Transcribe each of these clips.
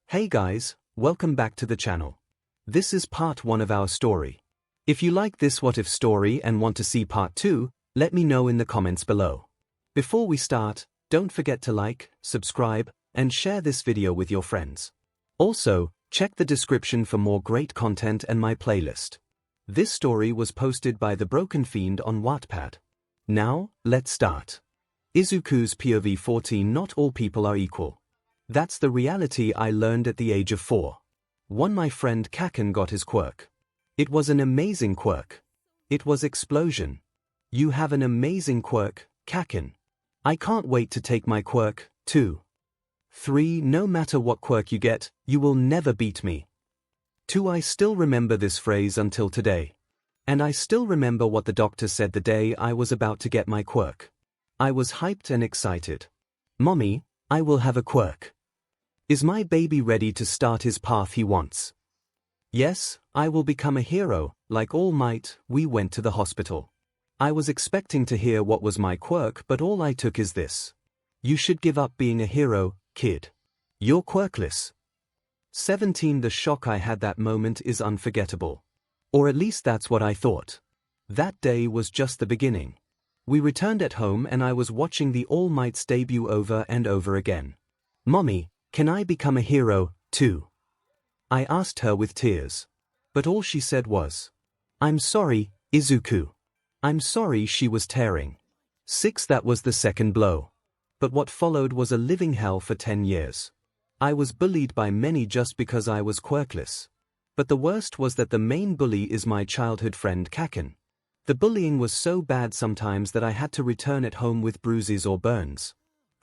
Hey guys, welcome back to the channel. This is part 1 of our story. If you like this what if story and want to see part 2, let me know in the comments below. Before we start, don't forget to like, subscribe, and share this video with your friends. Also, check the description for more great content and my playlist. This story was posted by TheBrokenFiend on Wattpad. Now, let's start. Izuku's POV 14. Not all people are equal. That's the reality I learned at the age of 4. My friend 𝐭𝐻𝐻 got his quirk. It was an amazing quirk. It was explosion. You have an amazing quirk, 𝐭𝐻𝐻. I can't wait to take my quirk, too. 3. No matter what quirk you get, you will never beat me. 2. I still remember this phrase until today. And I still remember what the doctor said the day I was about to get my quirk. I was hyped and excited. Mommy, I will have a quirk. Is my baby ready to start his path he wants? Yes, I will become a hero. Like All Might, we went to the hospital. I was expecting to hear what was my quirk, but all I took is this. You should give up being a hero, kid. You're quirkless. 17. The shock I had that moment is unforgettable. Or at least that's what I thought. That day was just the beginning. We returned at home and I was watching the All Might's debut over and over again. Mommy, can I become a hero, too? I asked her with tears. But all she said was, I'm sorry, Izuku. I'm sorry. She was tearing. 6. That was the second blow. But what followed was a living hell for 10 years. I was bullied by many just because I was quirkless. But the worst was that the main bully is my childhood friend 𝐭𝐻𝐻. The bullying was so bad sometimes that I had to return at home with bruises or burns.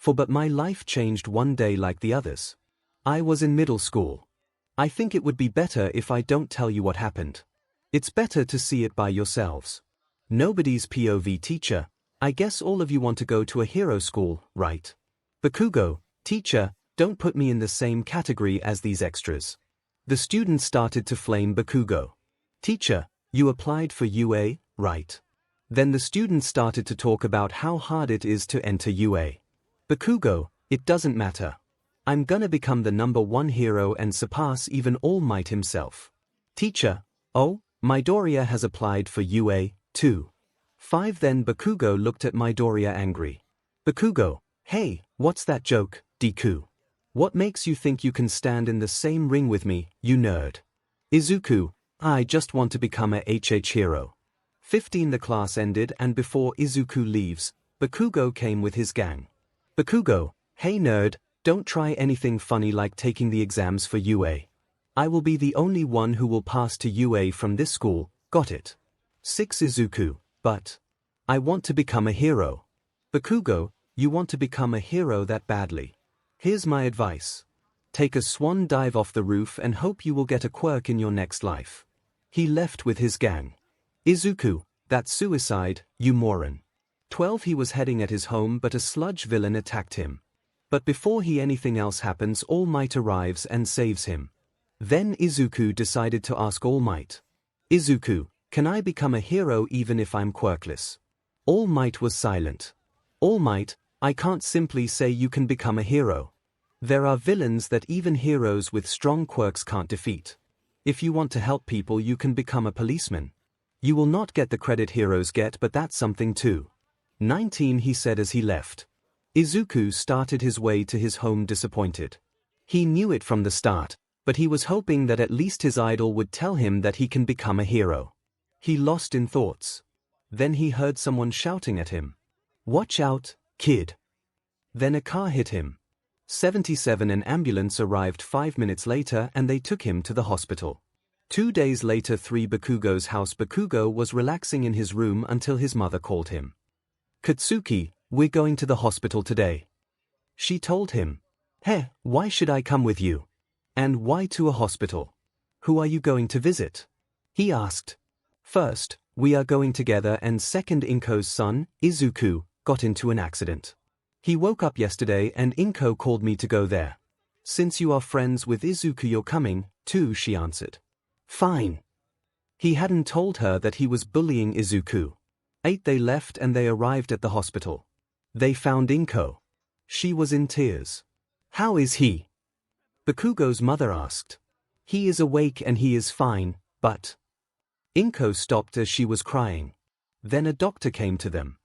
But my life changed one day like the others. I was in middle school. I think it would be better if I don't tell you what happened. It's better to see it by yourselves. Nobody's POV teacher. I guess all of you want to go to a hero school, right? Bakugo, teacher, don't put me in the same category as these extras. The students started to flame Bakugo. Teacher, you applied for UA, right? Then the students started to talk about how hard it is to enter UA. Bakugo, it doesn't matter. I'm gonna become the #1 hero and surpass even All Might himself. Teacher, oh, Midoriya has applied for UA, too. 5. Then Bakugo looked at Midoriya angry. Bakugo, hey, what's that joke, Deku? What makes you think you can stand in the same ring with me, you nerd? Izuku, I just want to become a HH hero. 15. The class ended and before Izuku leaves, Bakugo came with his gang. Bakugo, hey nerd, don't try anything funny like taking the exams for UA. I will be the only one who will pass to UA from this school, got it? 6. Izuku, but I want to become a hero. Bakugo, you want to become a hero that badly. Here's my advice. Take a swan dive off the roof and hope you will get a quirk in your next life. He left with his gang. Izuku, that's suicide, you moron. 12. He was heading at his home but a sludge villain attacked him. But before anything else happens, All Might arrives and saves him. Then Izuku decided to ask All Might. Izuku, can I become a hero even if I'm quirkless? All Might was silent. All Might, I can't simply say you can become a hero. There are villains that even heroes with strong quirks can't defeat. If you want to help people you can become a policeman. You will not get the credit heroes get, but that's something too. 19. He said as he left. Izuku started his way to his home disappointed. He knew it from the start, but he was hoping that at least his idol would tell him that he can become a hero. He lost in thoughts. Then he heard someone shouting at him. Watch out, kid. Then a car hit him. 77. An ambulance arrived 5 minutes later and they took him to the hospital. 2 days later, 3. Bakugo's house. Bakugo was relaxing in his room until his mother called him. Katsuki, we're going to the hospital today. She told him. Hey, why should I come with you? And why to a hospital? Who are you going to visit? He asked. First, we are going together and second, Inko's son, Izuku, got into an accident. He woke up yesterday and Inko called me to go there. Since you are friends with Izuku you're coming, too, she answered. Fine. He hadn't told her that he was bullying Izuku. 8. They left and they arrived at the hospital. They found Inko. She was in tears. How is he? Bakugo's mother asked. He is awake and he is fine, but… 𝐭 stopped as she was crying. Then a doctor came to them.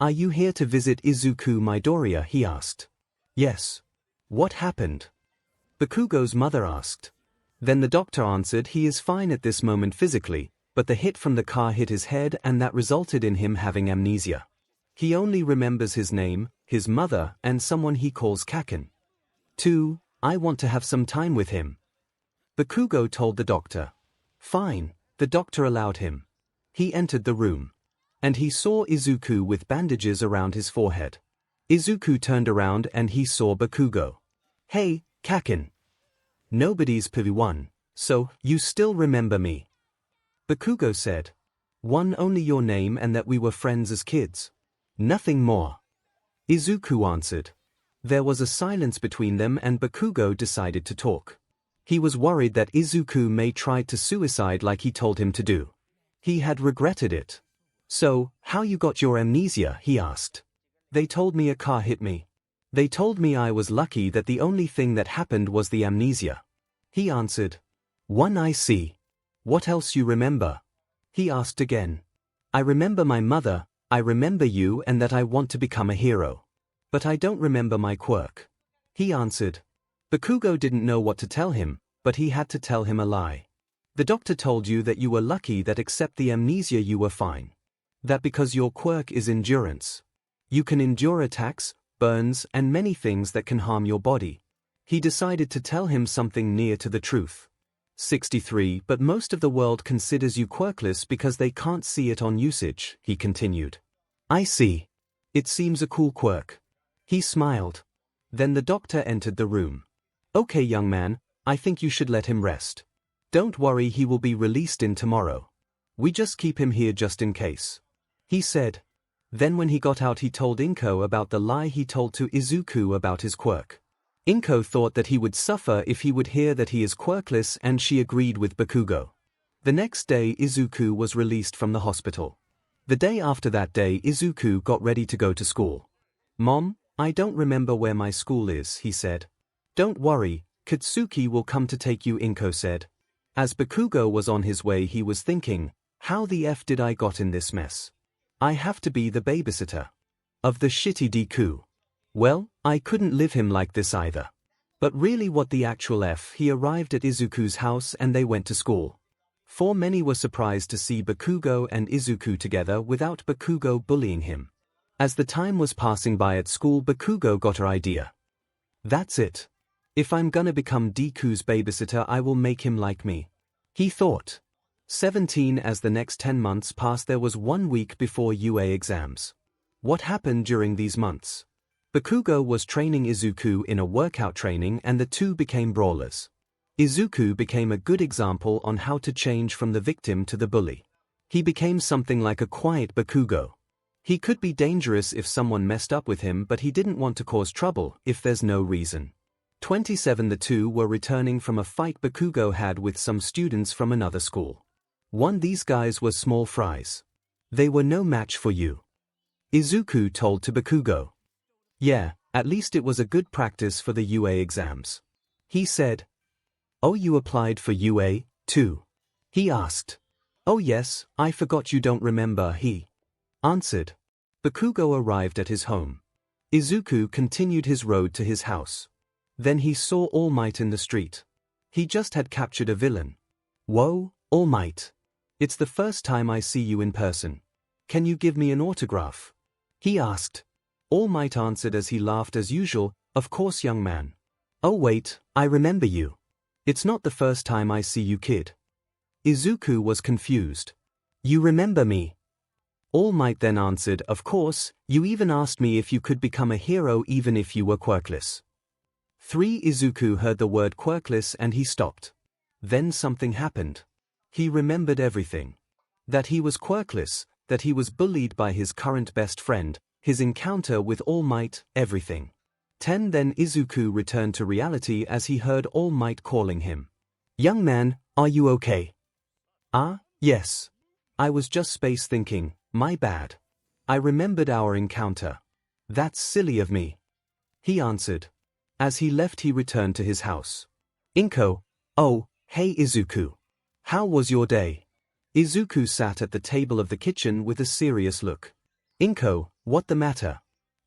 Are you here to visit Izuku Midoriya? He asked. Yes. What happened? Bakugo's mother asked. Then the doctor answered he is fine at this moment physically, but the hit from the car hit his head and that resulted in him having amnesia. He only remembers his name, his mother, and someone he calls Kaken. 2. I want to have some time with him. Bakugo told the doctor. Fine, the doctor allowed him. He entered the room. And he saw Izuku with bandages around his forehead. Izuku turned around and he saw Bakugo. Hey, Kaken. Nobody's 𝗵𝗃, so, you still remember me? Bakugo said. One, only your name and that we were friends as kids. Nothing more. Izuku answered. There was a silence between them and Bakugo decided to talk. He was worried that Izuku may try to suicide like he told him to do. He had regretted it. So, how you got your amnesia? He asked. They told me a car hit me. They told me I was lucky that the only thing that happened was the amnesia. He answered. 1. I see. What else you remember? He asked again. I remember my mother, I remember you and that I want to become a hero. But I don't remember my quirk. He answered. Bakugo didn't know what to tell him, but he had to tell him a lie. The doctor told you that you were lucky that except the amnesia you were fine. That because your quirk is endurance. You can endure attacks, burns, and many things that can harm your body. He decided to tell him something near to the truth. 63. But most of the world considers you quirkless because they can't see it on usage, he continued. I see. It seems a cool quirk. He smiled. Then the doctor entered the room. Okay, young man, I think you should let him rest. Don't worry, he will be released in tomorrow. We just keep him here just in case. He said. Then when he got out he told 𝐭 about the lie he told to Izuku about his quirk. 𝐭 thought that he would suffer if he would hear that he is quirkless and she agreed with Bakugo. The next day Izuku was released from the hospital. The day after that day Izuku got ready to go to school. Mom, I don't remember where my school is, he said. Don't worry, Katsuki will come to take you, 𝐭 said. As Bakugo was on his way he was thinking, how the F did I got in this mess? I have to be the babysitter of the shitty Deku. Well, I couldn't leave him like this either. But really what the actual F? He arrived at Izuku's house and they went to school. For many were surprised to see Bakugo and Izuku together without Bakugo bullying him. As the time was passing by at school Bakugo got her idea. That's it. If I'm gonna become Deku's babysitter I will make him like me. He thought. 17. As the next 10 months passed there was 1 week before UA exams. What happened during these months? Bakugo was training Izuku in a workout training and the two became brawlers. Izuku became a good example on how to change from the victim to the bully. He became something like a quiet Bakugo. He could be dangerous if someone messed up with him but he didn't want to cause trouble if there's no reason. 27. The two were returning from a fight Bakugo had with some students from another school. These guys were small fries. They were no match for you. Izuku told to Bakugo. Yeah, at least it was a good practice for the UA exams. He said. Oh, you applied for UA, too? He asked. Oh yes, I forgot you don't remember, he answered. Bakugo arrived at his home. Izuku continued his road to his house. Then he saw All Might in the street. He just had captured a villain. Whoa, All Might. It's the first time I see you in person. Can you give me an autograph? He asked. All Might answered as he laughed as usual, of course young man. Oh wait, I remember you. It's not the first time I see you, kid. Izuku was confused. You remember me? All Might then answered, of course, you even asked me if you could become a hero even if you were quirkless. 3. Izuku heard the word quirkless and he stopped. Then something happened. He remembered everything. That he was quirkless, that he was bullied by his current best friend, his encounter with All Might, everything. 10. Then Izuku returned to reality as he heard All Might calling him. Young man, are you okay? Ah, yes. I was just space thinking, my bad. I remembered our encounter. That's silly of me. He answered. As he left he returned to his house. 𝐭, oh, hey Izuku. How was your day? Izuku sat at the table of the kitchen with a serious look. 𝗏, what the matter?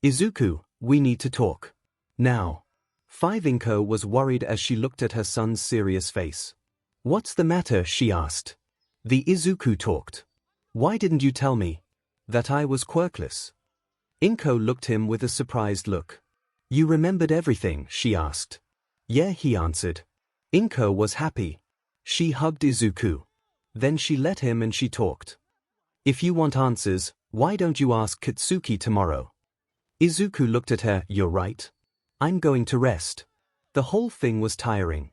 Izuku, we need to talk. Now. 𝗵 was worried as she looked at her son's serious face. What's the matter, she asked. The Izuku talked. Why didn't you tell me that I was quirkless? 𝗏 looked him with a surprised look. You remembered everything, she asked. Yeah, he answered. 𝗏 was happy. She hugged Izuku. Then she let him and she talked. If you want answers, why don't you ask Katsuki tomorrow? Izuku looked at her. You're right. I'm going to rest. The whole thing was tiring.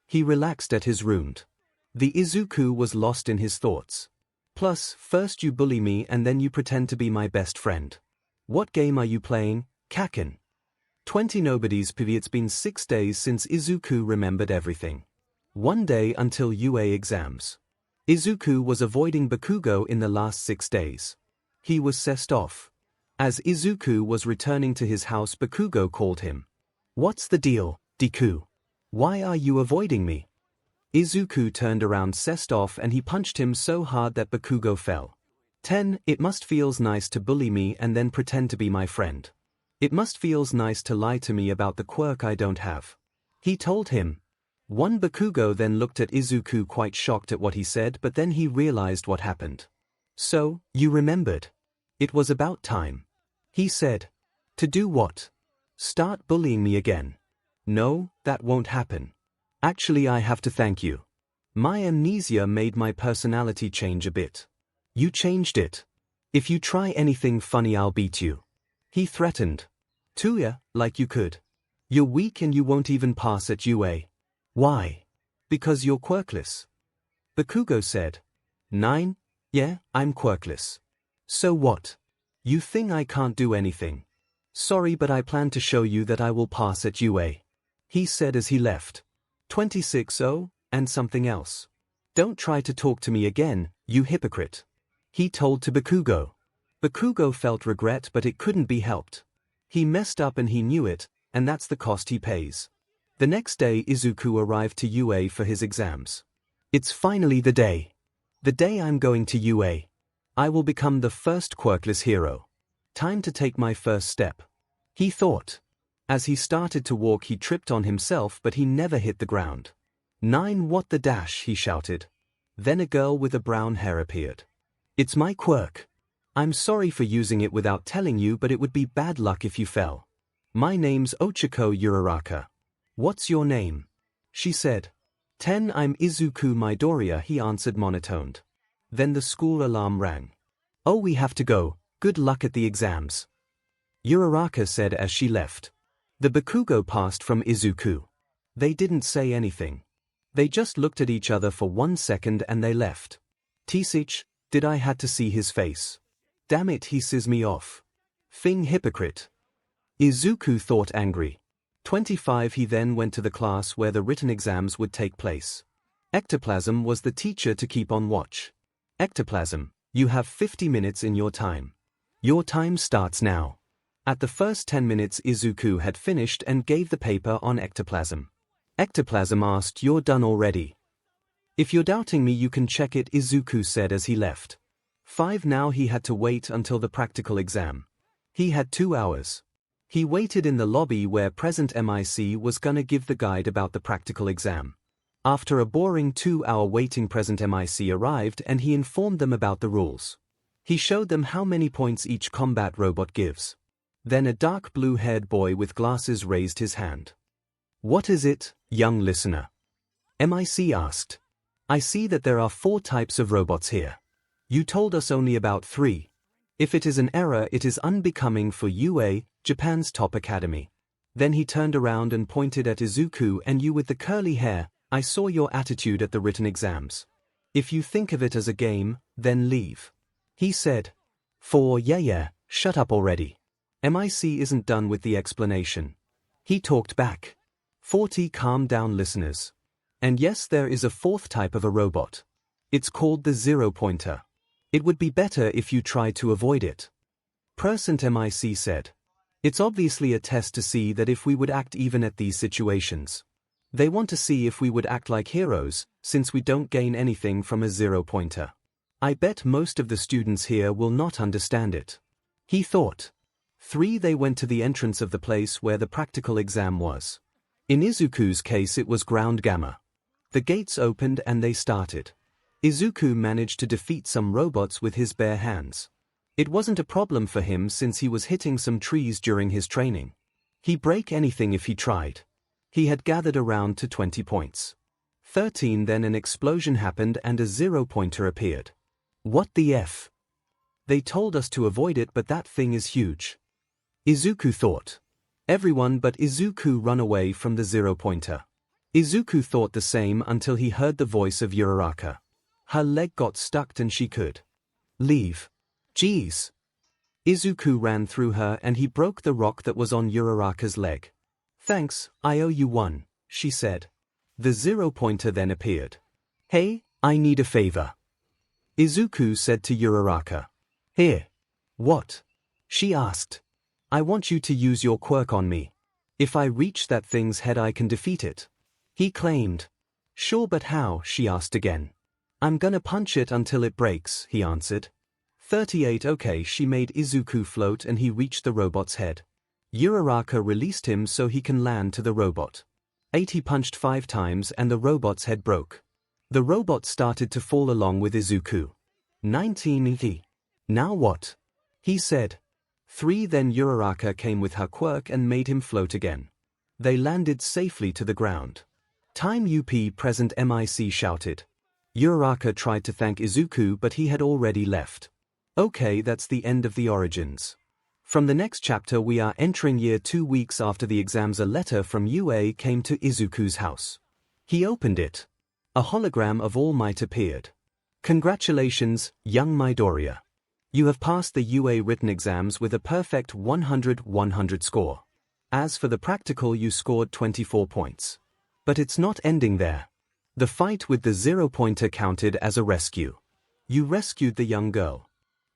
He relaxed at his room. The Izuku was lost in his thoughts. Plus, first you bully me and then you pretend to be my best friend. What game are you playing, Kaken? 20 Nobody's PV. It's been 6 days since Izuku remembered everything. One day until UA exams. Izuku was avoiding Bakugo in the last 6 days. He was sessed off. As Izuku was returning to his house, Bakugo called him. What's the deal, Deku? Why are you avoiding me? Izuku turned around sessed off and he punched him so hard that Bakugo fell. 10. It must feels nice to bully me and then pretend to be my friend. It must feels nice to lie to me about the quirk I don't have. He told him. 1. Bakugo then looked at Izuku quite shocked at what he said, but then he realized what happened. So, you remembered. It was about time. He said. To do what? Start bullying me again. No, that won't happen. Actually, I have to thank you. My amnesia made my personality change a bit. You changed it. If you try anything funny, I'll beat you. He threatened. Tuya, like you could. You're weak and you won't even pass at UA. Why? Because you're quirkless. Bakugo said. 9. Yeah, I'm quirkless. So what? You think I can't do anything? Sorry, but I plan to show you that I will pass at UA. He said as he left. 26. Oh, and something else. Don't try to talk to me again, you hypocrite. He told to Bakugo. Bakugo felt regret, but it couldn't be helped. He messed up and he knew it, and that's the cost he pays. The next day Izuku arrived to UA for his exams. It's finally the day. The day I'm going to UA. I will become the first quirkless hero. Time to take my first step. He thought. As he started to walk he tripped on himself, but he never hit the ground. 9. What the dash, he shouted. Then a girl with a brown hair appeared. It's my quirk. I'm sorry for using it without telling you, but it would be bad luck if you fell. My name's Ochako Uraraka. What's your name? She said. 10. I'm Izuku Midoriya, he answered monotoned. Then the school alarm rang. Oh, we have to go. Good luck at the exams. Uraraka said as she left. The Bakugo passed from Izuku. They didn't say anything. They just looked at each other for 1 second and they left. 𝗧𝗧𝗏, did I had to see his face. Damn it, he sees me off. Thing hypocrite. Izuku thought angry. 25. He then went to the class where the written exams would take place. Ectoplasm was the teacher to keep on watch. Ectoplasm, you have 50 minutes in your time. Your time starts now. At the first 10 minutes Izuku had finished and gave the paper on ectoplasm. Ectoplasm asked, you're done already? If you're doubting me you can check it, Izuku said as he left. 5. Now he had to wait until the practical exam. He had 2 hours. He waited in the lobby where Present MIC was gonna give the guide about the practical exam. After a boring 2-hour waiting, Present MIC arrived and he informed them about the rules. He showed them how many points each combat robot gives. Then a dark blue-haired boy with glasses raised his hand. What is it, young listener? MIC asked. I see that there are 4 types of robots here. You told us only about 3. If it is an error, it is unbecoming for UA, Japan's top academy. Then he turned around and pointed at Izuku, and you with the curly hair, I saw your attitude at the written exams. If you think of it as a game, then leave. He said. 4. Yeah, shut up already. MIC isn't done with the explanation. He talked back. 40. Calm down, listeners. And yes, there is a 4th type of a robot. It's called the 0-pointer. It would be better if you tried to avoid it. Present MIC said. It's obviously a test to see that if we would act even at these situations. They want to see if we would act like heroes, since we don't gain anything from a 0-pointer. I bet most of the students here will not understand it. He thought. 3. They went to the entrance of the place where the practical exam was. In Izuku's case it was ground gamma. The gates opened and they started. Izuku managed to defeat some robots with his bare hands. It wasn't a problem for him since he was hitting some trees during his training. He break anything if he tried. He had gathered around to 20 points. 13. Then an explosion happened and a 0-pointer appeared. What the F? They told us to avoid it, but that thing is huge. Izuku thought. Everyone but Izuku run away from the 0-pointer. Izuku thought the same until he heard the voice of Uraraka. Her leg got stuck and she could leave. Jeez. Izuku ran through her and he broke the rock that was on Uraraka's leg. Thanks, I owe you one, she said. The 0-pointer then appeared. Hey, I need a favor. Izuku said to Uraraka. Here. What? She asked. I want you to use your quirk on me. If I reach that thing's head I can defeat it. He claimed. Sure, but how? She asked again. I'm gonna punch it until it breaks, he answered. 38. Okay, she made Izuku float and he reached the robot's head. Uraraka released him so he can land to the robot. 8. He punched 5 times and the robot's head broke. The robot started to fall along with Izuku. 19. Now what? He said. 3. Then Uraraka came with her quirk and made him float again. They landed safely to the ground. Time UP present MIC shouted. Uraraka tried to thank Izuku but he had already left. Okay, that's the end of the origins. From the next chapter we are entering year 2 weeks after the exams. A letter from UA came to Izuku's house. He opened it. A hologram of All Might appeared. Congratulations, young Midoriya. You have passed the UA written exams with a perfect 100/100 score. As for the practical, you scored 24 points. But it's not ending there. The fight with the 0-pointer counted as a rescue. You rescued the young girl.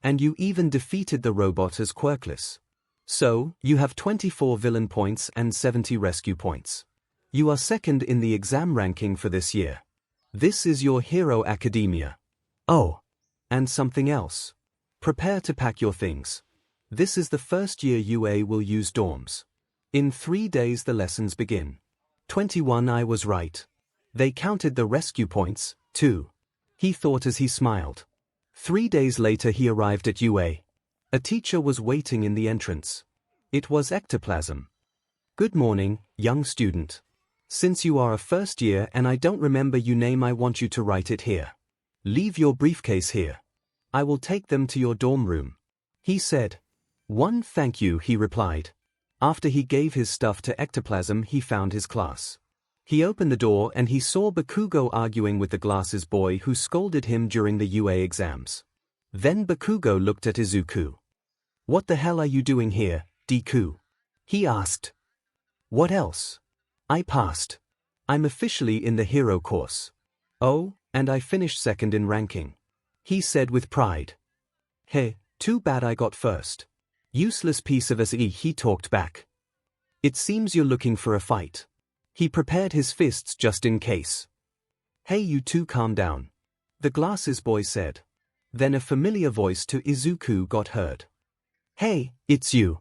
And you even defeated the robot as Quirkless. So, you have 24 villain points and 70 rescue points. You are second in the exam ranking for this year. This is your hero academia. Oh. And something else. Prepare to pack your things. This is the first year UA will use dorms. In 3 days the lessons begin. 21. I was right. They counted the rescue points, too. He thought as he smiled. 3 days later he arrived at UA. A teacher was waiting in the entrance. It was ectoplasm. Good morning, young student. Since you are a first year and I don't remember your name, I want you to write it here. Leave your briefcase here. I will take them to your dorm room. He said. 1. Thank you, he replied. After he gave his stuff to ectoplasm he found his class. He opened the door and he saw Bakugo arguing with the glasses boy who scolded him during the UA exams. Then Bakugo looked at Izuku. What the hell are you doing here, Deku? He asked. What else? I passed. I'm officially in the hero course. Oh, and I finished second in ranking. He said with pride. Hey, too bad I got first. Useless piece of SE, he talked back. It seems you're looking for a fight. He prepared his fists just in case. Hey, you two, calm down. The glasses boy said. Then a familiar voice to Izuku got heard. Hey, it's you.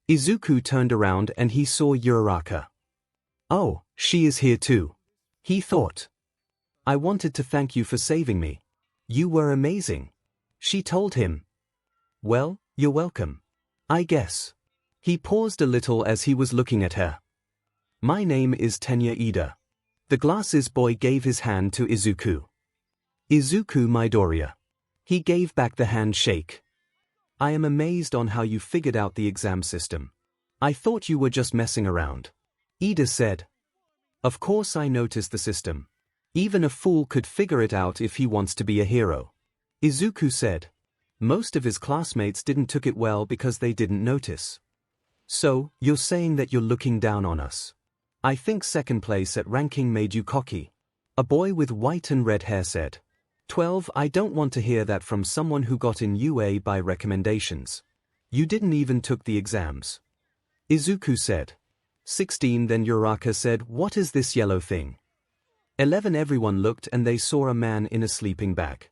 Izuku turned around and he saw Uraraka. Oh, she is here too. He thought. I wanted to thank you for saving me. You were amazing. She told him. Well, you're welcome. I guess. He paused a little as he was looking at her. My name is Tenya Ida. The glasses boy gave his hand to Izuku. Izuku Midoriya. He gave back the handshake. I am amazed on how you figured out the exam system. I thought you were just messing around. Ida said. Of course I noticed the system. Even a fool could figure it out if he wants to be a hero. Izuku said. Most of his classmates didn't took it well because they didn't notice. So, you're saying that you're looking down on us. I think second place at ranking made you cocky. A boy with white and red hair said. 12. I don't want to hear that from someone who got in UA by recommendations. You didn't even took the exams. Izuku said. 16 Then Uraraka said, "What is this yellow thing?" 11 Everyone looked and they saw a man in a sleeping bag.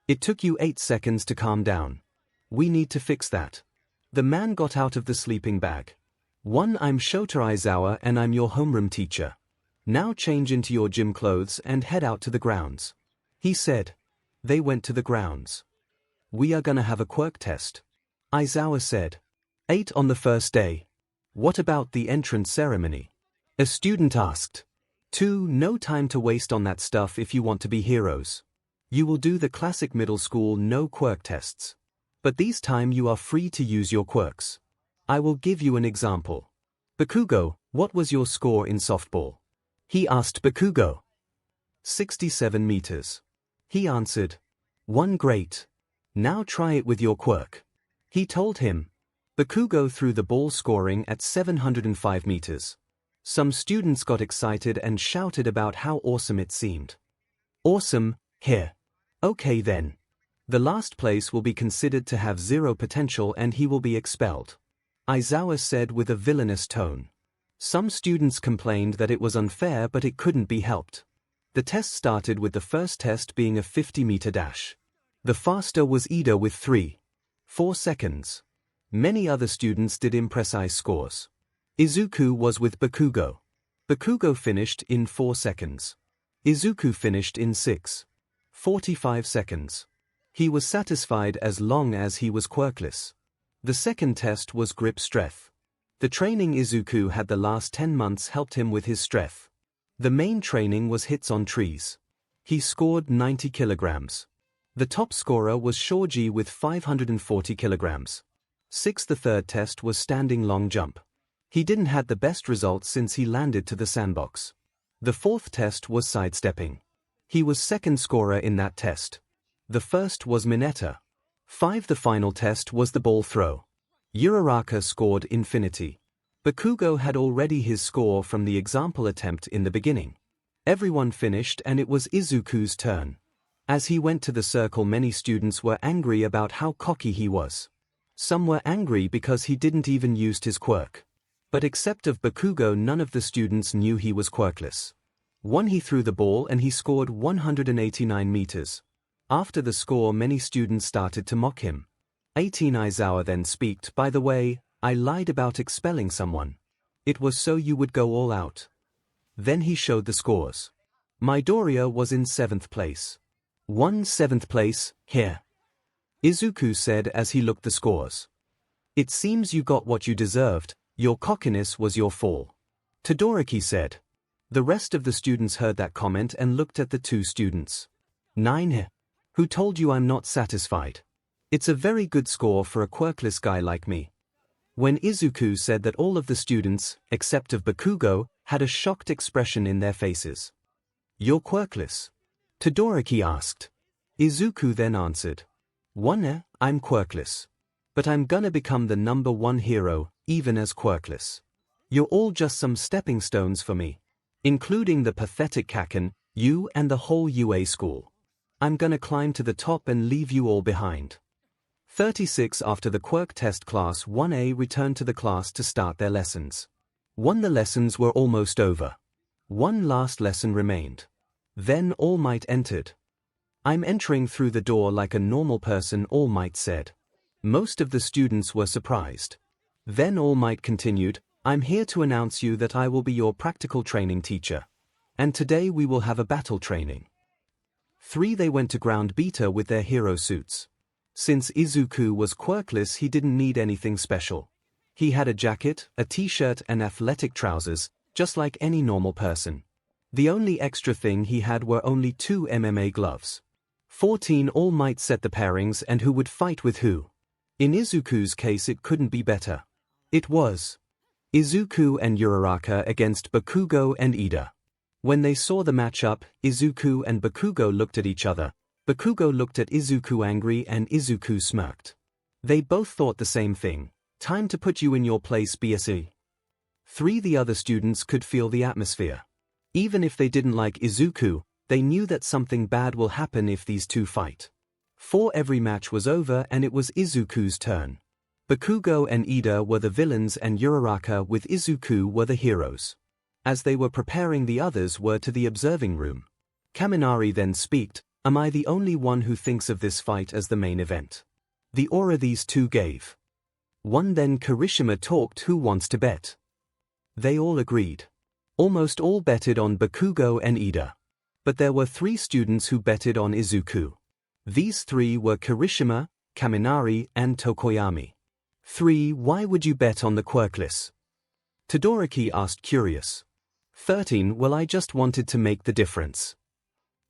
"It took you 8 seconds to calm down. We need to fix that." The man got out of the sleeping bag. 1 I'm Shota Aizawa and I'm your homeroom teacher. Now change into your gym clothes and head out to the grounds. He said. They went to the grounds. "We are gonna have a quirk test," Aizawa said. 8 On the first day. "What about the entrance ceremony?" a student asked. 2 No time to waste on that stuff if you want to be heroes. You will do the classic middle school no quirk tests. But this time you are free to use your quirks. I will give you an example. Bakugo, what was your score in softball? He asked Bakugo. 67 meters. He answered. 1 Great. Now try it with your quirk. He told him. Bakugo threw the ball scoring at 705 meters. Some students got excited and shouted about how awesome it seemed. Awesome, here. Okay then. The last place will be considered to have 0 potential and he will be expelled. Aizawa said with a villainous tone. Some students complained that it was unfair but it couldn't be helped. The test started with the first test being a 50-meter dash. The faster was Ida with 3.4 seconds. Many other students did imprecise scores. Izuku was with Bakugo. Bakugo finished in 4 seconds. Izuku finished in 6.45 seconds. He was satisfied as long as he was quirkless. The second test was grip strength. The training Izuku had the last 10 months helped him with his strength. The main training was hits on trees. He scored 90 kilograms. The top scorer was Shoji with 540 kilograms. 6 The third test was standing long jump. He didn't had the best results since he landed to the sandbox. The fourth test was sidestepping. He was second scorer in that test. The first was Mineta. 5 The final test was the ball throw. Uraraka scored infinity. Bakugo had already his score from the example attempt in the beginning. Everyone finished and it was Izuku's turn. As he went to the circle many students were angry about how cocky he was. Some were angry because he didn't even use his quirk. But except of Bakugo none of the students knew he was quirkless. 1 He threw the ball and he scored 189 meters. After the score many students started to mock him. 18 Aizawa then speaked, "By the way, I lied about expelling someone. It was so you would go all out." Then he showed the scores. Midoriya was in 7th place. 1 7th place, here. Izuku said as he looked the scores. "It seems you got what you deserved, your cockiness was your fall." Todoroki said. The rest of the students heard that comment and looked at the 2 students. 9 Who told you I'm not satisfied? It's a very good score for a quirkless guy like me. When Izuku said that all of the students, except of Bakugo, had a shocked expression in their faces. "You're quirkless?" Todoroki asked. Izuku then answered. 1 I'm quirkless. But I'm gonna become the #1 hero, even as quirkless. You're all just some stepping stones for me. Including the pathetic Kaken, you and the whole UA school. I'm gonna climb to the top and leave you all behind. 36 After the quirk test class 1A returned to the class to start their lessons. The lessons were almost over. One last lesson remained. Then All Might entered. "I'm entering through the door like a normal person," All Might said. Most of the students were surprised. Then All Might continued, "I'm here to announce you that I will be your practical training teacher. And today we will have a battle training." 3 They went to ground beta with their hero suits. Since Izuku was quirkless he didn't need anything special. He had a jacket, a t-shirt and athletic trousers, just like any normal person. The only extra thing he had were only 2 MMA gloves. 14 All Might set the pairings and who would fight with who. In Izuku's case it couldn't be better. It was Izuku and Uraraka against Bakugo and Ida. When they saw the matchup, Izuku and Bakugo looked at each other. Bakugo looked at Izuku angry and Izuku smirked. They both thought the same thing. Time to put you in your place, BSE. 3 The other students could feel the atmosphere. Even if they didn't like Izuku, they knew that something bad will happen if these two fight. 4 Every match was over and it was Izuku's turn. Bakugo and 𝗧𝗏 were the villains and Uraraka with Izuku were the heroes. As they were preparing, the others were to the observing room. Kaminari then speaked, "Am I the only one who thinks of this fight as the main event? The aura these two gave." One then Kirishima talked, "Who wants to bet?" They all agreed. Almost all betted on Bakugo and 𝗧𝗏. But there were 3 students who betted on Izuku. These 3 were Kirishima, Kaminari, and Tokoyami. 3. Why would you bet on the Quirkless? Todoroki asked, curious. 13. Well, I just wanted to make the difference.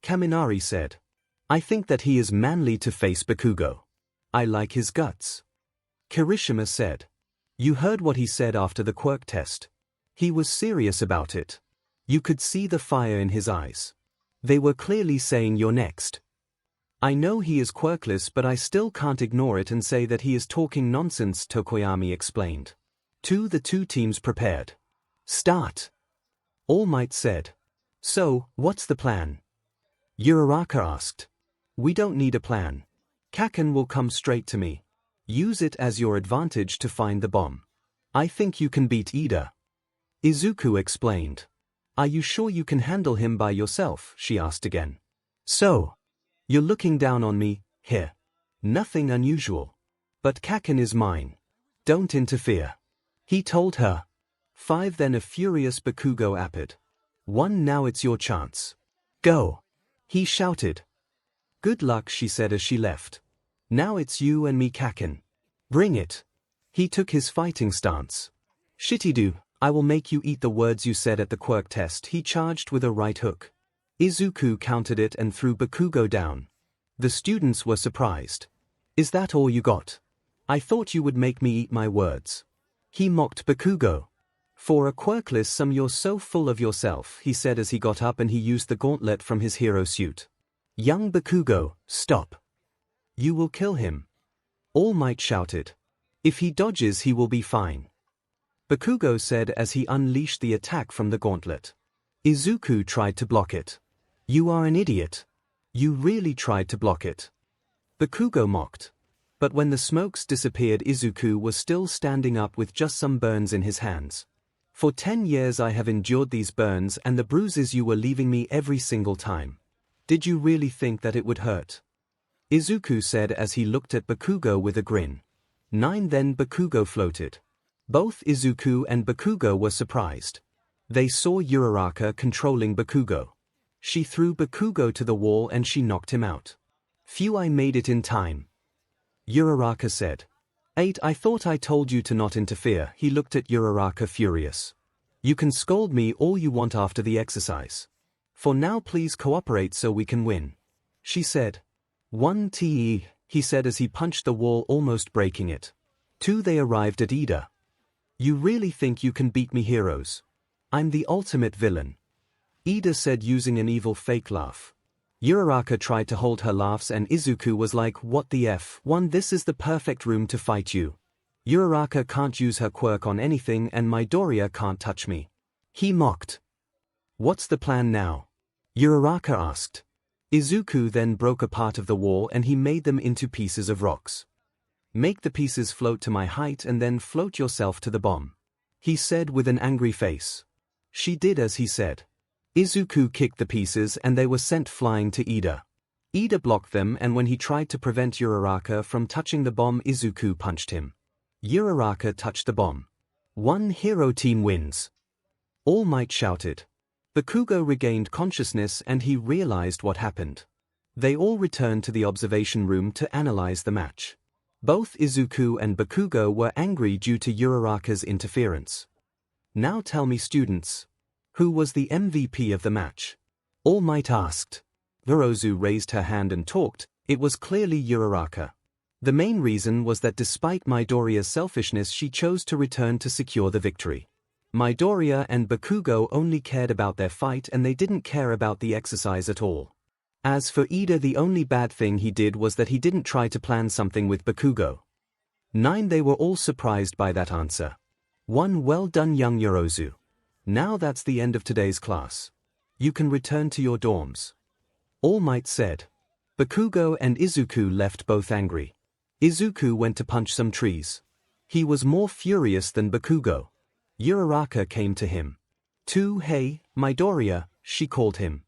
Kaminari said, "I think that he is manly to face Bakugo. I like his guts." Kirishima said, "You heard what he said after the quirk test. He was serious about it. You could see the fire in his eyes. They were clearly saying you're next." "I know he is quirkless, but I still can't ignore it and say that he is talking nonsense," Tokoyami explained. The 2 teams prepared. "Start." All Might said. "So, what's the plan?" Uraraka asked. "We don't need a plan. Kaken will come straight to me. Use it as your advantage to find the bomb. I think you can beat 𝗧𝗏." Izuku explained. "Are you sure you can handle him by yourself?" she asked again. "So, you're looking down on me, here. Nothing unusual. But Kaken is mine. Don't interfere," he told her. 5. Then a furious Bakugo appeared. 1. Now it's your chance. Go, he shouted. "Good luck," she said as she left. "Now it's you and me, Kaken. Bring it." He took his fighting stance. "Shitty-do, I will make you eat the words you said at the quirk test," he charged with a right hook. Izuku countered it and threw Bakugo down. The students were surprised. "Is that all you got? I thought you would make me eat my words." He mocked Bakugo. "For a quirkless you're so full of yourself," he said as he got up and he used the gauntlet from his hero suit. "Young Bakugo, stop. You will kill him." All Might shouted. "If he dodges, he will be fine," Bakugo said as he unleashed the attack from the gauntlet. Izuku tried to block it. "You are an idiot. You really tried to block it," Bakugo mocked. But when the smokes disappeared, Izuku was still standing up with just some burns in his hands. "For 10 years I have endured these burns and the bruises you were leaving me every single time. Did you really think that it would hurt?" Izuku said as he looked at Bakugo with a grin. 9. Then Bakugo floated. Both Izuku and Bakugo were surprised. They saw Uraraka controlling Bakugo. She threw Bakugo to the wall and she knocked him out. "Phew, I made it in time," Uraraka said. 8. I thought I told you to not interfere," he looked at Uraraka furious. "You can scold me all you want after the exercise. For now please cooperate so we can win," she said. 1. He said as he punched the wall, almost breaking it. 2. They arrived at 𝗧𝗏. "You really think you can beat me, heroes? I'm the ultimate villain," 𝗧𝗏 said using an evil fake laugh. Uraraka tried to hold her laughs and Izuku was like, "What the F? 1. This is the perfect room to fight you. Uraraka can't use her quirk on anything and Midoriya can't touch me," he mocked. "What's the plan now?" Uraraka asked. Izuku then broke a part of the wall and he made them into pieces of rocks. "Make the pieces float to my height and then float yourself to the bomb," he said with an angry face. She did as he said. Izuku kicked the pieces and they were sent flying to 𝗧𝗏. 𝗧𝗏 blocked them and when he tried to prevent Uraraka from touching the bomb, Izuku punched him. Uraraka touched the bomb. 1. Hero team wins. All Might shouted. Bakugo regained consciousness and he realized what happened. They all returned to the observation room to analyze the match. Both Izuku and Bakugo were angry due to Uraraka's interference. "Now tell me, students, who was the MVP of the match?" All Might asked. Urozu raised her hand and talked. It was clearly Uraraka. The main reason was that despite Midoriya's selfishness, she chose to return to secure the victory. Midoriya and Bakugo only cared about their fight and they didn't care about the exercise at all. As for 𝗧𝗏, the only bad thing he did was that he didn't try to plan something with Bakugo. 9. They were all surprised by that answer. 1. Well done, young Urozu. Now that's the end of today's class. You can return to your dorms, All Might said. Bakugo and Izuku left both angry. Izuku went to punch some trees. He was more furious than Bakugo. Uraraka came to him. Hey, Midoriya, she called him.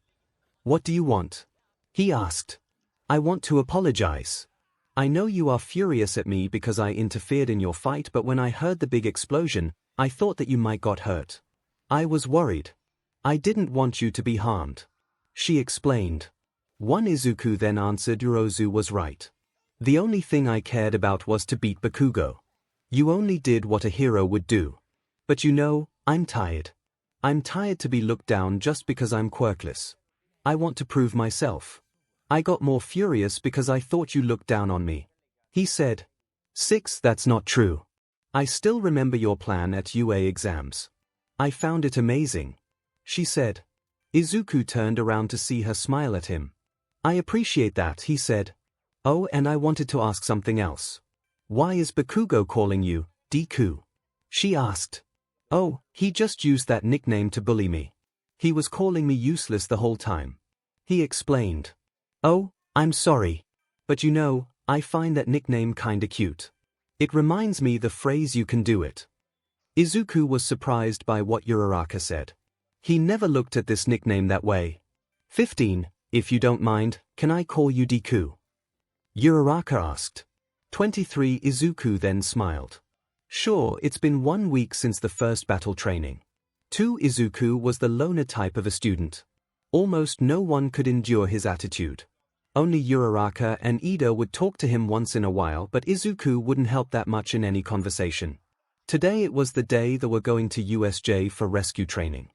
What do you want? He asked. I want to apologize. I know you are furious at me because I interfered in your fight, but when I heard the big explosion, I thought that you might got hurt. I was worried. I didn't want you to be harmed. She explained. Izuku then answered, Yorozu was right. The only thing I cared about was to beat Bakugo. You only did what a hero would do. But you know, I'm tired. I'm tired to be looked down just because I'm quirkless. I want to prove myself. I got more furious because I thought you looked down on me. He said. 6. That's not true. I still remember your plan at UA exams. I found it amazing. She said. Izuku turned around to see her smile at him. I appreciate that, he said. Oh, and I wanted to ask something else. Why is Bakugo calling you Deku? She asked. Oh, he just used that nickname to bully me. He was calling me useless the whole time. He explained. Oh, I'm sorry. But you know, I find that nickname kinda cute. It reminds me the phrase you can do it. Izuku was surprised by what Uraraka said. He never looked at this nickname that way. 15. If you don't mind, can I call you Deku? Uraraka asked. 23. Izuku then smiled. Sure, it's been 1 week since the first battle training. 2. Izuku was the loner type of a student. Almost no one could endure his attitude. Only Uraraka and Ida would talk to him once in a while, but Izuku wouldn't help that much in any conversation. Today it was the day they were going to USJ for rescue training.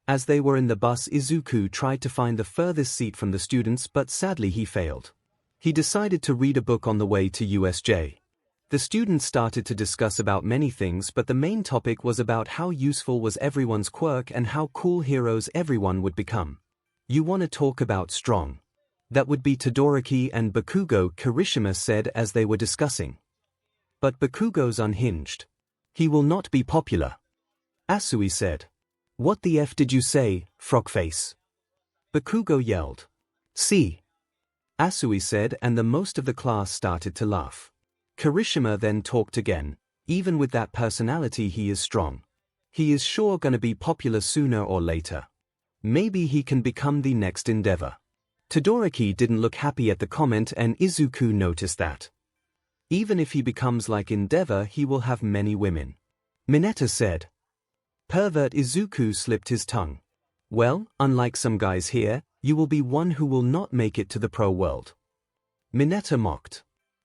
As they were in the bus, Izuku tried to find the furthest seat from the students, but sadly he failed. He decided to read a book on the way to USJ. The students started to discuss about many things, but the main topic was about how useful was everyone's quirk and how cool heroes everyone would become. You wanna talk about strong? That would be Todoroki and Bakugo, Kirishima said as they were discussing. But Bakugo's unhinged. He will not be popular. Asui said. What the F did you say, frogface? Bakugo yelled. See. Asui said, and the most of the class started to laugh. Kirishima then talked again. Even with that personality, he is strong. He is sure gonna be popular sooner or later. Maybe he can become the next Endeavor. Todoroki didn't look happy at the comment, and Izuku noticed that. Even if he becomes like Endeavor, he will have many women. Mineta said. Pervert. Izuku slipped his tongue. Well, unlike some guys here, you will be one who will not make it to the pro world. Mineta mocked.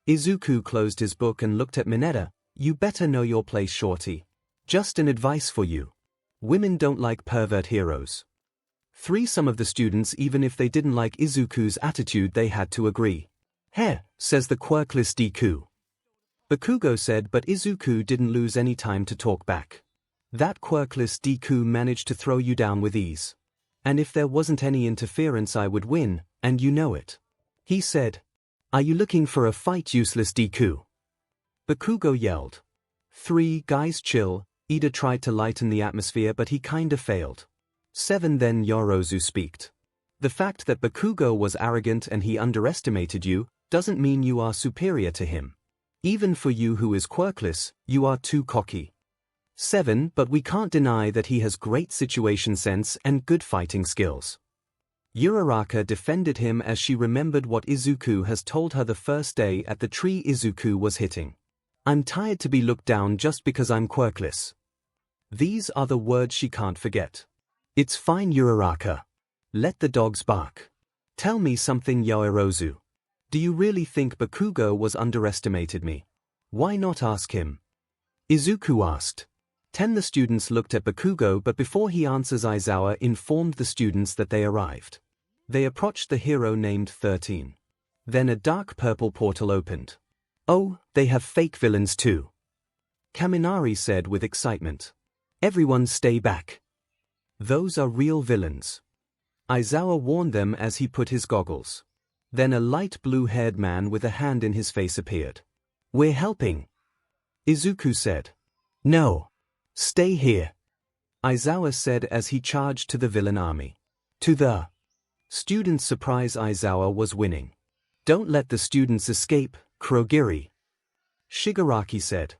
Izuku closed his book and looked at Mineta. You better know your place, shorty. Just an advice for you. Women don't like pervert heroes. 3. Some of the students, even if they didn't like Izuku's attitude, they had to agree. Heh, says the quirkless Deku. Bakugo said, but Izuku didn't lose any time to talk back. That quirkless Deku managed to throw you down with ease. And if there wasn't any interference, I would win, and you know it. He said. Are you looking for a fight, useless Deku? Bakugo yelled. 3. Guys chill. Ida tried to lighten the atmosphere, but he kinda failed. 7. Then Yorozu speaked. The fact that Bakugo was arrogant and he underestimated you doesn't mean you are superior to him. Even for you who is quirkless, you are too cocky. 7. But we can't deny that he has great situation sense and good fighting skills. Uraraka defended him as she remembered what Izuku has told her the first day at the tree Izuku was hitting. I'm tired to be looked down just because I'm quirkless. These are the words she can't forget. It's fine, Uraraka. Let the dogs bark. Tell me something, Yorozu. Do you really think Bakugo was underestimated me? Why not ask him? Izuku asked. 10. The students looked at Bakugo, but before he answers, Aizawa informed the students that they arrived. They approached the hero named 13. Then a dark purple portal opened. Oh, they have fake villains too. Kaminari said with excitement. Everyone stay back. Those are real villains. Aizawa warned them as he put his goggles. Then a light blue-haired man with a hand in his face appeared. We're helping. Izuku said. No. Stay here. Aizawa said as he charged to the villain army. To the students' surprise, Aizawa was winning. Don't let the students escape, Kurogiri. Shigaraki said.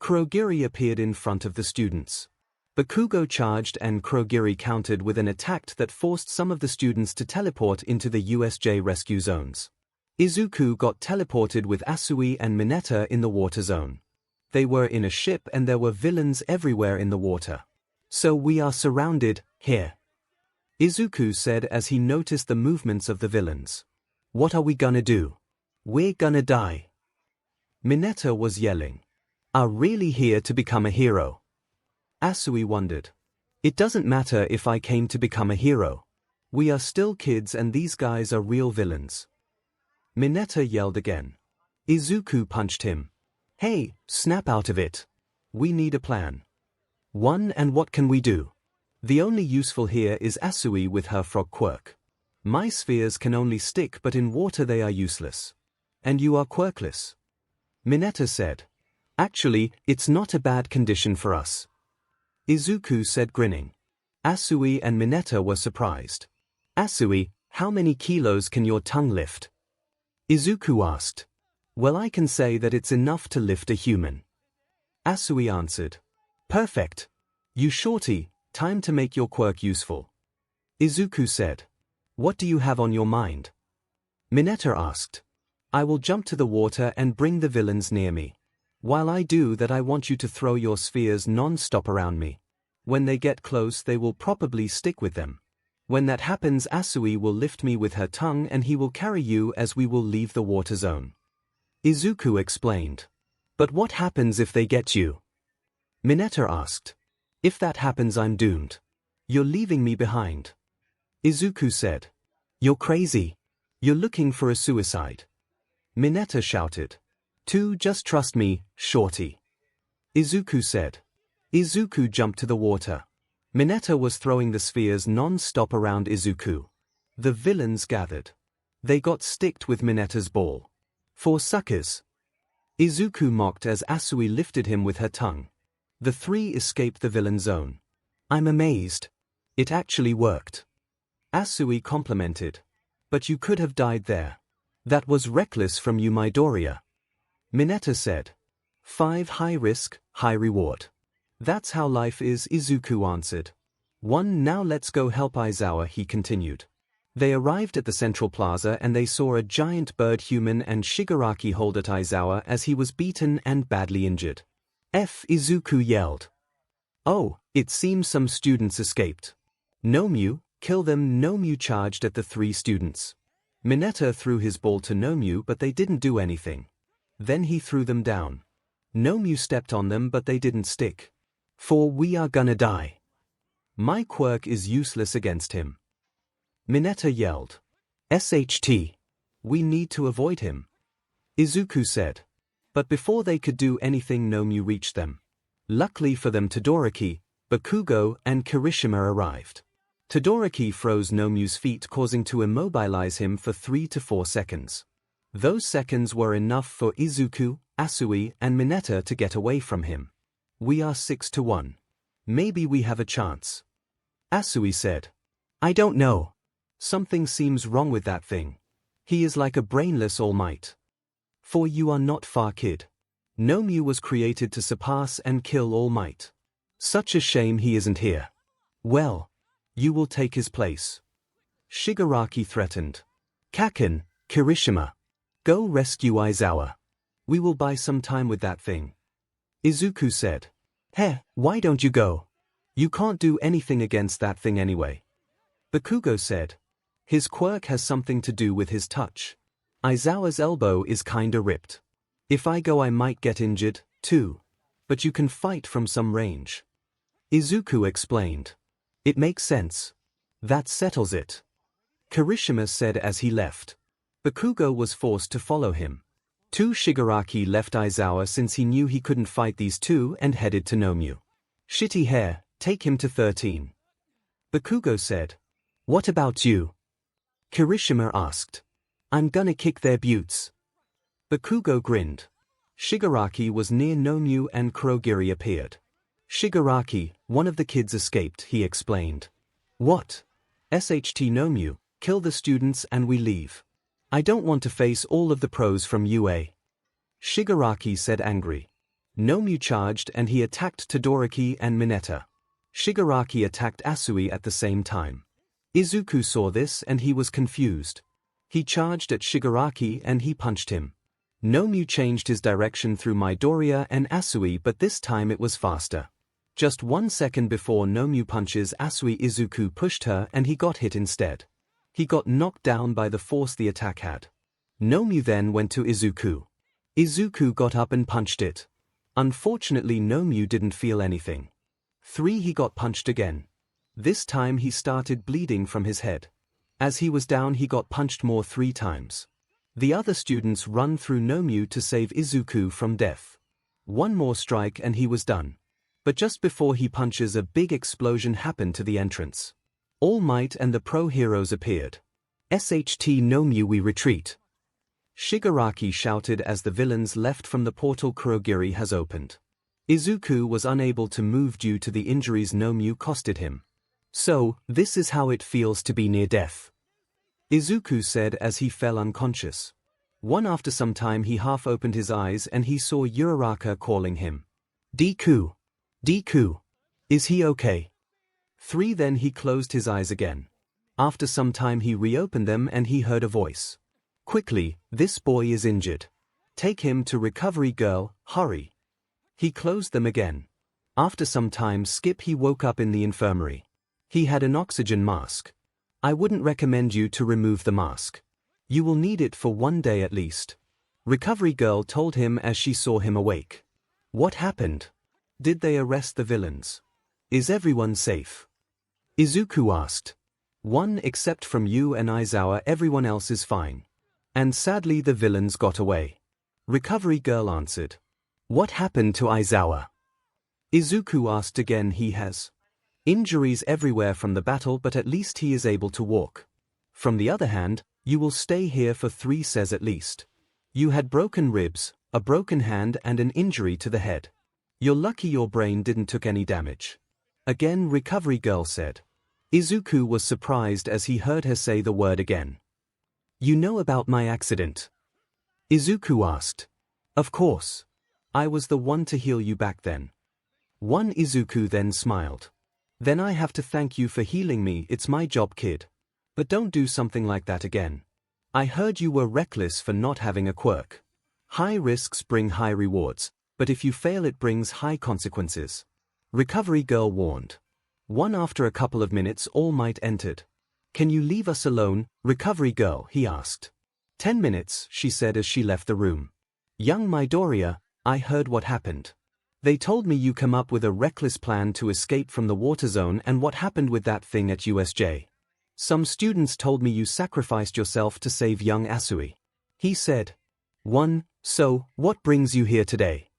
𝐒𝐻𝐲𝐝 appeared in front of the students. Bakugo charged and 𝗂𝐻𝐲𝐝 countered with an attack that forced some of the students to teleport into the USJ rescue zones. Izuku got teleported with Asui and Mineta in the water zone. They were in a ship and there were villains everywhere in the water. So we are surrounded here, Izuku said as he noticed the movements of the villains. What are we gonna do? We're gonna die. Mineta was yelling. Are really here to become a hero? Asui wondered. It doesn't matter if I came to become a hero. We are still kids and these guys are real villains. Mineta yelled again. Izuku punched him. Hey, snap out of it. We need a plan. And what can we do? The only useful here is Asui with her frog quirk. My spheres can only stick but in water they are useless. And you are quirkless. Mineta said. Actually, it's not a bad condition for us. Izuku said grinning. Asui and Mineta were surprised. Asui, how many kilos can your tongue lift? Izuku asked. Well, I can say that it's enough to lift a human. Asui answered. Perfect. You shorty, time to make your quirk useful. Izuku said. What do you have on your mind? Mineta asked. I will jump to the water and bring the villains near me. While I do that, I want you to throw your spheres non-stop around me. When they get close they will probably stick with them. When that happens, Asui will lift me with her tongue and he will carry you as we will leave the water zone. Izuku explained. But what happens if they get you? Mineta asked. If that happens, I'm doomed. You're leaving me behind. Izuku said. You're crazy. You're looking for a suicide. Mineta shouted. Just trust me, shorty. Izuku said. Izuku jumped to the water. Mineta was throwing the spheres non-stop around Izuku. The villains gathered. They got sticked with Mineta's ball. For suckers. Izuku mocked as Asui lifted him with her tongue. The three escaped the villain zone. I'm amazed. It actually worked. Asui complimented. But you could have died there. That was reckless from you, Midoriya. Mineta said. 5 high risk, high reward. That's how life is, Izuku answered. Now let's go help Aizawa, he continued. They arrived at the central plaza and they saw a giant bird human and Shigaraki hold at Aizawa as he was beaten and badly injured. Izuku yelled. Oh, it seems some students escaped. Nomu, kill them. Nomu charged at the 3 students. Mineta threw his ball to Nomu but they didn't do anything. Then he threw them down. Nomu stepped on them but they didn't stick. For we are gonna die. My quirk is useless against him. Mineta yelled. SHT. We need to avoid him. Izuku said. But before they could do anything, Nomu reached them. Luckily for them, Todoroki, Bakugo, and Kirishima arrived. Todoroki froze Nomu's feet, causing to immobilize him for 3 to 4 seconds. Those seconds were enough for Izuku, Asui, and Mineta to get away from him. We are 6-1. Maybe we have a chance. Asui said. I don't know. Something seems wrong with that thing. He is like a brainless All Might. For you are not far, kid. Nomu was created to surpass and kill All Might. Such a shame he isn't here. Well, you will take his place. Shigaraki threatened. Kaken, Kirishima. Go rescue Aizawa. We will buy some time with that thing. Izuku said. Why don't you go? You can't do anything against that thing anyway. Bakugo said. His quirk has something to do with his touch. Aizawa's elbow is kinda ripped. If I go I might get injured, too. But you can fight from some range. Izuku explained. It makes sense. That settles it. Kirishima said as he left. Bakugo was forced to follow him. Shigaraki left Aizawa since he knew he couldn't fight these two and headed to Nomu. Shitty hair, take him to 13. Bakugo said. What about you? Kirishima asked. I'm gonna kick their butts. Bakugo grinned. Shigaraki was near Nomu and 𝗂𝐻𝐲𝐝 appeared. Shigaraki, one of the kids escaped, he explained. What? SHT Nomu, kill the students and we leave. I don't want to face all of the pros from UA. Shigaraki said angry. 𝗵𝗲 charged and he attacked Todoroki and Mineta. Shigaraki attacked Asui at the same time. Izuku saw this and he was confused. He charged at Shigaraki and he punched him. 𝗵𝗲 changed his direction through Midoriya and Asui, but this time it was faster. Just 1 second before 𝗵𝗲 punches Asui, Izuku pushed her and he got hit instead. He got knocked down by the force the attack had. 𝗵𝗲 then went to Izuku. Izuku got up and punched it. Unfortunately, 𝗵𝗲 didn't feel anything. He got punched again. This time he started bleeding from his head. As he was down, he got punched more 3 times. The other students run through 𝗵𝗲 to save Izuku from death. 1 more strike and he was done. But just before he punches, a big explosion happened to the entrance. All Might and the pro heroes appeared. SHT 𝗵𝗲, we retreat. Shigaraki shouted as the villains left from the portal Kurogiri has opened. Izuku was unable to move due to the injuries 𝗵𝗲 costed him. So, this is how it feels to be near death, Izuku said as he fell unconscious. After some time he half opened his eyes and he saw Uraraka calling him. Deku. Deku. Is he okay? Then he closed his eyes again. After some time he reopened them and he heard a voice. Quickly, this boy is injured. Take him to recovery girl, hurry. He closed them again. After some time he woke up in the infirmary. He had an oxygen mask. I wouldn't recommend you to remove the mask. You will need it for 1 day at least. Recovery girl told him as she saw him awake. What happened? Did they arrest the villains? Is everyone safe? Izuku asked. Except from you and Aizawa, everyone else is fine. And sadly the villains got away. Recovery girl answered. What happened to Aizawa? Izuku asked again. He has injuries everywhere from the battle, but at least he is able to walk. From the other hand, you will stay here for 3 says at least. You had broken ribs, a broken hand and an injury to the head. You're lucky your brain didn't took any damage. Again recovery girl said. Izuku was surprised as he heard her say the word again. You know about my accident? Izuku asked. Of course. I was the one to heal you back then. Izuku then smiled. Then I have to thank you for healing me, it's my job, kid. But don't do something like that again. I heard you were reckless for not having a quirk. High risks bring high rewards, but if you fail it brings high consequences. Recovery girl warned. After a couple of minutes All Might entered. Can you leave us alone, recovery girl, he asked. 10 minutes, she said as she left the room. Young Midoriya, I heard what happened. They told me you come up with a reckless plan to escape from the water zone, and what happened with that thing at USJ. Some students told me you sacrificed yourself to save young Asui. He said. So, what brings you here today?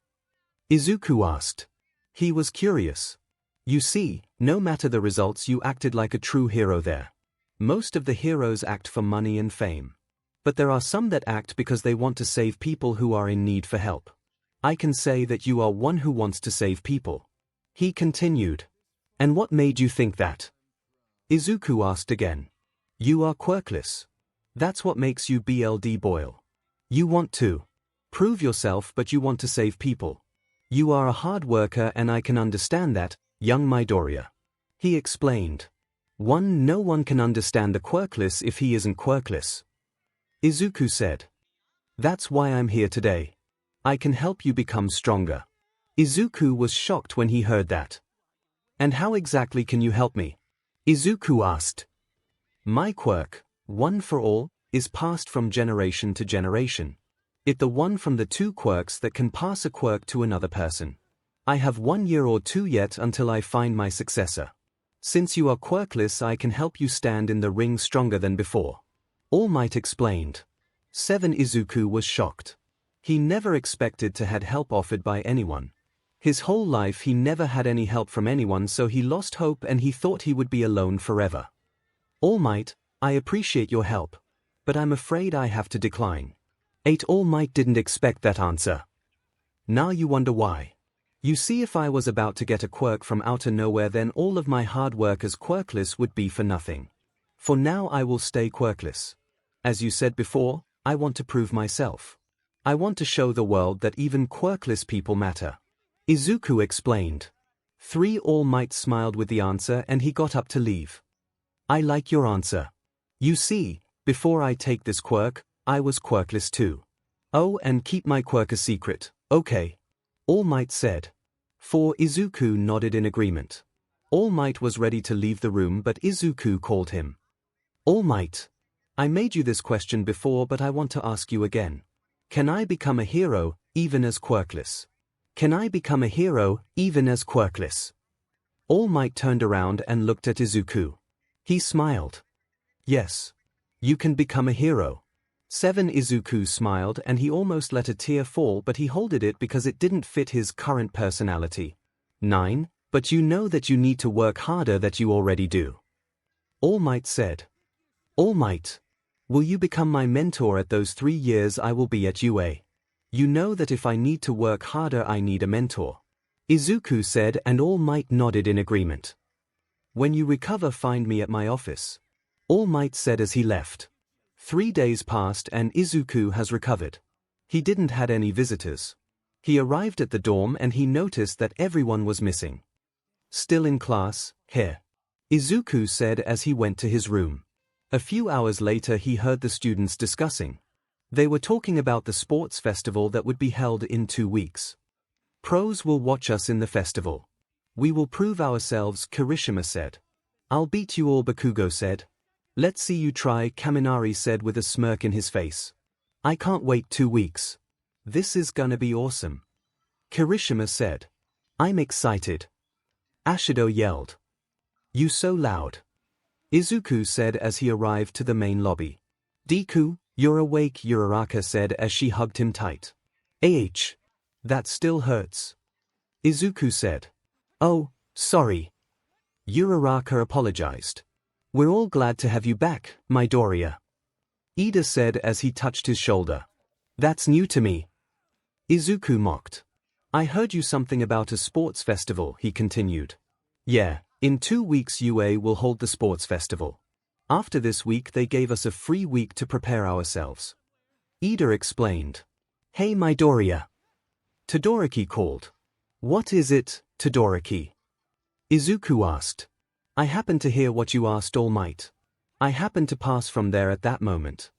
Izuku asked. He was curious. You see, no matter the results, you acted like a true hero there. Most of the heroes act for money and fame. But there are some that act because they want to save people who are in need for help. I can say that you are one who wants to save people. He continued. And what made you think that? Izuku asked again. You are quirkless. That's what makes you BLD Boyle. You want to prove yourself, but you want to save people. You are a hard worker and I can understand that, young Midoriya. He explained. No one can understand the quirkless if he isn't quirkless. Izuku said. That's why I'm here today. I can help you become stronger. Izuku was shocked when he heard that. And how exactly can you help me? Izuku asked. My quirk, One for All, is passed from generation to generation. It's the one from the 2 quirks that can pass a quirk to another person. I have 1 year or 2 yet until I find my successor. Since you are quirkless, I can help you stand in the ring stronger than before. All Might explained. 7 Izuku was shocked. He never expected to had help offered by anyone. His whole life he never had any help from anyone, so he lost hope and he thought he would be alone forever. All Might, I appreciate your help, but I'm afraid I have to decline. 8 All Might didn't expect that answer. Now you wonder why. You see, if I was about to get a quirk from outer nowhere, then all of my hard work as quirkless would be for nothing. For now I will stay quirkless. As you said before, I want to prove myself. I want to show the world that even quirkless people matter. Izuku explained. 3 All Might smiled with the answer and he got up to leave. I like your answer. You see, before I take this quirk, I was quirkless too. Oh, and keep my quirk a secret, okay? All Might said. 4 Izuku nodded in agreement. All Might was ready to leave the room but Izuku called him. All Might. I made you this question before but I want to ask you again. Can I become a hero, even as quirkless? Can I become a hero, even as quirkless? All Might turned around and looked at Izuku. He smiled. Yes. You can become a hero. 7 Izuku smiled and he almost let a tear fall but he holded it because it didn't fit his current personality. 9 But you know that you need to work harder that you already do. All Might said. All Might. Will you become my mentor at those 3 years I will be at UA? You know that if I need to work harder I need a mentor. Izuku said and All Might nodded in agreement. When you recover find me at my office. All Might said as he left. 3 days passed and Izuku has recovered. He didn't had any visitors. He arrived at the dorm and he noticed that everyone was missing. Still in class, here. Izuku said as he went to his room. A few hours later he heard the students discussing. They were talking about the sports festival that would be held in 2 weeks. Pros will watch us in the festival. We will prove ourselves, Kirishima said. I'll beat you all, Bakugo said. Let's see you try, Kaminari said with a smirk in his face. I can't wait 2 weeks. This is gonna be awesome. Kirishima said. I'm excited. Ashido yelled. You so loud. Izuku said as he arrived to the main lobby. Deku, you're awake, Uraraka said as she hugged him tight. That still hurts. Izuku said. Oh, sorry. Uraraka apologized. We're all glad to have you back, Midoriya. Ida said as he touched his shoulder. That's new to me. Izuku mocked. I heard you something about a sports festival, he continued. Yeah, in 2 weeks UA will hold the sports festival. After this week they gave us a free week to prepare ourselves. Ida explained. Hey Midoriya. Todoroki called. What is it, Todoroki? Izuku asked. I happened to hear what you asked, All Might. I happened to pass from there at that moment.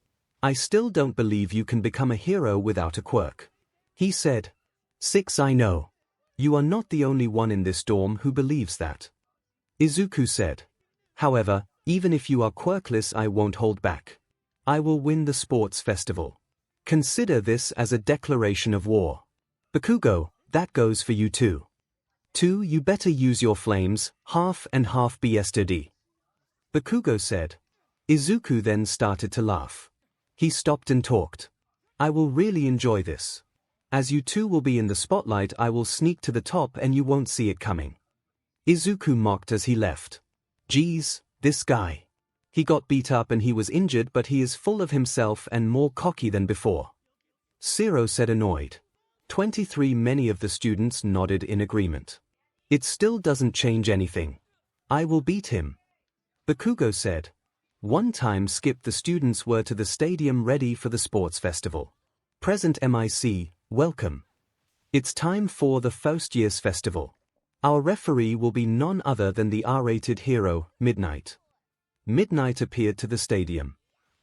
I still don't believe you can become a hero without a quirk. He said. 6 I know. You are not the only one in this dorm who believes that. Izuku said. However, even if you are quirkless I won't hold back. I will win the sports festival. Consider this as a declaration of war. Bakugo, that goes for you too. 2 You better use your flames, half and half yesterday. Bakugo said. Izuku then started to laugh. He stopped and talked. I will really enjoy this. As you two will be in the spotlight I will sneak to the top and you won't see it coming. Izuku mocked as he left. Geez, this guy. He got beat up and he was injured but he is full of himself and more cocky than before. Zero said annoyed. 23 Many of the students nodded in agreement. It still doesn't change anything. I will beat him. Bakugo said. One time skip the students were to the stadium ready for the sports festival. Present MIC, welcome. It's time for the first year's festival. Our referee will be none other than the R-rated hero, Midnight. Midnight appeared to the stadium.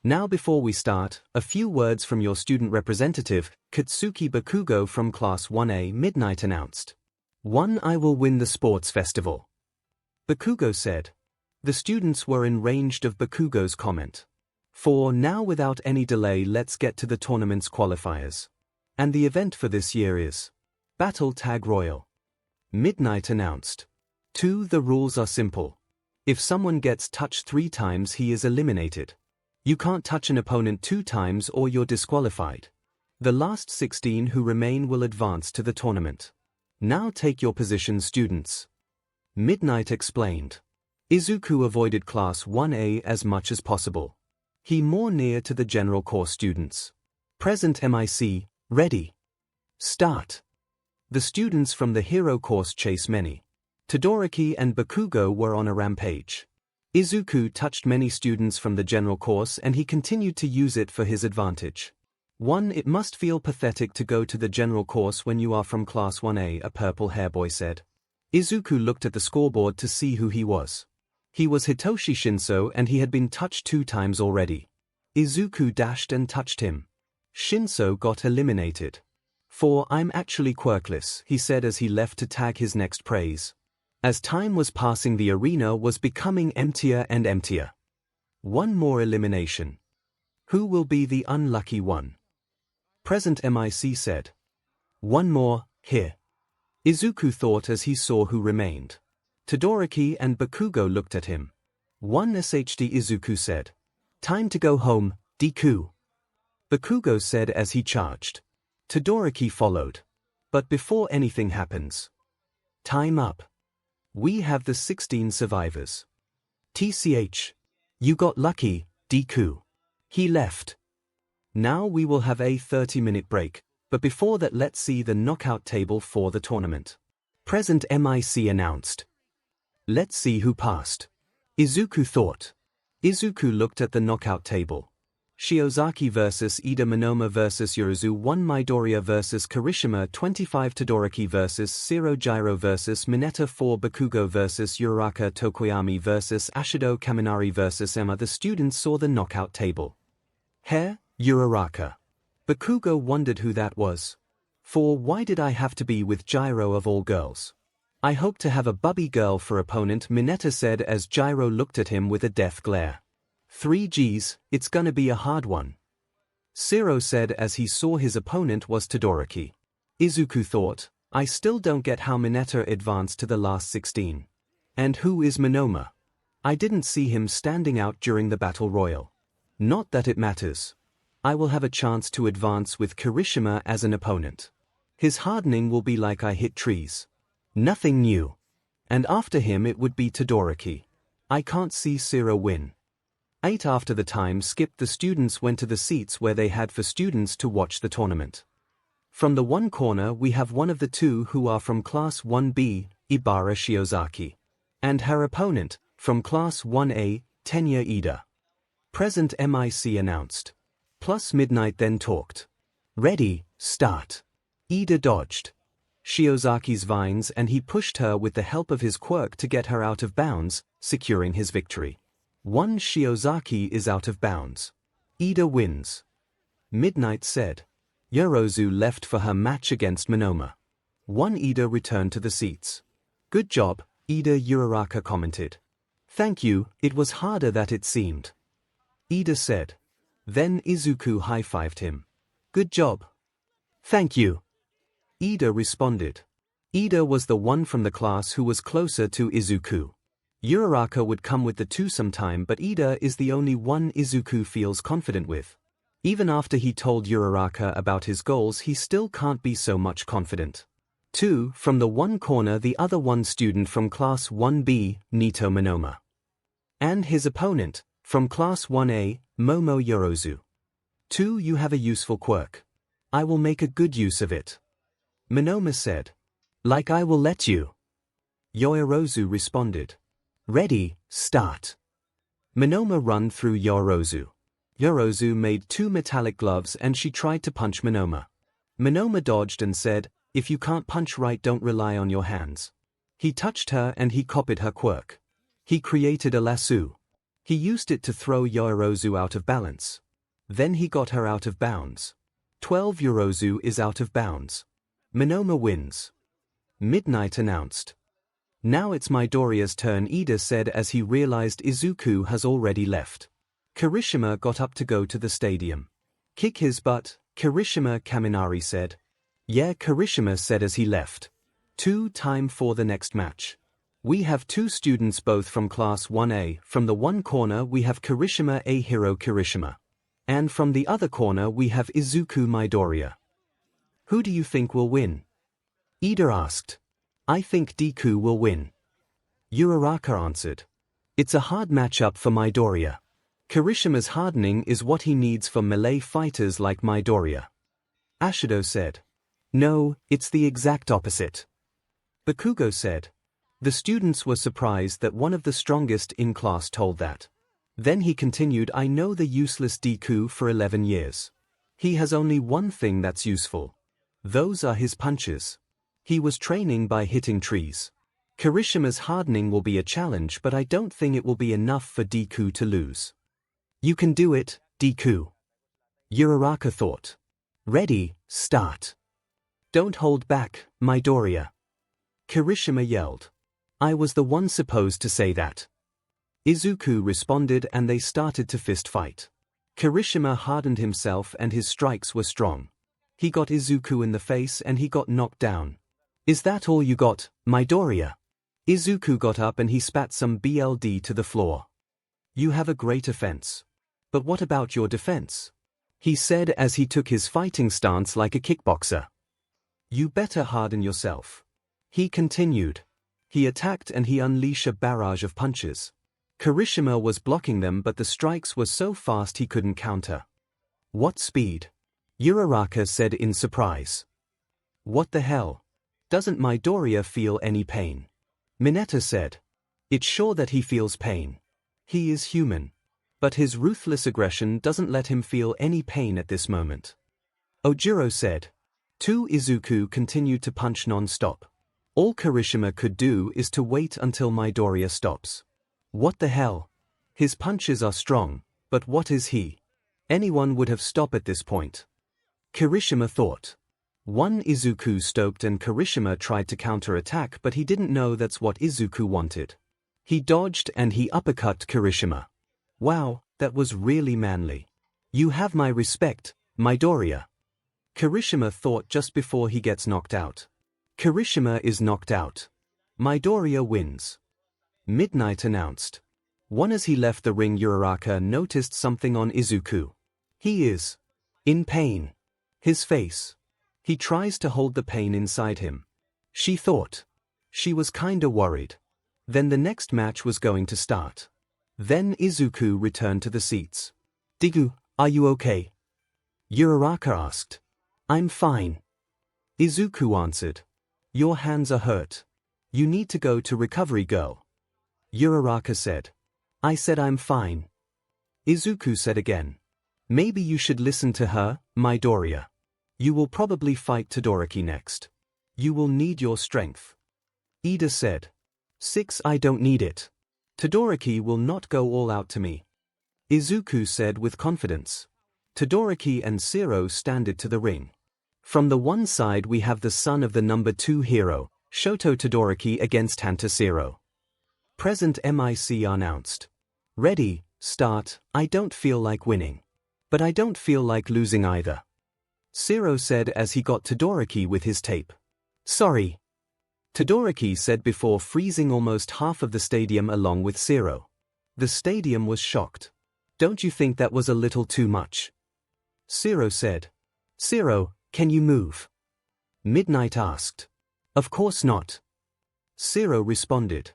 Now before we start, a few words from your student representative, Katsuki Bakugo from Class 1A. Midnight announced. 1 I will win the sports festival. Bakugo said. The students were enraged of Bakugo's comment. 4 Now without any delay let's get to the tournament's qualifiers. And the event for this year is Battle Tag Royal. Midnight announced. 2 The rules are simple. If someone gets touched 3 times he is eliminated. You can't touch an opponent 2 times or you're disqualified. The last 16 who remain will advance to the tournament. Now take your positions, students. Midnight explained. Izuku avoided Class 1A as much as possible. He more near to the general course students. Present MIC, ready. Start. The students from the hero course chase many. Todoroki and Bakugo were on a rampage. Izuku touched many students from the general course and he continued to use it for his advantage. 1. It must feel pathetic to go to the general course when you are from class 1A, a purple-haired boy said. Izuku looked at the scoreboard to see who he was. He was Hitoshi Shinso and he had been touched 2 times already. Izuku dashed and touched him. Shinso got eliminated. 4. I'm actually Quirkless, he said as he left to tag his next praise. As time was passing, the arena was becoming emptier and emptier. 1 more elimination. Who will be the unlucky one? Present MIC said. 1 more, here. Izuku thought as he saw who remained. Todoroki and Bakugo looked at him. 1 SHD Izuku said. Time to go home, Deku. Bakugo said as he charged. Todoroki followed. But before anything happens. Time up. We have the 16 survivors. TCH. You got lucky, Deku. He left. Now we will have a 30-minute break, but before that let's see the knockout table for the tournament. Present MIC announced. Let's see who passed. Izuku thought. Izuku looked at the knockout table. Shiozaki vs Ida, Monoma vs Yorozu 1, Midoriya vs Kirishima 25, Todoroki vs 0, Gyro vs Mineta 4, Bakugo vs Uraraka, Tokoyami vs Ashido, Kaminari vs Emma. The students saw the knockout table. Hair, Uraraka. Bakugo wondered who that was. 4. Why did I have to be with Gyro of all girls? I hope to have a bubby girl for opponent, Mineta said as Gyro looked at him with a death glare. 3 Gs, it's gonna be a hard one. Zero said as he saw his opponent was Todoroki. Izuku thought, I still don't get how Mineta advanced to the last 16. And who is Monoma? I didn't see him standing out during the battle royal. Not that it matters. I will have a chance to advance with Kirishima as an opponent. His hardening will be like I hit trees. Nothing new. And after him it would be Todoroki. I can't see Zero win. 8 After the time skipped, the students went to the seats where they had for students to watch the tournament. From the one corner we have one of the 2 who are from class 1B, Ibara Shiozaki. And her opponent, from class 1A, Tenya Ida. Present MIC announced. Plus Midnight then talked. Ready, start. Ida dodged Shiozaki's vines and he pushed her with the help of his quirk to get her out of bounds, securing his victory. 1 Shiozaki is out of bounds. Ida wins. Midnight said. Yorozu left for her match against Monoma. 1 Ida returned to the seats. Good job, Ida, Uraraka commented. Thank you, it was harder than it seemed. Ida said. Then Izuku high-fived him. Good job. Thank you. Ida responded. Ida was the one from the class who was closer to Izuku. Uraraka would come with the 2 sometime, but Ida is the only one Izuku feels confident with. Even after he told Uraraka about his goals, he still can't be so much confident. 2 From the one corner, the other one student from class 1B, Nito Monoma. And his opponent, from class 1A, Momo Yorozu. 2 You have a useful quirk. I will make a good use of it. Monoma said. Like I will let you. Yorozu responded. Ready, start. Monoma run through Yorozu. Yorozu made 2 metallic gloves and she tried to punch Monoma. Monoma dodged and said, if you can't punch right, don't rely on your hands. He touched her and he copied her quirk. He created a lasso. He used it to throw Yorozu out of balance. Then he got her out of bounds. 12 Yorozu is out of bounds. Monoma wins. Midnight announced. Now it's Midoriya's turn, Ida said as he realized Izuku has already left. Kirishima got up to go to the stadium. Kick his butt, Kirishima, Kaminari said. Yeah, Kirishima said as he left. 2 Time for the next match. We have 2 students both from class 1A. From the one corner we have Kirishima, a hero Kirishima. And from the other corner we have Izuku Midoriya. Who do you think will win? Ida asked. I think Deku will win. Uraraka answered. It's a hard matchup for Midoriya. Kirishima's hardening is what he needs for melee fighters like Midoriya. Ashido said. No, it's the exact opposite. Bakugo said. The students were surprised that one of the strongest in class told that. Then he continued, I know the useless Deku for 11 years. He has only one thing that's useful. Those are his punches. He was training by hitting trees. Kirishima's hardening will be a challenge, but I don't think it will be enough for Deku to lose. You can do it, Deku. Uraraka thought. Ready, start. Don't hold back, Midoriya. Kirishima yelled. I was the one supposed to say that. Izuku responded and they started to fist fight. Kirishima hardened himself and his strikes were strong. He got Izuku in the face and he got knocked down. Is that all you got, Midoriya? Izuku got up and he spat some BLD to the floor. You have a great offense. But what about your defense? He said as he took his fighting stance like a kickboxer. You better harden yourself. He continued. He attacked and he unleashed a barrage of punches. Kirishima was blocking them but the strikes were so fast he couldn't counter. What speed? Uraraka said in surprise. What the hell? Doesn't Midoriya feel any pain? Mineta said. It's sure that he feels pain. He is human. But his ruthless aggression doesn't let him feel any pain at this moment. Ojiro said. Izuku continued to punch non-stop. All Kirishima could do is to wait until Midoriya stops. What the hell? His punches are strong, but what is he? Anyone would have stopped at this point. Kirishima thought. One Izuku stoked and Kirishima tried to counter-attack but he didn't know that's what Izuku wanted. He dodged and he uppercut Kirishima. Wow, that was really manly. You have my respect, Midoriya. Kirishima thought just before he gets knocked out. Kirishima is knocked out. Midoriya wins. Midnight announced. One as he left the ring, Uraraka noticed something on Izuku. He is in pain. His face. He tries to hold the pain inside him. She thought. She was kinda worried. Then the next match was going to start. Then Izuku returned to the seats. Deku, are you okay? Uraraka asked. I'm fine. Izuku answered. Your hands are hurt. You need to go to recovery, girl. Uraraka said. I said I'm fine. Izuku said again. Maybe you should listen to her, Midoriya. You will probably fight Todoroki next. You will need your strength. Ida said. 6 I don't need it. Todoroki will not go all out to me. Izuku said with confidence. Todoroki and 𝗧𝗏 standed to the ring. From the one side we have the son of the number 2 hero, Shoto Todoroki against Hunter 𝗧𝗏. Present MIC announced. Ready, start. I don't feel like winning. But I don't feel like losing either. 𝗧𝗏 said as he got Todoroki with his tape. Sorry. Todoroki said before freezing almost half of the stadium along with 𝗧𝗏. The stadium was shocked. Don't you think that was a little too much? 𝗧𝗏 said. 𝗧𝗏, can you move? Midnight asked. Of course not. 𝗧𝗏 responded.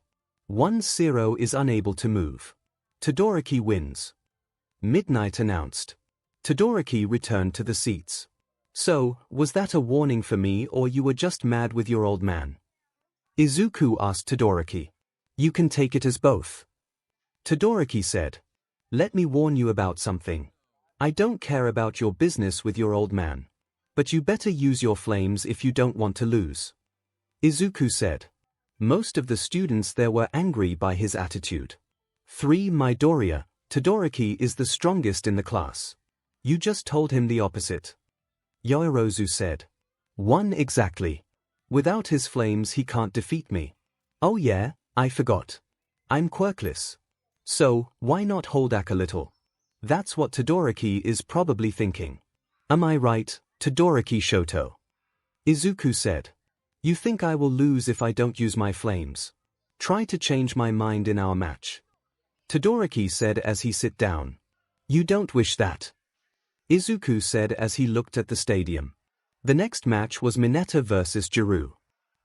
One 𝗧𝗏 is unable to move. Todoroki wins. Midnight announced. Todoroki returned to the seats. So, was that a warning for me or you were just mad with your old man? Izuku asked Todoroki. You can take it as both. Todoroki said. Let me warn you about something. I don't care about your business with your old man. But you better use your flames if you don't want to lose. Izuku said. Most of the students there were angry by his attitude. 3 Midoriya, Todoroki is the strongest in the class. You just told him the opposite. Yoirozu said. 1 exactly. Without his flames he can't defeat me. Oh yeah, I forgot. I'm Quirkless. So, why not hold back a little? That's what Todoroki is probably thinking. Am I right, Todoroki Shoto? Izuku said. You think I will lose if I don't use my flames? Try to change my mind in our match. Todoroki said as he sit down. You don't wish that. Izuku said as he looked at the stadium. The next match was Mineta vs 𝗔𝗏.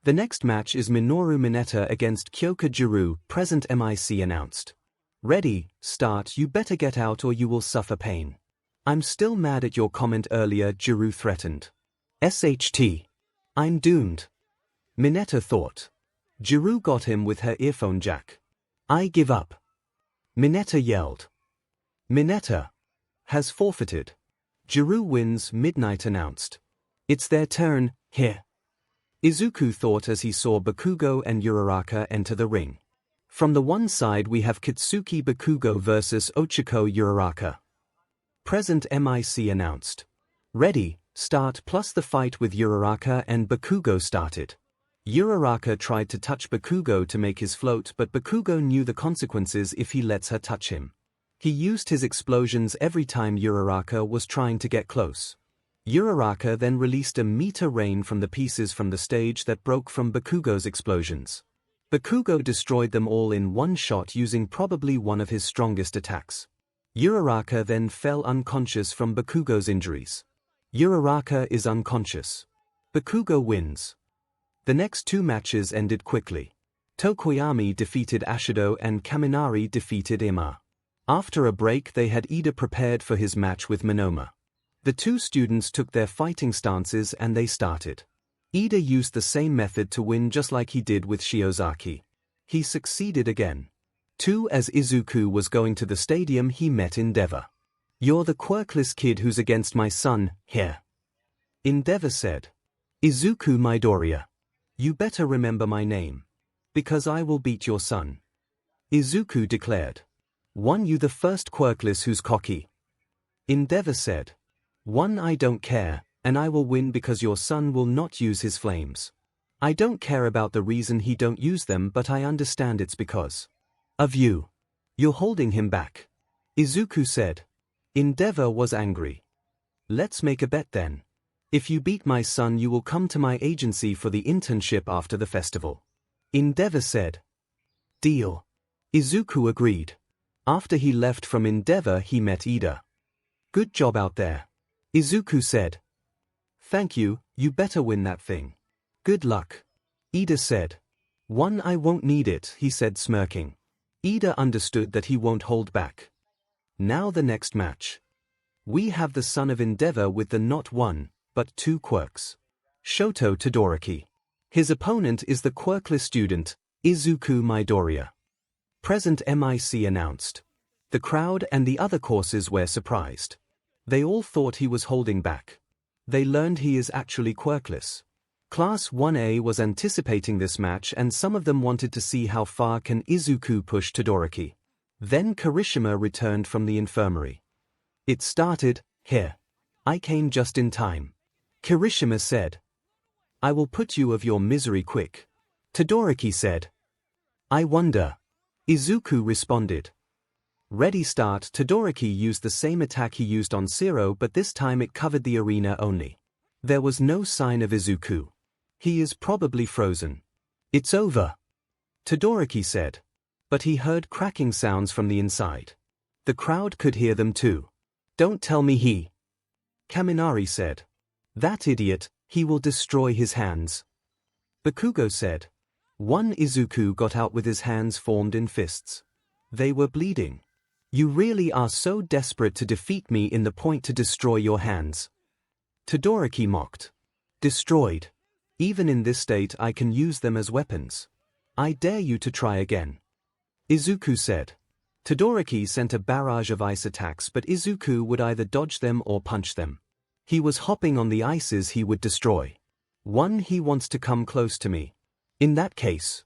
The next match is Minoru Mineta against Kyoka 𝗔𝗏, present MIC announced. Ready, start. You better get out or you will suffer pain. I'm still mad at your comment earlier, 𝗔𝗏 threatened. SHT. I'm doomed. Mineta thought. 𝗔𝗏 got him with her earphone jack. I give up. Mineta yelled. Mineta has forfeited. 𝐓𝐸 wins, midnight announced. It's their turn, here. Izuku thought as he saw Bakugo and Uraraka enter the ring. From the one side we have Kitsuki Bakugo versus Ochako Uraraka. Present MIC announced. Ready, start plus the fight with Uraraka and Bakugo started. Uraraka tried to touch Bakugo to make his float, but Bakugo knew the consequences if he lets her touch him. He used his explosions every time Uraraka was trying to get close. Uraraka then released a meteor rain from the pieces from the stage that broke from Bakugo's explosions. Bakugo destroyed them all in one shot using probably one of his strongest attacks. Uraraka then fell unconscious from Bakugo's injuries. Uraraka is unconscious. Bakugo wins. The next two matches ended quickly. Tokoyami defeated Ashido and Kaminari defeated 𝗵𝗲. After a break they had Ida prepared for his match with Monoma. The two students took their fighting stances and they started. Ida used the same method to win just like he did with Shiozaki. He succeeded again. As Izuku was going to the stadium he met 𝗵𝗲𝗺. You're the quirkless kid who's against my son, here. 𝗵𝗵𝗺 said. Izuku Midoriya. You better remember my name. Because I will beat your son. Izuku declared. You the first quirkless who's cocky. 𝗵𝗵𝗺 said. I don't care, and I will win because your son will not use his flames. I don't care about the reason he don't use them, but I understand it's because of you. You're holding him back. Izuku said. 𝗵𝗵𝗺 was angry. Let's make a bet then. If you beat my son you will come to my agency for the internship after the festival. 𝗵𝗵𝗺 said. Deal. Izuku agreed. After he left from 𝗵𝗵𝗺 he met Ida. Good job out there. Izuku said. Thank you, you better win that thing. Good luck. Ida said. I won't need it, he said smirking. Ida understood that he won't hold back. Now the next match. We have the son of 𝗵𝗵𝗺 with the not one, but two quirks. Shoto Todoroki. His opponent is the quirkless student, Izuku Midoriya. Present MIC announced. The crowd and the other courses were surprised. They all thought he was holding back. They learned he is actually quirkless. Class 1A was anticipating this match and some of them wanted to see how far can Izuku push Todoroki. Then Kirishima returned from the infirmary. It started, here. I came just in time. Kirishima said. I will put you of your misery quick. Todoroki said. I wonder. Izuku responded. Ready start. Todoroki used the same attack he used on Zero, but this time it covered the arena only. There was no sign of Izuku. He is probably frozen. It's over. Todoroki said. But he heard cracking sounds from the inside. The crowd could hear them too. Don't tell me he. Kaminari said. That idiot, he will destroy his hands. Bakugo said. Izuku got out with his hands formed in fists. They were bleeding. You really are so desperate to defeat me in the point to destroy your hands. Todoroki mocked. Destroyed. Even in this state I can use them as weapons. I dare you to try again. Izuku said. Todoroki sent a barrage of ice attacks, but Izuku would either dodge them or punch them. He was hopping on the ices he would destroy. He wants to come close to me. In that case.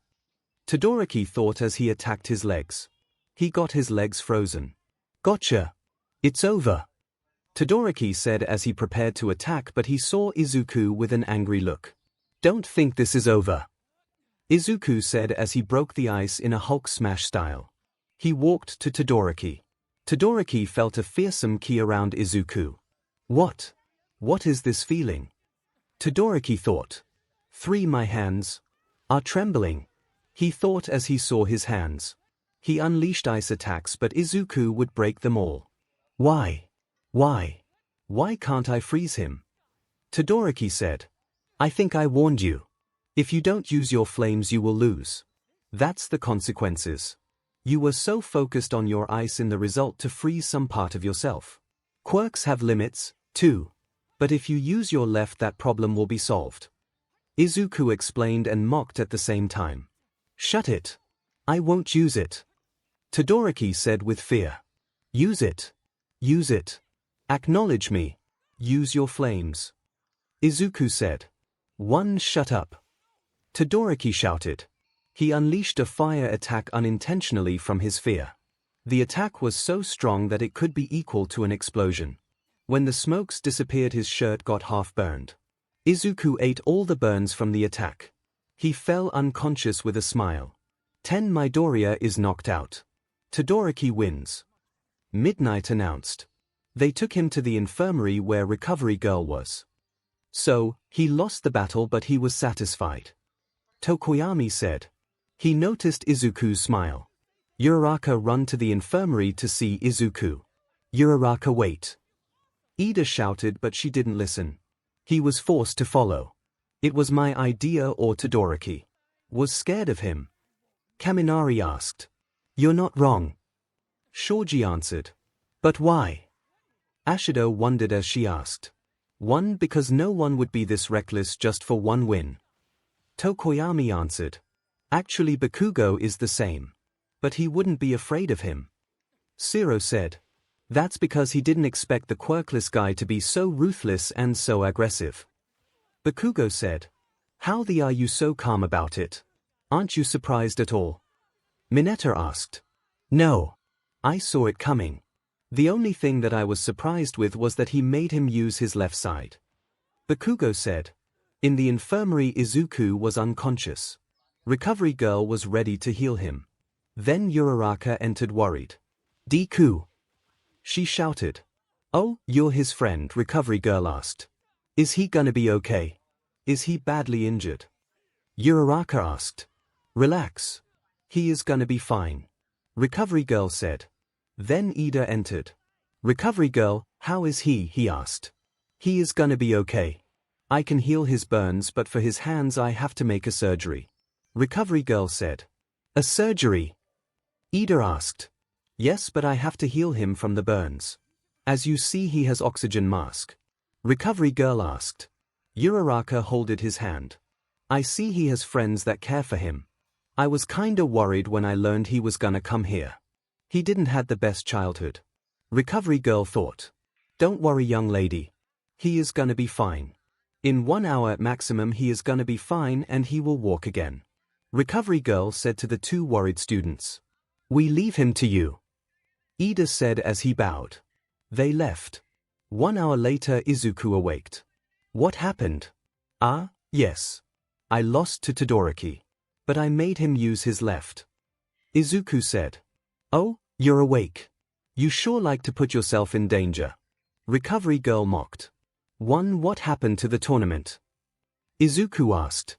Todoroki thought as he attacked his legs. He got his legs frozen. Gotcha. It's over. Todoroki said as he prepared to attack, but he saw Izuku with an angry look. Don't think this is over. Izuku said as he broke the ice in a Hulk smash style. He walked to Todoroki. Todoroki felt a fearsome ki around Izuku. What? What is this feeling? Todoroki thought. My hands are trembling. He thought as he saw his hands. He unleashed ice attacks, but Izuku would break them all. Why? Why can't I freeze him? Todoroki said. I think I warned you. If you don't use your flames you will lose. That's the consequences. You were so focused on your ice in the result to freeze some part of yourself. Quirks have limits, too. But if you use your left that problem will be solved. Izuku explained and mocked at the same time. Shut it. I won't use it. Todoroki said with fear. Use it. Use it. Acknowledge me. Use your flames. Izuku said. 1. Shut up. Todoroki shouted. He unleashed a fire attack unintentionally from his fear. The attack was so strong that it could be equal to an explosion. When the smokes disappeared, his shirt got half burned. Izuku ate all the burns from the attack. He fell unconscious with a smile. 10. Midoriya is knocked out. Todoroki wins. Midnight announced. They took him to the infirmary where Recovery Girl was. So, he lost the battle but he was satisfied. Tokoyami said. He noticed Izuku's smile. Uraraka run to the infirmary to see Izuku. Uraraka wait. Ida shouted but she didn't listen. He was forced to follow. It was my idea or Todoroki. Was scared of him. Kaminari asked. You're not wrong. Shoji answered. But why? Ashido wondered as she asked. 1. Because no one would be this reckless just for one win. Tokoyami answered. Actually Bakugo is the same. But he wouldn't be afraid of him. Zero said. That's because he didn't expect the Quirkless guy to be so ruthless and so aggressive. Bakugo said. How are you so calm about it? Aren't you surprised at all? Mineta asked. No. I saw it coming. The only thing that I was surprised with was that he made him use his left side. Bakugo said. In the infirmary Izuku was unconscious. Recovery Girl was ready to heal him. Then Uraraka entered worried. Deku. She shouted. Oh, you're his friend, Recovery Girl asked. Is he gonna be okay? Is he badly injured? Uraraka asked. Relax. He is gonna be fine. Recovery Girl said. Then Ida entered. Recovery Girl, how is he asked. He is gonna be okay. I can heal his burns but for his hands I have to make a surgery. Recovery Girl said. A surgery? Ida asked. Yes, but I have to heal him from the burns. As you see he has oxygen mask. Recovery Girl asked. Uraraka holded his hand. I see he has friends that care for him. I was kinda worried when I learned he was gonna come here. He didn't had the best childhood. Recovery Girl thought. Don't worry young lady. He is gonna be fine. In 1 hour at maximum he is gonna be fine and he will walk again. Recovery Girl said to the 2 worried students. We leave him to you. Ida said as he bowed. They left. 1 hour later Izuku awaked. What happened? Ah, yes. I lost to Todoroki. But I made him use his left. Izuku said. Oh, you're awake. You sure like to put yourself in danger. Recovery Girl mocked. 1. What happened to the tournament? Izuku asked.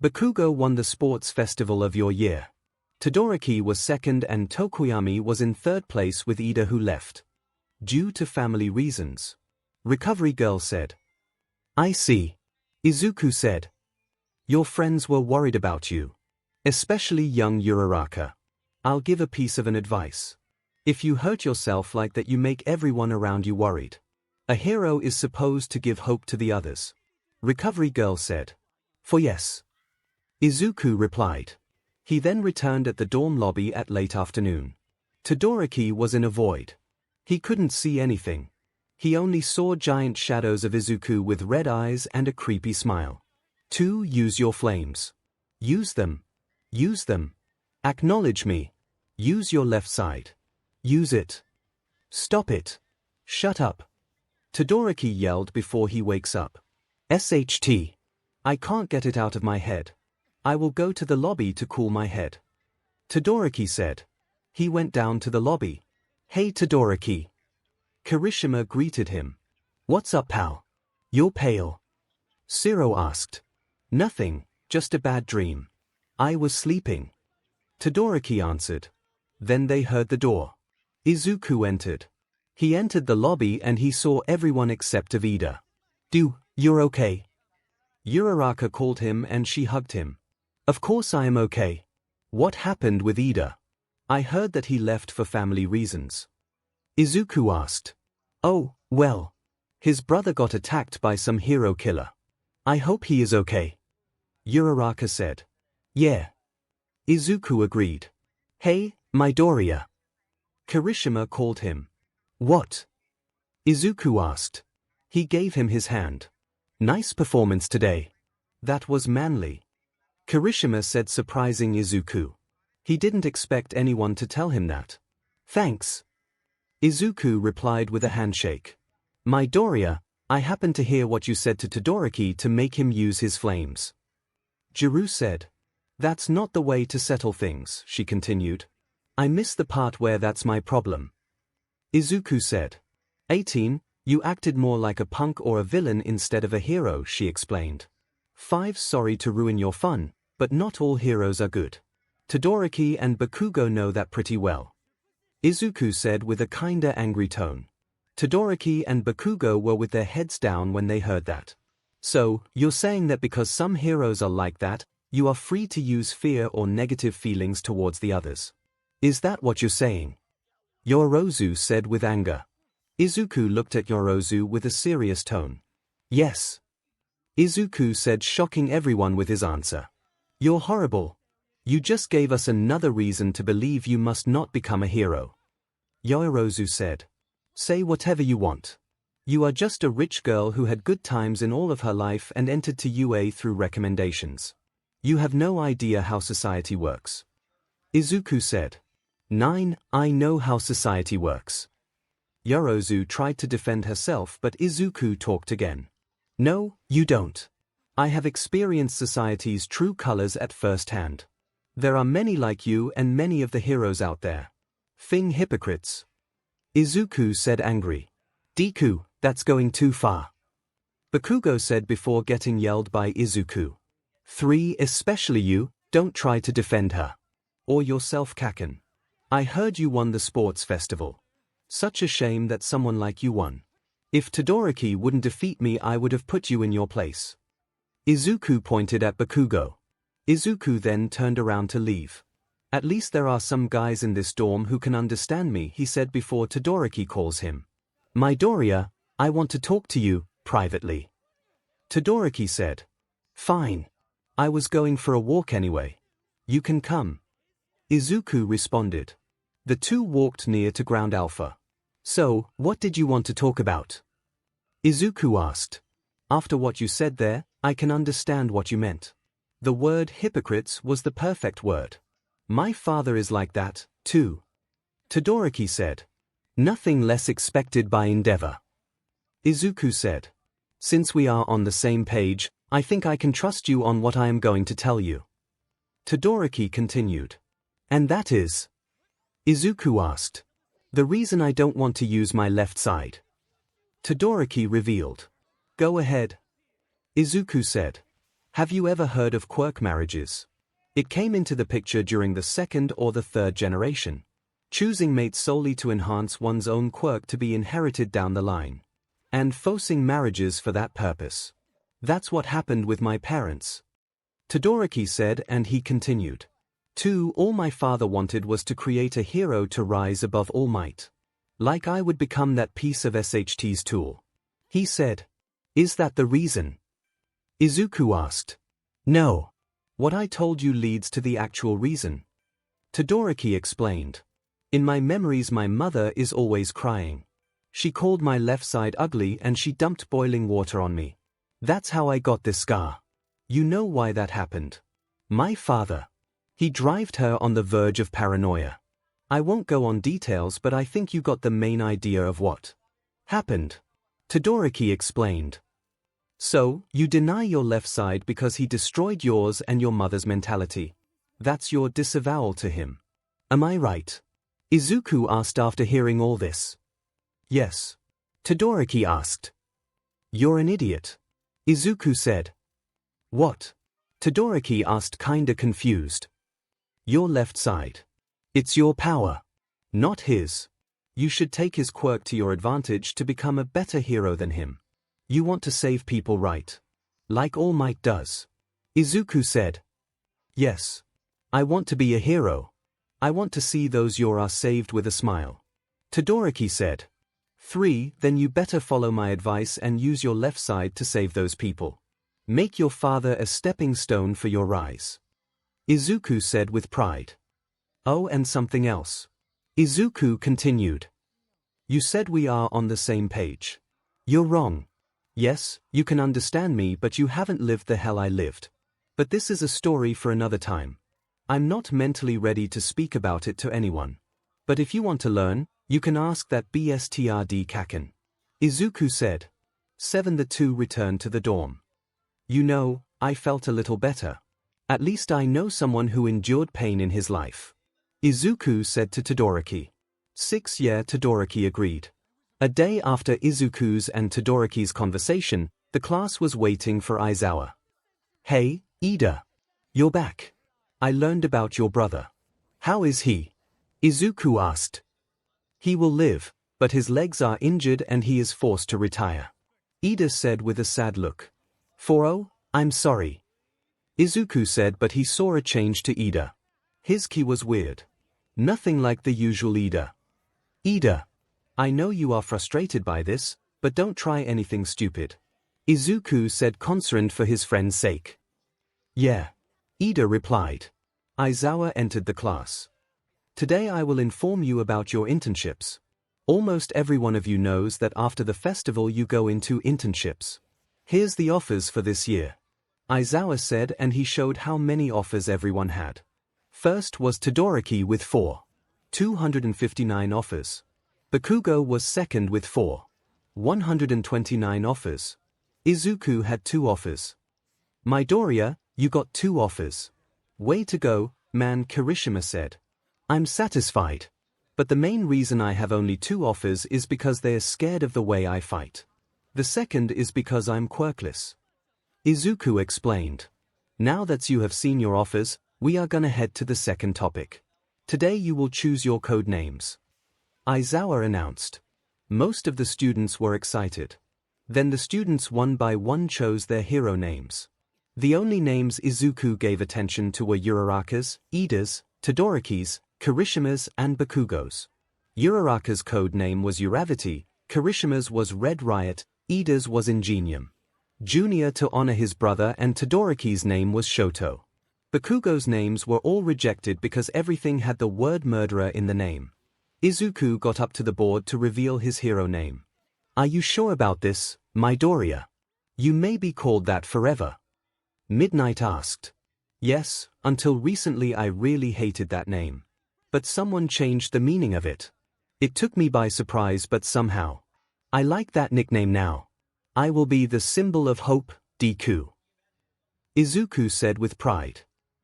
Bakugo won the sports festival of your year. Todoroki was second and Tokoyami was in third place with Ida who left. Due to family reasons. Recovery Girl said. I see. Izuku said. Your friends were worried about you. Especially young Uraraka. I'll give a piece of an advice. If you hurt yourself like that you make everyone around you worried. A hero is supposed to give hope to the others. Recovery Girl said. For yes. Izuku replied. He then returned at the dorm lobby at late afternoon. Todoroki was in a void. He couldn't see anything. He only saw giant shadows of Izuku with red eyes and a creepy smile. 2. Use your flames. Use them. Use them. Acknowledge me. Use your left side. Use it. Stop it. Shut up. Todoroki yelled before he wakes up. SHT. I can't get it out of my head. I will go to the lobby to cool my head. Todoroki said. He went down to the lobby. Hey Todoroki. Kirishima greeted him. What's up pal? You're pale. Zero asked. Nothing, just a bad dream. I was sleeping. Todoroki answered. Then they heard the door. Izuku entered. He entered the lobby and he saw everyone except Ida. You're okay? Uraraka called him and she hugged him. Of course I am okay. What happened with Ida? I heard that he left for family reasons. Izuku asked. Oh, well. His brother got attacked by some hero killer. I hope he is okay. Uraraka said. Yeah. Izuku agreed. Hey, Midoriya. Kirishima called him. What? Izuku asked. He gave him his hand. Nice performance today. That was manly. Kirishima said, surprising Izuku. He didn't expect anyone to tell him that. Thanks. Izuku replied with a handshake. Midoriya, I happened to hear what you said to Todoroki to make him use his flames. Jiru said. That's not the way to settle things, she continued. I miss the part where that's my problem. Izuku said. 18, you acted more like a punk or a villain instead of a hero, she explained. 5, sorry to ruin your fun, but not all heroes are good. Todoroki and Bakugo know that pretty well. Izuku said with a kinda angry tone. Todoroki and Bakugo were with their heads down when they heard that. So, you're saying that because some heroes are like that, you are free to use fear or negative feelings towards the others. Is that what you're saying? Yorozu said with anger. Izuku looked at Yorozu with a serious tone. Yes. Izuku said, shocking everyone with his answer. You're horrible. You just gave us another reason to believe you must not become a hero. Yorozu said. Say whatever you want. You are just a rich girl who had good times in all of her life and entered to UA through recommendations. You have no idea how society works. Izuku said. 9, I know how society works. Yorozu tried to defend herself, but Izuku talked again. No, you don't. I have experienced society's true colors at first hand. There are many like you and many of the heroes out there. Fing hypocrites. Izuku said angry. Deku, that's going too far. Bakugo said before getting yelled by Izuku. 3, especially you, don't try to defend her. Or yourself, Kaken. I heard you won the sports festival. Such a shame that someone like you won. If Todoroki wouldn't defeat me, I would have put you in your place. Izuku pointed at Bakugo. Izuku then turned around to leave. At least there are some guys in this dorm who can understand me, he said before Todoroki calls him. Midoriya, I want to talk to you, privately. Todoroki said. Fine. I was going for a walk anyway. You can come. Izuku responded. The two walked near to Ground Alpha. So, what did you want to talk about? Izuku asked. After what you said there, I can understand what you meant. The word hypocrites was the perfect word. My father is like that, too. Todoroki said. Nothing less expected by Endeavor. Izuku said. Since we are on the same page, I think I can trust you on what I am going to tell you. Todoroki continued. And that is? Izuku asked. The reason I don't want to use my left side. Todoroki revealed. Go ahead. Izuku said. Have you ever heard of quirk marriages? It came into the picture during the 2nd or the 3rd generation. Choosing mates solely to enhance one's own quirk to be inherited down the line. And forcing marriages for that purpose. That's what happened with my parents. Todoroki said, and he continued. 2. All my father wanted was to create a hero to rise above All Might. Like I would become that piece of SHT's tool. He said. Is that the reason? Izuku asked. No. What I told you leads to the actual reason. Todoroki explained. In my memories my mother is always crying. She called my left side ugly and she dumped boiling water on me. That's how I got this scar. You know why that happened. My father. He drove her on the verge of paranoia. I won't go on details, but I think you got the main idea of what happened. Todoroki explained. So, you deny your left side because he destroyed yours and your mother's mentality. That's your disavowal to him. Am I right? Izuku asked after hearing all this. Yes. Todoroki asked. You're an idiot. Izuku said. What? Todoroki asked, kinda confused. Your left side. It's your power. Not his. You should take his quirk to your advantage to become a better hero than him. You want to save people, right? Like All Might does. Izuku said. Yes. I want to be a hero. I want to see those Yora saved with a smile. Todoroki said. 3. Then you better follow my advice and use your left side to save those people. Make your father a stepping stone for your rise. Izuku said with pride. Oh, and something else. Izuku continued. You said we are on the same page. You're wrong. Yes, you can understand me, but you haven't lived the hell I lived. But this is a story for another time. I'm not mentally ready to speak about it to anyone. But if you want to learn, you can ask that 𝗵𝗃𝗧𝗔𝗂𝐴𝐴. Izuku said. 7. The two returned to the dorm. You know, I felt a little better. At least I know someone who endured pain in his life. Izuku said to Todoroki. 6. Yeah, Todoroki agreed. A day after Izuku's and Todoroki's conversation, the class was waiting for Aizawa. Hey, Ida. You're back. I learned about your brother. How is he? Izuku asked. He will live, but his legs are injured and he is forced to retire. Ida said with a sad look. 4. I'm sorry. Izuku said, but he saw a change to Ida. His ki was weird. Nothing like the usual Ida. Ida. I know you are frustrated by this, but don't try anything stupid. Izuku said, concerned for his friend's sake. Yeah. Ida replied. Aizawa entered the class. Today I will inform you about your internships. Almost every one of you knows that after the festival you go into internships. Here's the offers for this year. Aizawa said, and he showed how many offers everyone had. First was Todoroki with 259 offers. Bakugo was second with 129 offers. Izuku had 2 offers. Midoriya, you got 2 offers. Way to go, man, Kirishima said. I'm satisfied. But the main reason I have only 2 offers is because they are scared of the way I fight. The second is because I'm quirkless. Izuku explained. Now that you have seen your offers, we are gonna head to the second topic. Today you will choose your code names. Aizawa announced. Most of the students were excited. Then the students one by one chose their hero names. The only names Izuku gave attention to were Uraraka's, Ida's, Todoroki's, Kirishima's and Bakugo's. Uraraka's code name was Uravity, Kirishima's was Red Riot, Ida's was Ingenium. Junior to honor his brother, and Todoroki's name was Shoto. Bakugo's names were all rejected because everything had the word murderer in the name. Izuku got up to the board to reveal his hero name. Are you sure about this, Midoriya? You may be called that forever. Midnight asked. Yes, until recently I really hated that name. But someone changed the meaning of it. It took me by surprise, but somehow. I like that nickname now. I will be the symbol of hope, Deku. Izuku said with pride.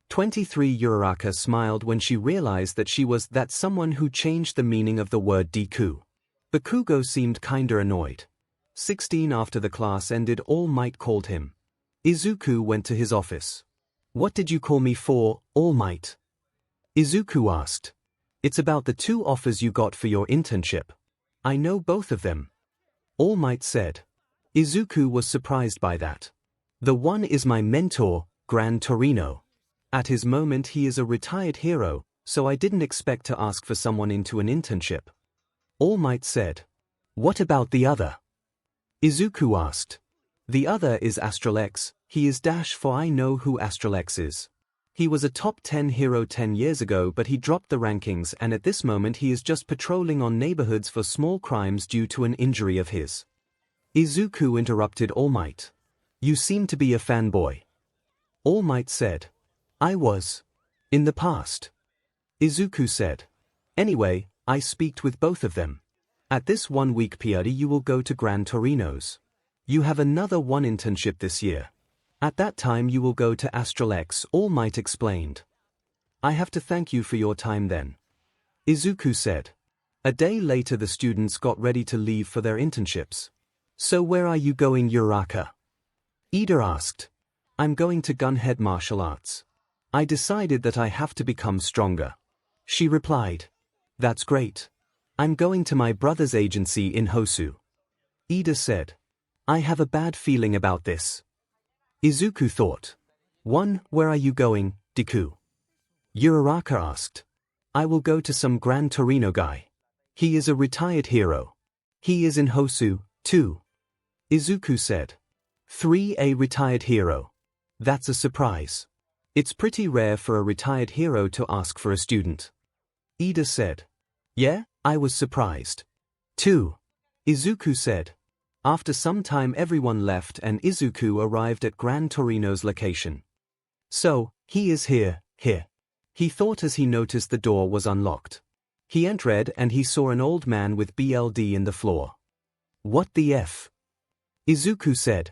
23. Uraraka smiled when she realized that she was that someone who changed the meaning of the word Deku. Bakugo seemed kinda annoyed. 16. After the class ended, All Might called him. Izuku went to his office. What did you call me for, All Might? Izuku asked. It's about the 2 offers you got for your internship. I know both of them. All Might said. Izuku was surprised by that. The one is my mentor, Gran Torino. At his moment he is a retired hero, so I didn't expect to ask for someone into an internship. All Might said. What about the other? Izuku asked. The other is 𝗧𝗏𝗧𝗏, he is for I know who 𝗧𝗏𝗧𝗏 is. He was a top 10 hero 10 years ago, but he dropped the rankings and at this moment he is just patrolling on neighborhoods for small crimes due to an injury of his. Izuku interrupted All Might. You seem to be a fanboy. All Might said. I was. In the past. Izuku said. Anyway, I speaked with both of them. At this 1-week period you will go to Gran Torino's. You have another 1 internship this year. At that time you will go to 𝗧𝗏𝗧𝗏𝗏, All Might explained. I have to thank you for your time then. Izuku said. A day later the students got ready to leave for their internships. So where are you going, Uraraka? Ida asked. I'm going to gunhead martial arts. I decided that I have to become stronger. She replied. That's great. I'm going to my brother's agency in Hosu. Ida said. I have a bad feeling about this. Izuku thought. 1. Where are you going, Deku? Uraraka asked. I will go to some Gran Torino guy. He is a retired hero. He is in Hosu, too. Izuku said. 3. A retired hero. That's a surprise. It's pretty rare for a retired hero to ask for a student. Ida said. Yeah, I was surprised. 2. Izuku said. After some time everyone left and Izuku arrived at Gran Torino's location. So, he is here. He thought as he noticed the door was unlocked. He entered and he saw an old man with BLD in the floor. What the F? Izuku said.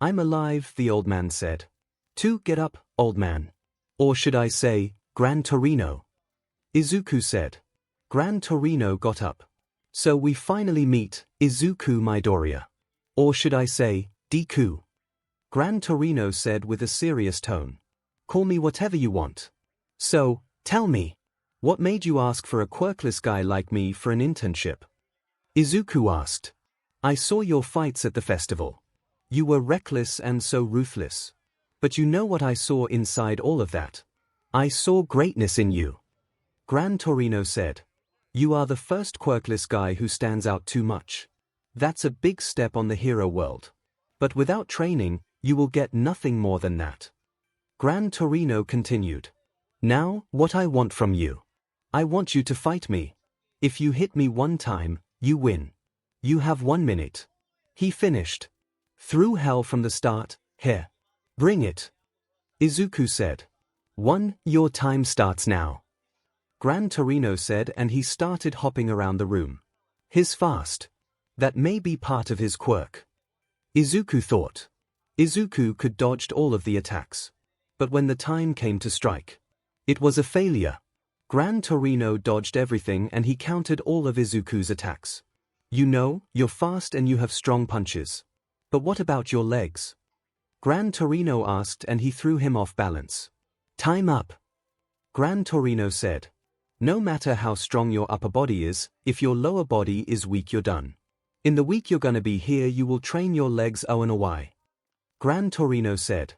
I'm alive, the old man said. Get up, old man. Or should I say, Gran Torino? Izuku said. Gran Torino got up. So we finally meet, Izuku Midoriya. Or should I say, Deku? Gran Torino said with a serious tone. Call me whatever you want. So, tell me, what made you ask for a quirkless guy like me for an internship? Izuku asked. I saw your fights at the festival. You were reckless and so ruthless. But you know what I saw inside all of that? I saw greatness in you. Gran Torino said. You are the first quirkless guy who stands out too much. That's a big step on the hero world. But without training, you will get nothing more than that. Gran Torino continued. Now, what I want from you. I want you to fight me. If you hit me one time, you win. You have 1 minute. He finished. Through hell from the start, here. Bring it. Izuku said. 1, your time starts now. Gran Torino said and he started hopping around the room. He's fast. That may be part of his quirk. Izuku thought. Izuku could dodge all of the attacks. But when the time came to strike, it was a failure. Gran Torino dodged everything and he countered all of Izuku's attacks. You know, you're fast and you have strong punches. But what about your legs? Gran Torino asked and he threw him off balance. Time up. Gran Torino said. No matter how strong your upper body is, if your lower body is weak you're done. In the week you're gonna be here you will train your legs 𝐻𝐸𝐽. Gran Torino said.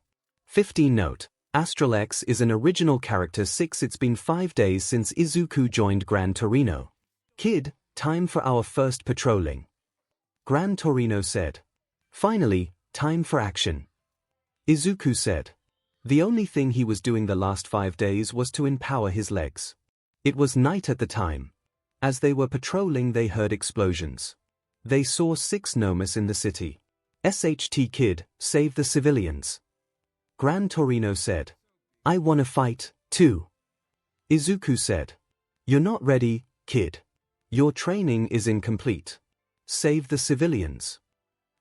15 Note. *X is an original character 6. It's been 5 days since Izuku joined Gran Torino. Kid, time for our first patrolling. Gran Torino said. Finally, time for action. Izuku said. The only thing he was doing the last 5 days was to empower his legs. It was night at the time. As they were patrolling they heard explosions. They saw 6 nomas in the city. SHT Kid, save the civilians. Gran Torino said. I wanna fight, too. Izuku said. You're not ready, kid. Your training is incomplete. Save the civilians.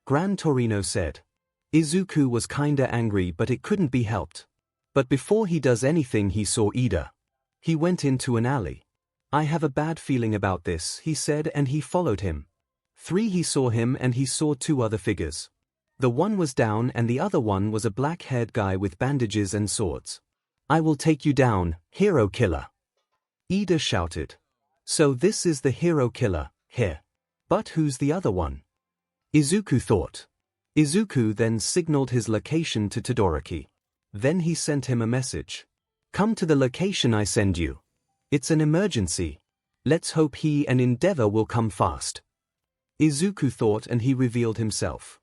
Gran Torino said. Izuku was kinda angry but it couldn't be helped. But before he does anything he saw Ida. He went into an alley. I have a bad feeling about this, he said and he followed him. 3 He saw him and he saw 2 other figures. The one was down and the other one was a black-haired guy with bandages and swords. I will take you down, hero killer. Ida shouted. So this is the hero killer, here. But who's the other one? Izuku thought. Izuku then signaled his location to Todoroki. Then he sent him a message. Come to the location I send you. It's an emergency. Let's hope he and Endeavor will come fast. Izuku thought and he revealed himself.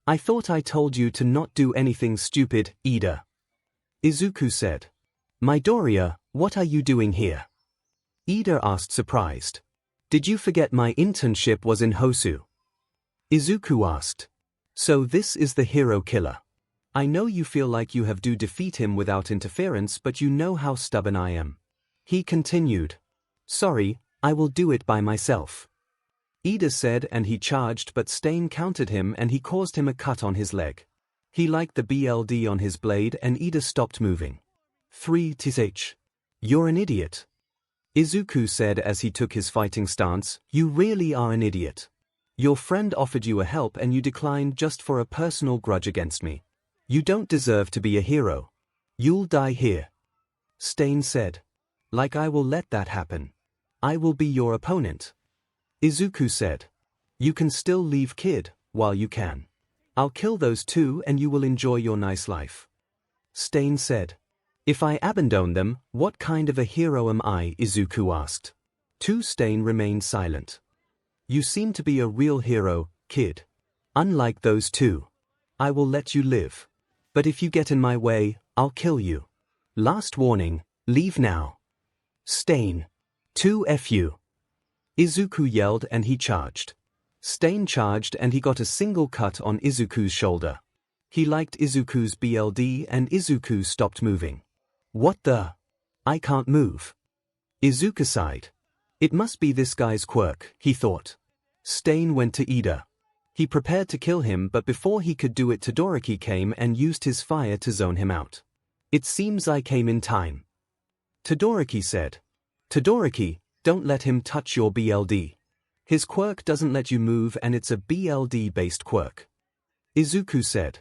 I thought I told you to not do anything stupid, Ida. Izuku said. Midoriya, what are you doing here? Ida asked surprised. Did you forget my internship was in Hosu? Izuku asked. So this is the hero killer. I know you feel like you have to defeat him without interference but you know how stubborn I am. He continued. Sorry, I will do it by myself. Ida said and he charged but Stain countered him and he caused him a cut on his leg. He liked the BLD on his blade and Ida stopped moving. 3 Th. You're an idiot. Izuku said as he took his fighting stance, you really are an idiot. Your friend offered you a help and you declined just for a personal grudge against me. You don't deserve to be a hero. You'll die here. Stain said. Like I will let that happen. I will be your opponent. Izuku said. You can still leave kid, while you can. I'll kill those 2 and you will enjoy your nice life. Stain said. If I abandon them, what kind of a hero am I? Izuku asked. 2 Stain remained silent. You seem to be a real hero, kid. Unlike those 2. I will let you live. But if you get in my way, I'll kill you. Last warning, leave now. Stain. 2 Fu. Izuku yelled and he charged. Stain charged and he got a single cut on Izuku's shoulder. He liked Izuku's BLD and Izuku stopped moving. What the? I can't move. Izuku sighed. It must be this guy's quirk, he thought. Stain went to 𝗧𝗧. He prepared to kill him, but before he could do it, Todoroki came and used his fire to zone him out. It seems I came in time. Todoroki said. Todoroki, don't let him touch your BLD. His quirk doesn't let you move and it's a BLD-based quirk. Izuku said.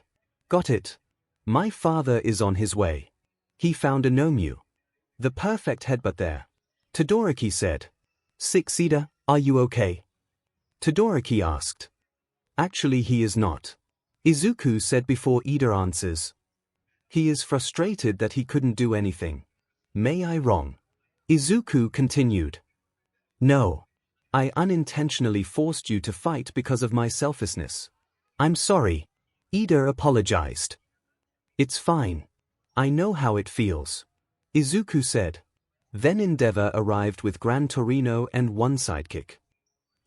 Got it. My father is on his way. He found a 𝗏𝗡. The perfect headbutt there. Todoroki said. 𝗧𝗏, are you okay? Todoroki asked. Actually he is not. Izuku said before 𝗧𝗧 answers. He is frustrated that he couldn't do anything. May I wrong? Izuku continued. No. I unintentionally forced you to fight because of my selfishness. I'm sorry. 𝗧𝗧 apologized. It's fine. I know how it feels. Izuku said. Then 𝗏𝗏 arrived with Gran Torino and one sidekick.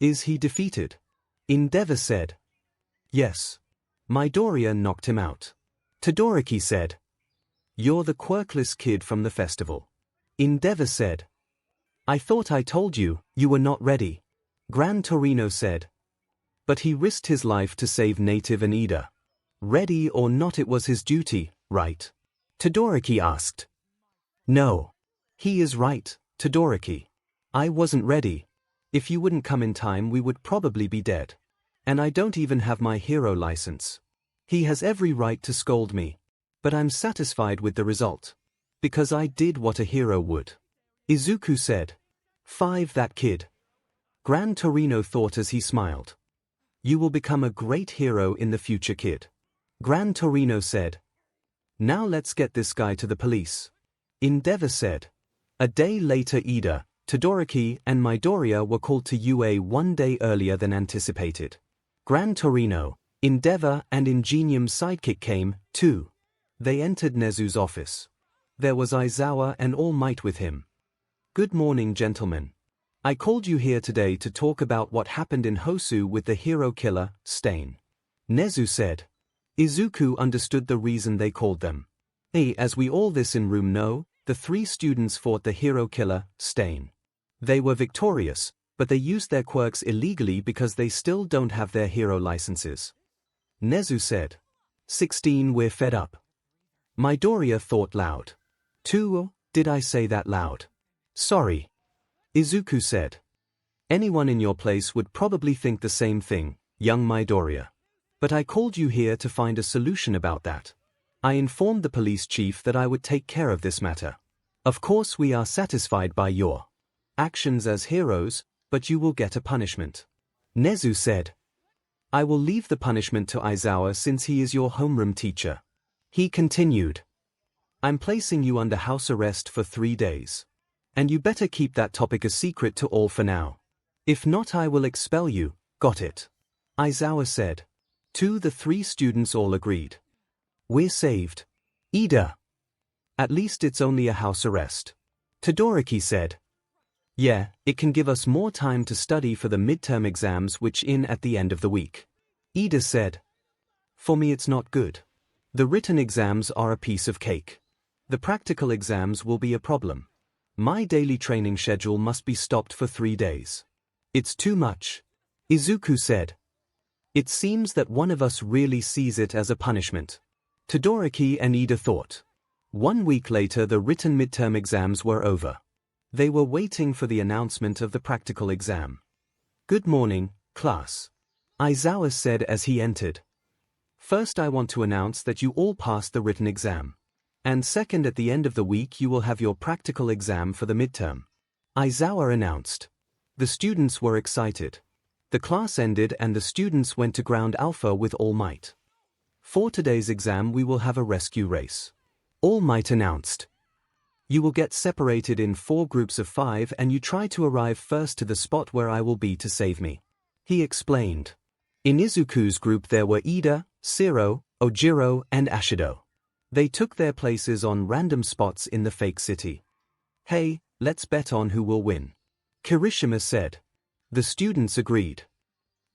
Is he defeated? 𝗏𝗏 said. Yes. Midoriya knocked him out. Todoroki said. You're the quirkless kid from the festival. 𝗏𝗏 said. I thought I told you, you were not ready. Gran Torino said. But he risked his life to save Native and 𝗧𝗧. Ready or not, it was his duty, right? Todoroki asked. No. He is right, Todoroki. I wasn't ready. If you wouldn't come in time we would probably be dead. And I don't even have my hero license. He has every right to scold me. But I'm satisfied with the result. Because I did what a hero would. Izuku said. 5 that kid. Gran Torino thought as he smiled. You will become a great hero in the future, kid. Gran Torino said. Now let's get this guy to the police. 𝗏𝗏 said. A day later 𝗧𝗧, Todoroki and Midoriya were called to UA one day earlier than anticipated. Gran Torino, 𝗏𝗏 and Ingenium's sidekick came, too. They entered Nezu's office. There was Aizawa and All Might with him. Good morning, gentlemen. I called you here today to talk about what happened in Hosu with the hero killer, Stain. Nezu said. Izuku understood the reason they called them. As we all this in room know, the 3 students fought the hero killer, Stain. They were victorious, but they used their quirks illegally because they still don't have their hero licenses. Nezu said. 16 we're fed up. Midoriya thought loud. 2 did I say that loud? Sorry. Izuku said. Anyone in your place would probably think the same thing, young Midoriya. But I called you here to find a solution about that. I informed the police chief that I would take care of this matter. Of course we are satisfied by your actions as heroes, but you will get a punishment. Nezu said. I will leave the punishment to Aizawa since he is your homeroom teacher. He continued. I'm placing you under house arrest for 3 days. And you better keep that topic a secret to all for now. If not I will expel you, got it? Aizawa said. The 3 students all agreed. We're saved. 𝗧𝗧. At least it's only a house arrest. Todoroki said. Yeah, it can give us more time to study for the midterm exams which in at the end of the week. 𝗧𝗧 said. For me it's not good. The written exams are a piece of cake. The practical exams will be a problem. My daily training schedule must be stopped for 3 days. It's too much. Izuku said. It seems that one of us really sees it as a punishment. Todoroki and 𝗧𝗧 thought. 1 week later the written midterm exams were over. They were waiting for the announcement of the practical exam. Good morning, class. Aizawa said as he entered. First I want to announce that you all passed the written exam. And second, at the end of the week you will have your practical exam for the midterm. Aizawa announced. The students were excited. The class ended and the students went to Ground Alpha with All Might. For today's exam we will have a rescue race. All Might announced. You will get separated in 4 groups of 5 and you try to arrive first to the spot where I will be to save me. He explained. In Izuku's group there were 𝗧𝗧, 𝗧𝗏, Ojiro and Ashido. They took their places on random spots in the fake city. Hey, let's bet on who will win. Kirishima said. The students agreed.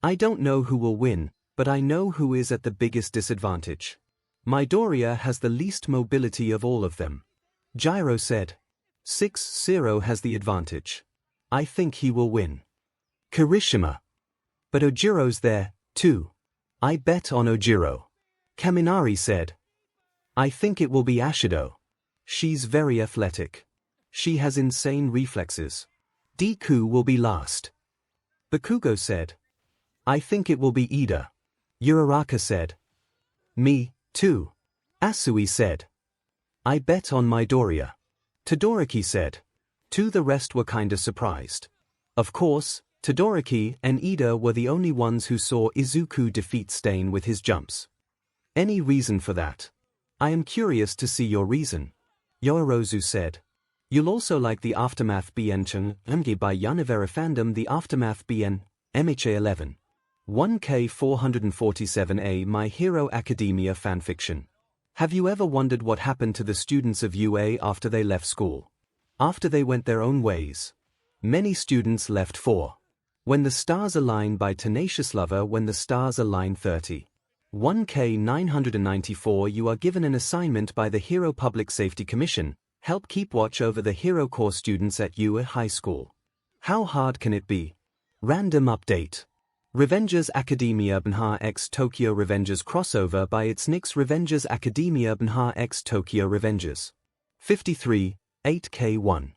I don't know who will win, but I know who is at the biggest disadvantage. Midoriya has the least mobility of all of them. Gyro said. 6-0 has the advantage. I think he will win. Kirishima. But Ojiro's there, too. I bet on Ojiro. Kaminari said. I think it will be Ashido. She's very athletic. She has insane reflexes. Deku will be last. Bakugo said. I think it will be Ida. Uraraka said. Me, too. Asui said. I bet on Midoriya. Todoroki said. The rest were kinda surprised. Of course, Todoroki and Ida were the only ones who saw Izuku defeat Stain with his jumps. Any reason for that? I am curious to see your reason. Yoorozu said. You'll also like the Aftermath 𝗵𝗃 by Yanivera fandom. The Aftermath 𝗵𝗃 1K447A My Hero Academia fanfiction. Have you ever wondered what happened to the students of UA after they left school? After they went their own ways. Many students left for When the Stars Align by Tenacious Lover. When the Stars Align 30. 1K994 You are given an assignment by the Hero Public Safety Commission. Help keep watch over the Hero Corps students at UA High School. How hard can it be? Random update. Revengers Academia 𝗵𝗃 x Tokyo Revengers crossover by its Nix Revengers Academia 𝗵𝗃 x Tokyo Revengers. 53, 8K1.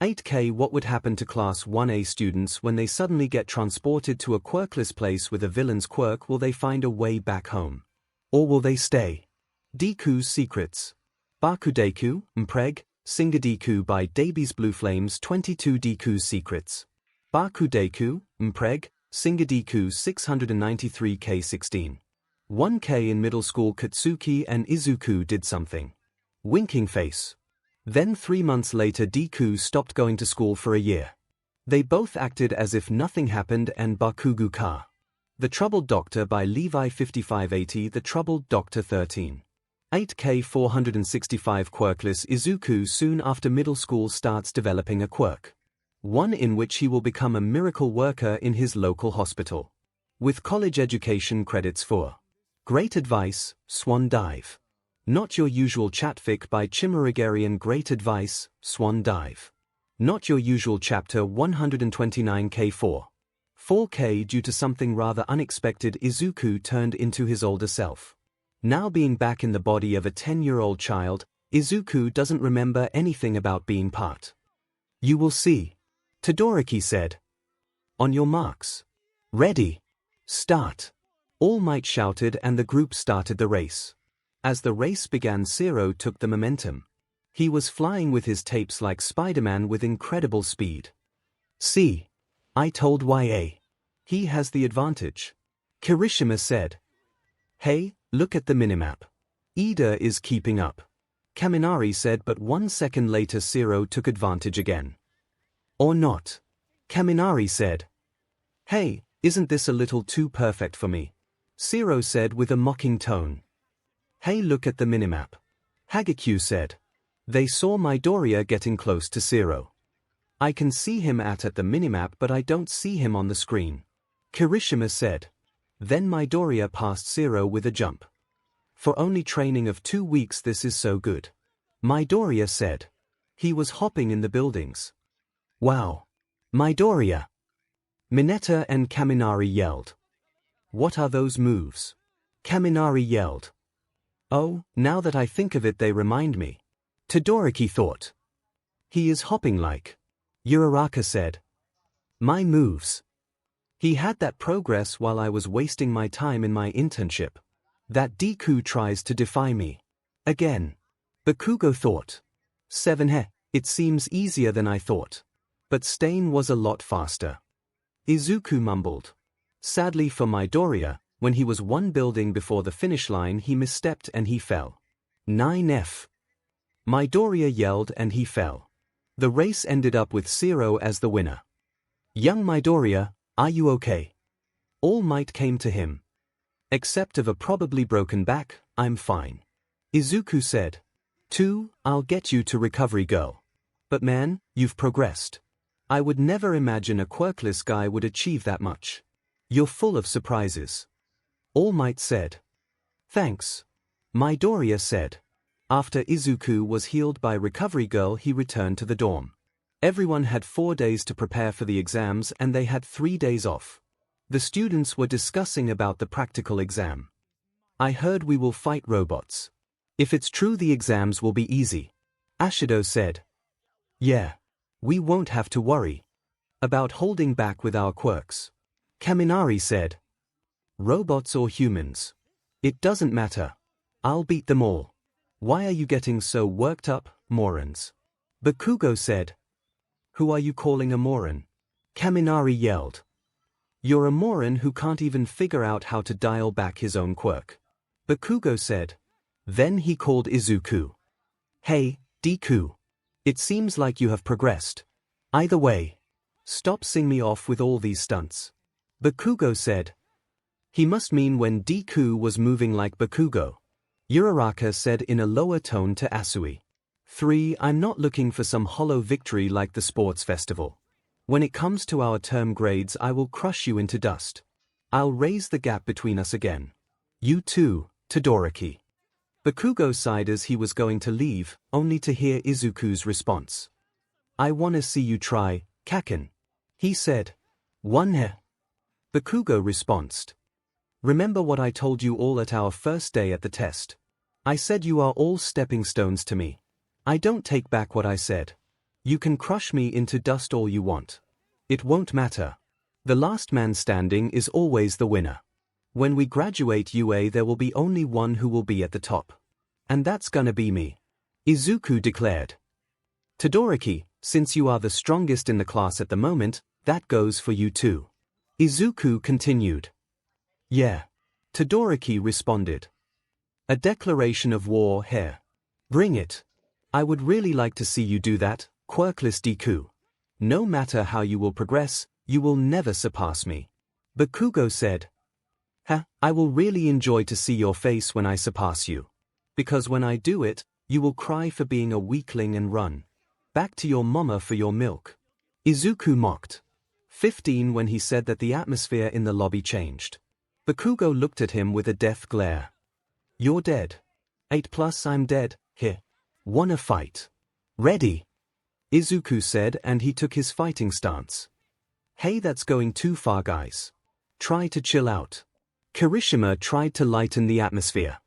8K What would happen to Class 1A students when they suddenly get transported to a quirkless place with a villain's quirk? Will they find a way back home? Or will they stay? Deku's Secrets. 𝗵𝗃 𝗵𝗃 by Davies Blue Flames 22 Deku's Secrets. 𝗵𝗃 𝗵𝗃 693K16. 1K in middle school Katsuki and Izuku did something. Winking face. Then 3 months later Deku stopped going to school for a year. They both acted as if nothing happened and Bakugu-ka. The Troubled Doctor by Levi 5580 The Troubled Doctor 13. 8K465 Quirkless Izuku soon after middle school starts developing a quirk. One in which he will become a miracle worker in his local hospital. With college education credits for Great Advice, Swan Dive. Not Your Usual Chatfic by Chimerigaarian Great Advice, Swan Dive. Not Your Usual Chapter 129K4. 4K Due to something rather unexpected Izuku turned into his older self. Now being back in the body of a 10-year-old child, Izuku doesn't remember anything about being part. You will see. Todoroki said. On your marks. Ready. Start. All Might shouted and the group started the race. As the race began, Zero took the momentum. He was flying with his tapes like Spider-Man with incredible speed. See. I told YA. He has the advantage. Kirishima said. Hey, look at the minimap. Ida is keeping up. Kaminari said, but 1 second later Zero took advantage again. Or not. Kaminari said. Hey, isn't this a little too perfect for me? Zero said with a mocking tone. Hey, look at the minimap. Hagekyu said. They saw Midoriya getting close to Zero. I can see him at the minimap but I don't see him on the screen. Kirishima said. Then Midoriya passed Zero with a jump. For only training of 2 weeks this is so good. Midoriya said. He was hopping in the buildings. Wow. Midoriya. Mineta and Kaminari yelled. What are those moves? Kaminari yelled. Oh, now that I think of it they remind me. Todoroki thought. He is hopping like. Uraraka said. My moves. He had that progress while I was wasting my time in my internship. That Deku tries to defy me. Again. Bakugo thought. 7 It seems easier than I thought. But Stain was a lot faster. Izuku mumbled. Sadly for Midoriya, when he was one building before the finish line he misstepped and he fell. 9F. Midoriya yelled and he fell. The race ended up with Zero as the winner. Young Midoriya, are you okay? All Might came to him. Except of a probably broken back, I'm fine. Izuku said. 2, I'll get you to recovery girl. But man, you've progressed. I would never imagine a quirkless guy would achieve that much. You're full of surprises. All Might said. Thanks. Midoriya said. After Izuku was healed by Recovery Girl, he returned to the dorm. Everyone had 4 days to prepare for the exams and they had 3 days off. The students were discussing about the practical exam. I heard we will fight robots. If it's true, the exams will be easy. Ashido said. Yeah. We won't have to worry about holding back with our quirks. Kaminari said. Robots or humans? It doesn't matter. I'll beat them all. Why are you getting so worked up, morons? Bakugo said. Who are you calling a moron? Kaminari yelled. You're a moron who can't even figure out how to dial back his own quirk. Bakugo said. Then he called Izuku. Hey, Deku. It seems like you have progressed. Either way, stop seeing me off with all these stunts. Bakugo said. He must mean when Deku was moving like Bakugo. Uraraka said in a lower tone to Asui. 3. I'm not looking for some hollow victory like the sports festival. When it comes to our term grades, I will crush you into dust. I'll raise the gap between us again. You too, Todoroki. Bakugo sighed as he was going to leave, only to hear Izuku's response. I wanna see you try, Kaken. He said. One he. Bakugo responded. Remember what I told you all at our first day at the test. I said you are all stepping stones to me. I don't take back what I said. You can crush me into dust all you want. It won't matter. The last man standing is always the winner. When we graduate UA, there will be only one who will be at the top. And that's gonna be me. Izuku declared. Todoroki, since you are the strongest in the class at the moment, that goes for you too. Izuku continued. Yeah. Todoroki responded. A declaration of war here. Bring it. I would really like to see you do that, Quirkless Deku. No matter how you will progress, you will never surpass me. Bakugo said. I will really enjoy to see your face when I surpass you. Because when I do it, you will cry for being a weakling and run back to your mama for your milk. Izuku mocked. 15 when he said that the atmosphere in the lobby changed. Bakugo looked at him with a death glare. You're dead. 8+ I'm dead, here. Wanna fight? Ready? Izuku said, and he took his fighting stance. Hey, that's going too far, guys. Try to chill out. Kirishima tried to lighten the atmosphere.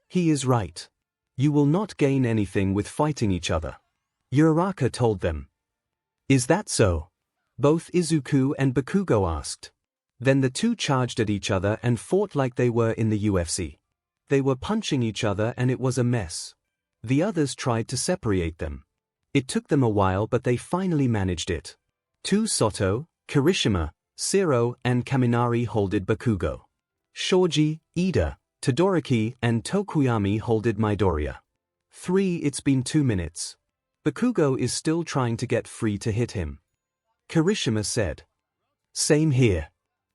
He is right. You will not gain anything with fighting each other. Uraraka told them. Is that so? Both Izuku and Bakugo asked. Then the two charged at each other and fought like they were in the UFC. They were punching each other and it was a mess. The others tried to separate them. It took them a while, but they finally managed it. Soto, Kirishima, Zero, and Kaminari holded Bakugo. Shoji, Ida, Todoroki, and Tokuyami holded Midoriya. 3. It's been 2 minutes. Bakugo is still trying to get free to hit him. Kirishima said. Same here.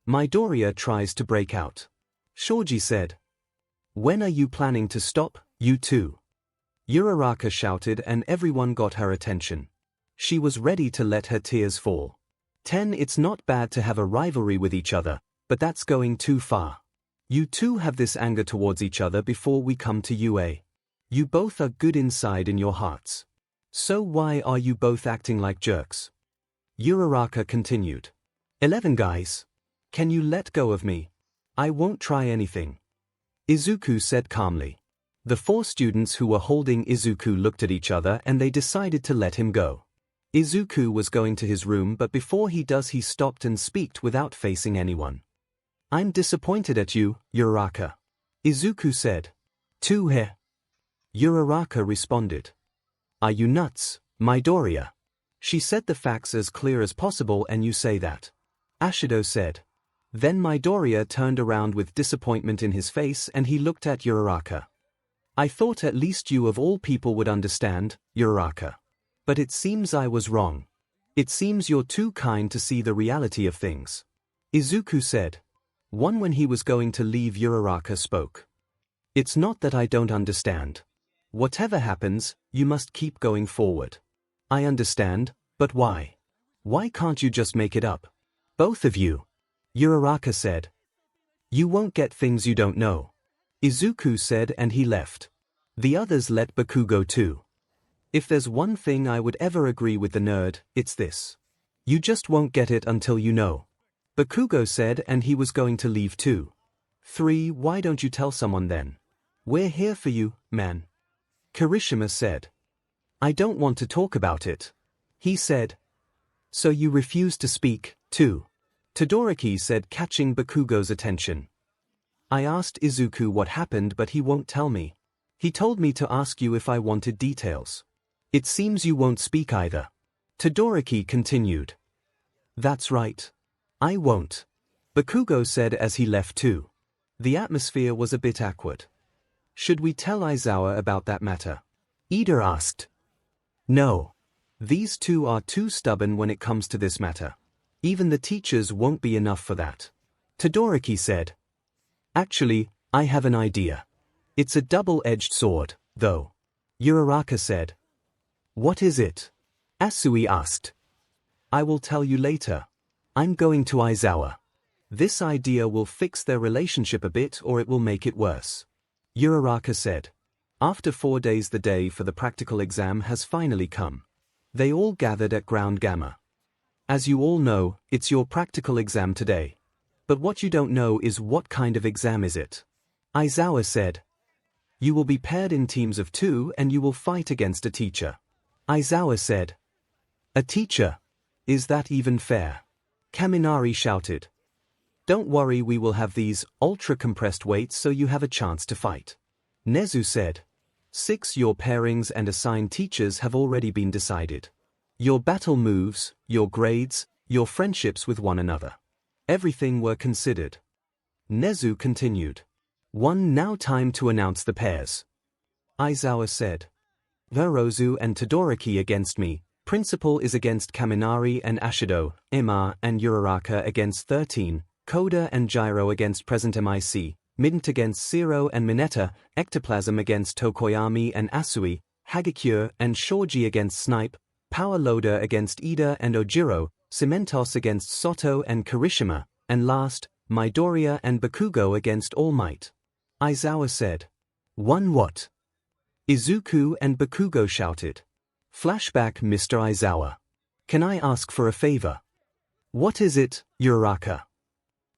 Midoriya tries to break out. Shoji said. When are you planning to stop, you two? Uraraka shouted and everyone got her attention. She was ready to let her tears fall. 10. It's not bad to have a rivalry with each other, but that's going too far. You two have this anger towards each other before we come to UA. You both are good inside in your hearts. So why are you both acting like jerks? Uraraka continued. 11 guys. Can you let go of me? I won't try anything. Izuku said calmly. The 4 students who were holding Izuku looked at each other and they decided to let him go. Izuku was going to his room, but before he does, he stopped and speaked without facing anyone. I'm disappointed at you, Uraraka. Izuku said. 2 here. Uraraka responded. Are you nuts, Midoriya? She said the facts as clear as possible and you say that. Ashido said. Then Midoriya turned around with disappointment in his face and he looked at Uraraka. I thought at least you of all people would understand, Uraraka. But it seems I was wrong. It seems you're too kind to see the reality of things. Izuku said. 1 When he was going to leave, Uraraka spoke. It's not that I don't understand. Whatever happens, you must keep going forward. I understand, but why? Why can't you just make it up? Both of you. Uraraka said. You won't get things you don't know. Izuku said and he left. The others let Deku go too. If there's one thing I would ever agree with the nerd, it's this. You just won't get it until you know. Deku said and he was going to leave too. 3. Why don't you tell someone then? We're here for you, man. Kirishima said. I don't want to talk about it. He said. So you refuse to speak, too? Todoroki said, catching Deku's attention. I asked Izuku what happened but he won't tell me. He told me to ask you if I wanted details. It seems you won't speak either. Todoroki continued. That's right. I won't. Deku said as he left too. The atmosphere was a bit awkward. Should we tell Aizawa about that matter? Ida asked. No. These two are too stubborn when it comes to this matter. Even the teachers won't be enough for that. Todoroki said. Actually, I have an idea. It's a double-edged sword, though. Uraraka said. What is it? Asui asked. I will tell you later. I'm going to Aizawa. This idea will fix their relationship a bit or it will make it worse. Uraraka said. After 4 days the day for the practical exam has finally come. They all gathered at Ground Gamma. As you all know, it's your practical exam today. But what you don't know is what kind of exam is it. Aizawa said. You will be paired in teams of 2 and you will fight against a teacher. Aizawa said. A teacher? Is that even fair? Kaminari shouted. Don't worry, we will have these ultra-compressed weights so you have a chance to fight. Nezu said. 6. Your pairings and assigned teachers have already been decided. Your battle moves, your grades, your friendships with one another. Everything were considered. Nezu continued. 1. Now time to announce the pairs. Aizawa said. Varozu and Todoroki against me, Principal is against Kaminari and Ashido, Ima and Uraraka against 13, Koda and Gyro against Present MIC, Midnt against Zero and Mineta, Ectoplasm against Tokoyami and Asui, Hagakure and Shoji against Snipe, Power Loader against Ida and Ojiro, Cementos against Soto and Kirishima, and last, Midoriya and Deku against All Might. Aizawa said. 1. What? Izuku and Deku shouted. Flashback. Mr. Aizawa. Can I ask for a favor? What is it, Uraraka?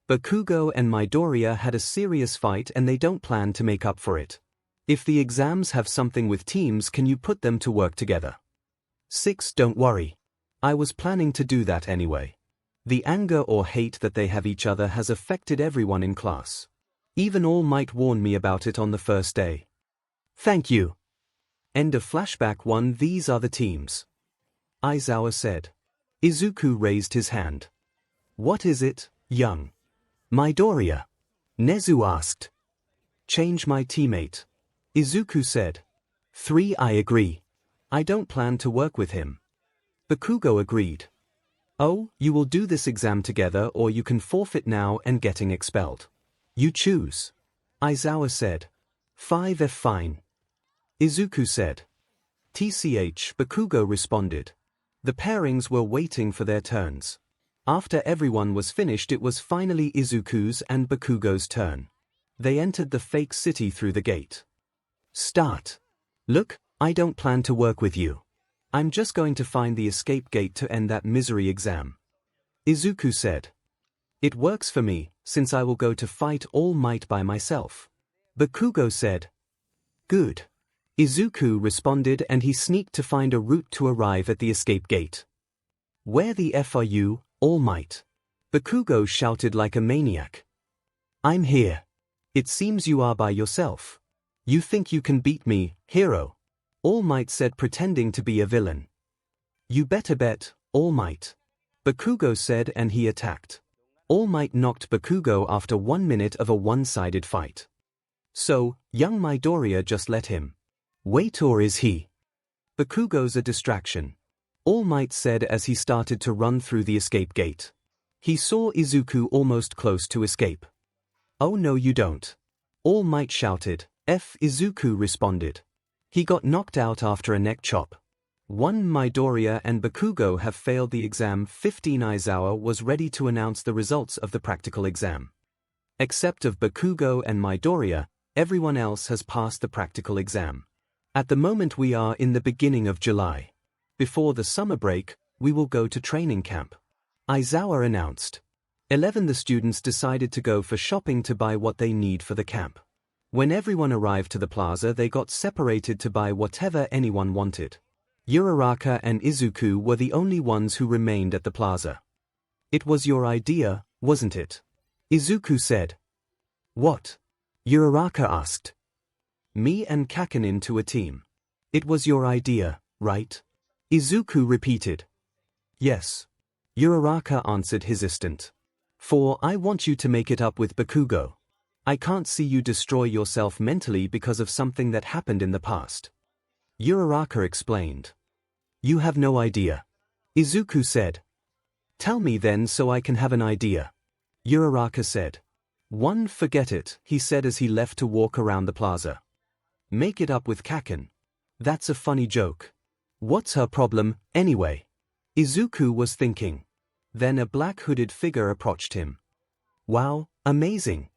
Deku and Midoriya had a serious fight and they don't plan to make up for it. If the exams have something with teams, can you put them to work together? 6. Don't worry. I was planning to do that anyway. The anger or hate that they have each other has affected everyone in class. Even All Might warn me about it on the first day. Thank you. End of flashback 1. These are the teams. Aizawa said. Izuku raised his hand. What is it, young Midoriya? Nezu asked. Change my teammate. Izuku said. 3. I agree. I don't plan to work with him. Deku agreed. Oh, you will do this exam together or you can forfeit now and getting expelled. You choose. Aizawa said. 5. Fine. Izuku said. TCH. Deku responded. The pairings were waiting for their turns. After everyone was finished, it was finally Izuku's and Deku's turn. They entered the fake city through the gate. Start. Look, I don't plan to work with you. I'm just going to find the escape gate to end that misery exam. Izuku said. It works for me, since I will go to fight All Might by myself. Deku said. Good. Izuku responded and he sneaked to find a route to arrive at the escape gate. Where the F are you, All Might? Deku shouted like a maniac. I'm here. It seems you are by yourself. You think you can beat me, hero? All Might said, pretending to be a villain. You better bet, All Might. Deku said and he attacked. All Might knocked Deku after 1 minute of a one-sided fight. So, young Midoriya just let him. Wait, or is he? Deku a distraction. All Might said as he started to run through the escape gate. He saw Izuku almost close to escape. Oh no you don't. All Might shouted. Izuku responded. He got knocked out after a neck chop. Midoriya and Bakugo have failed the exam. 15 Aizawa was ready to announce the results of the practical exam. Except of Bakugo and Midoriya, everyone else has passed the practical exam. At the moment we are in the beginning of July. Before the summer break, we will go to training camp. Aizawa announced. 11 The students decided to go for shopping to buy what they need for the camp. When everyone arrived to the plaza they got separated to buy whatever anyone wanted. Uraraka and Izuku were the only ones who remained at the plaza. It was your idea, wasn't it? Izuku said. What? Uraraka asked. Me and Kaken into a team. It was your idea, right? Izuku repeated. Yes. Uraraka answered hesitant. For I want you to make it up with Bakugo. I can't see you destroy yourself mentally because of something that happened in the past. Uraraka explained. You have no idea. Izuku said. Tell me then so I can have an idea. Uraraka said. Forget it, he said as he left to walk around the plaza. Make it up with Kaken. That's a funny joke. What's her problem, anyway? Izuku was thinking. Then a black hooded figure approached him. Wow, amazing.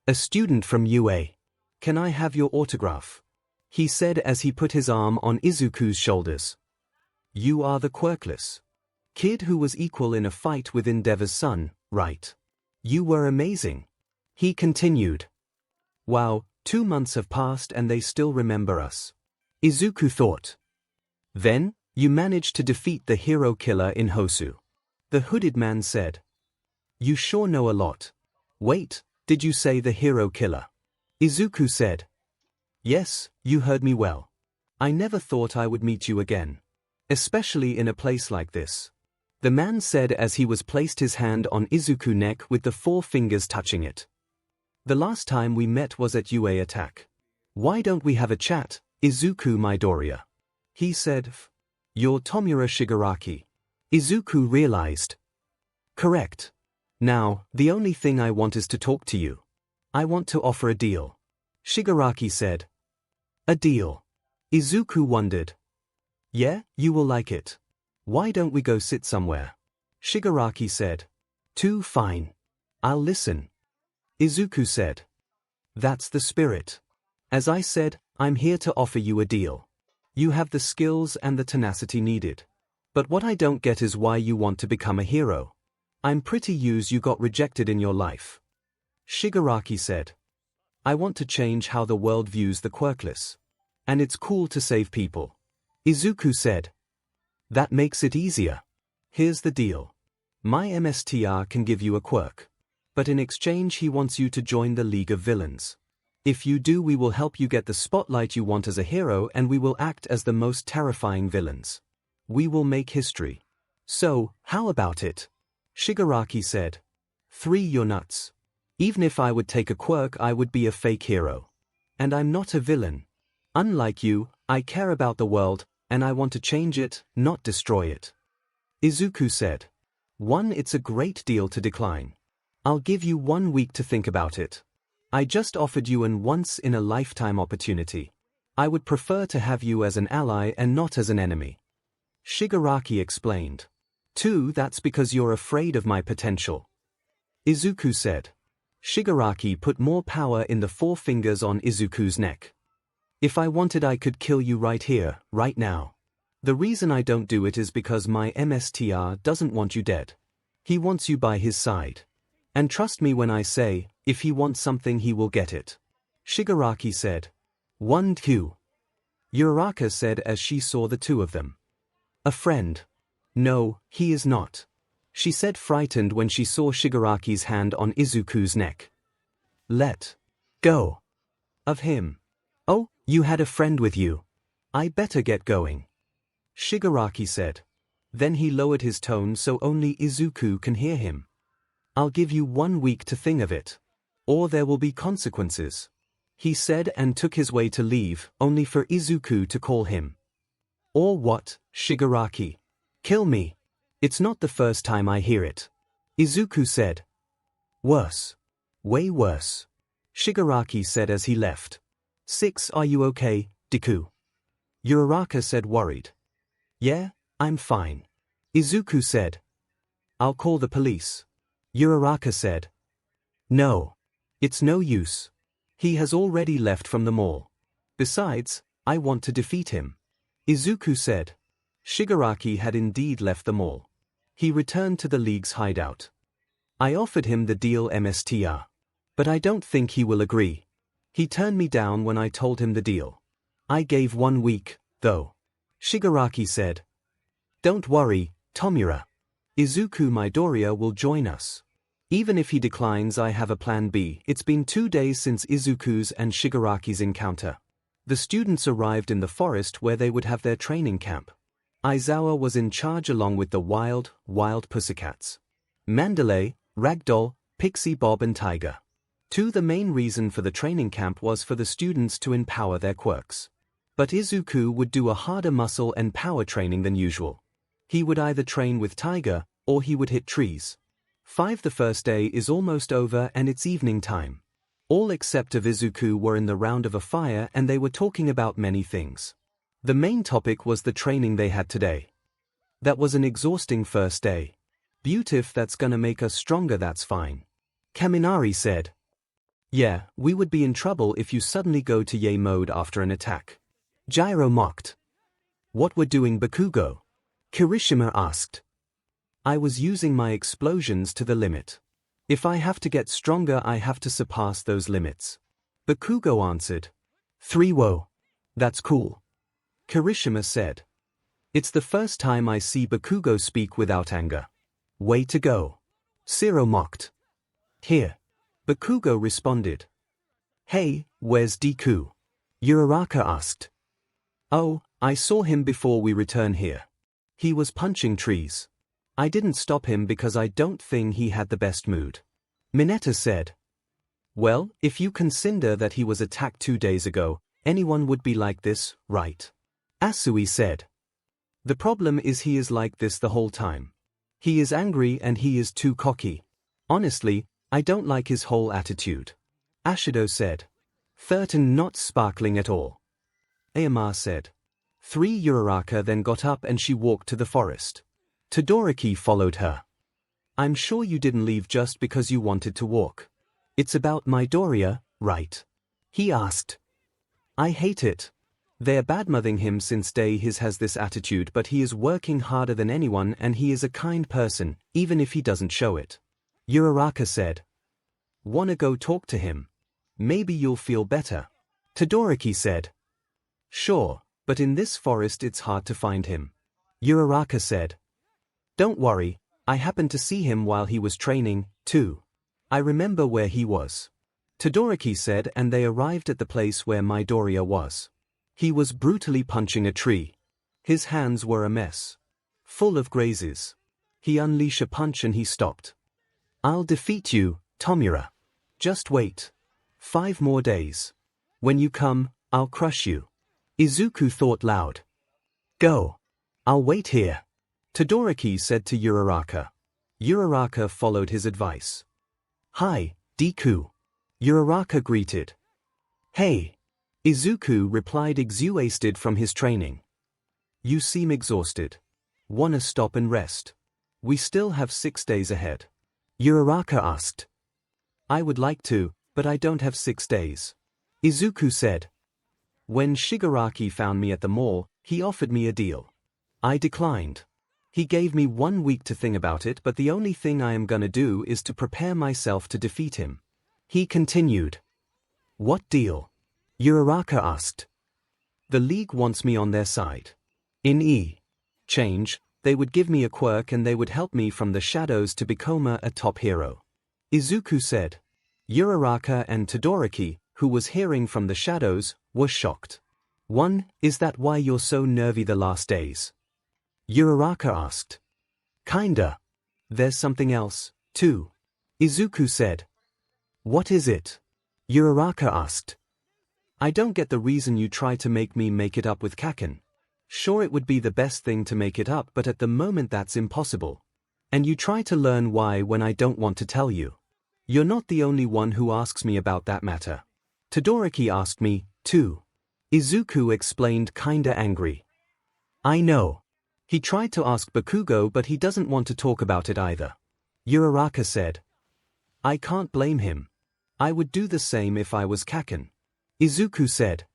A student from UA. Can I have your autograph? He said as he put his arm on Izuku's shoulders. You are the Quirkless kid who was equal in a fight with 𝗵𝗲𝗺's son, right? You were amazing. He continued. Wow, 2 months have passed and they still remember us. Izuku thought. Then, you managed to defeat the hero killer in Hosu. The hooded man said. You sure know a lot. Wait, did you say the hero killer? Izuku said. Yes, you heard me well. I never thought I would meet you again. Especially in a place like this. The man said as he was placed his hand on Izuku's neck with the 4 fingers touching it. The last time we met was at UA attack. Why don't we have a chat, Izuku Midoriya? He said. You're Tomura Shigaraki. Izuku realized. Correct. Now, the only thing I want is to talk to you. I want to offer a deal. Shigaraki said. A deal? Izuku wondered. Yeah, you will like it. Why don't we go sit somewhere? Shigaraki said. Fine. I'll listen. Izuku said. That's the spirit. As I said, I'm here to offer you a deal. You have the skills and the tenacity needed. But what I don't get is why you want to become a hero. I'm pretty used you got rejected in your life. Shigaraki said. I want to change how the world views the Quirkless. And it's cool to save people. Izuku said. That makes it easier. Here's the deal. My MSTR can give you a quirk. But in exchange he wants you to join the League of Villains. If you do we will help you get the spotlight you want as a hero and we will act as the most terrifying villains. We will make history. So, how about it? Shigaraki said. 3 You're nuts. Even if I would take a quirk I would be a fake hero. And I'm not a villain. Unlike you, I care about the world, and I want to change it, not destroy it. Izuku said. It's a great deal to decline. I'll give you 1 week to think about it. I just offered you an once-in-a-lifetime opportunity. I would prefer to have you as an ally and not as an enemy. Shigaraki explained. 2 That's because you're afraid of my potential. Izuku said. Shigaraki put more power in the 4 fingers on Izuku's neck. If I wanted I could kill you right here, right now. The reason I don't do it is because my MSTR doesn't want you dead. He wants you by his side. And trust me when I say, if he wants something he will get it. Shigaraki said. 2 Uraraka said as she saw the 2 of them. A friend. No, he is not. She said frightened when she saw Shigaraki's hand on Izuku's neck. Let go of him. Oh, you had a friend with you. I better get going. Shigaraki said. Then he lowered his tone so only Izuku can hear him. I'll give you 1 week to think of it. Or there will be consequences. He said and took his way to leave, only for Izuku to call him. Or what, Shigaraki? Kill me. It's not the first time I hear it. Izuku said. Worse. Way worse. Shigaraki said as he left. 6 Are you okay, Deku? Uraraka said worried. Yeah, I'm fine. Izuku said. I'll call the police. Uraraka said. No. It's no use. He has already left from the mall. Besides, I want to defeat him. Izuku said. Shigaraki had indeed left the mall. He returned to the League's hideout. I offered him the deal 𝗵𝗧𝗍. But I don't think he will agree. He turned me down when I told him the deal. I gave 1 week, though. Shigaraki said. Don't worry, Tomura. Izuku Midoriya will join us. Even if he declines, I have a plan B. It's been 2 days since Izuku's and Shigaraki's encounter. The students arrived in the forest where they would have their training camp. Aizawa was in charge along with the wild pussycats. Mandalay, Ragdoll, Pixie Bob and Tiger. The main reason for the training camp was for the students to empower their quirks. But Izuku would do a harder muscle and power training than usual. He would either train with Tiger, or he would hit trees. The first day is almost over and it's evening time. All except of Izuku were in the round of a fire and they were talking about many things. The main topic was the training they had today. That was an exhausting first day. Beautif, that's gonna make us stronger, that's fine. Kaminari said. Yeah, we would be in trouble if you suddenly go to Yay mode after an attack. Gyro mocked. What were doing Bakugo? Kirishima asked. I was using my explosions to the limit. If I have to get stronger, I have to surpass those limits. Bakugo answered. 3-woe. That's cool. Kirishima said. It's the first time I see Bakugo speak without anger. Way to go. Zero mocked. Here. Bakugo responded. Hey, where's Deku? Uraraka asked. Oh, I saw him before we return here. He was punching trees. I didn't stop him because I don't think he had the best mood. Mineta said. Well, if you consider that he was attacked 2 days ago, anyone would be like this, right? Asui said. The problem is he is like this the whole time. He is angry and he is too cocky. Honestly, I don't like his whole attitude. Ashido said. Thurton not sparkling at all. Ayama said. Uraraka then got up and she walked to the forest. Todoroki followed her. I'm sure you didn't leave just because you wanted to walk. It's about Midoriya, right? He asked. I hate it. They're badmouthing him since day his has this attitude, but he is working harder than anyone and he is a kind person, even if he doesn't show it. Uraraka said. Wanna go talk to him? Maybe you'll feel better. Todoroki said. Sure, but in this forest it's hard to find him. Uraraka said. Don't worry, I happened to see him while he was training, too. I remember where he was. Todoroki said, and they arrived at the place where Midoriya was. He was brutally punching a tree. His hands were a mess. Full of grazes. He unleashed a punch and he stopped. I'll defeat you, Tomura. Just wait. 5 more days. When you come, I'll crush you. Izuku thought loud. Go. I'll wait here. Todoroki said to Uraraka. Uraraka followed his advice. Hi, Deku. Uraraka greeted. Hey. Izuku replied, exhausted from his training. You seem exhausted. Wanna stop and rest? We still have 6 days ahead. Uraraka asked. I would like to, but I don't have 6 days. Izuku said. When Shigaraki found me at the mall, he offered me a deal. I declined. He gave me 1 week to think about it, but the only thing I am gonna do is to prepare myself to defeat him. He continued. What deal? Uraraka asked. The League wants me on their side. In exchange, they would give me a quirk and they would help me from the shadows to become a top hero. Izuku said. Uraraka and Todoroki, who was hearing from the shadows, were shocked. Is that why you're so nervy the last days? Uraraka asked. Kinda. There's something else, too. Izuku said. What is it? Uraraka asked. I don't get the reason you try to make me make it up with Kaken. Sure, it would be the best thing to make it up, but at the moment that's impossible. And you try to learn why when I don't want to tell you. You're not the only one who asks me about that matter. Todoroki asked me, too. Izuku explained, kinda angry. I know. He tried to ask Bakugo, but he doesn't want to talk about it either. 𝗬𝗏𝗏 said. I can't blame him. I would do the same if I was Kaken. Izuku said.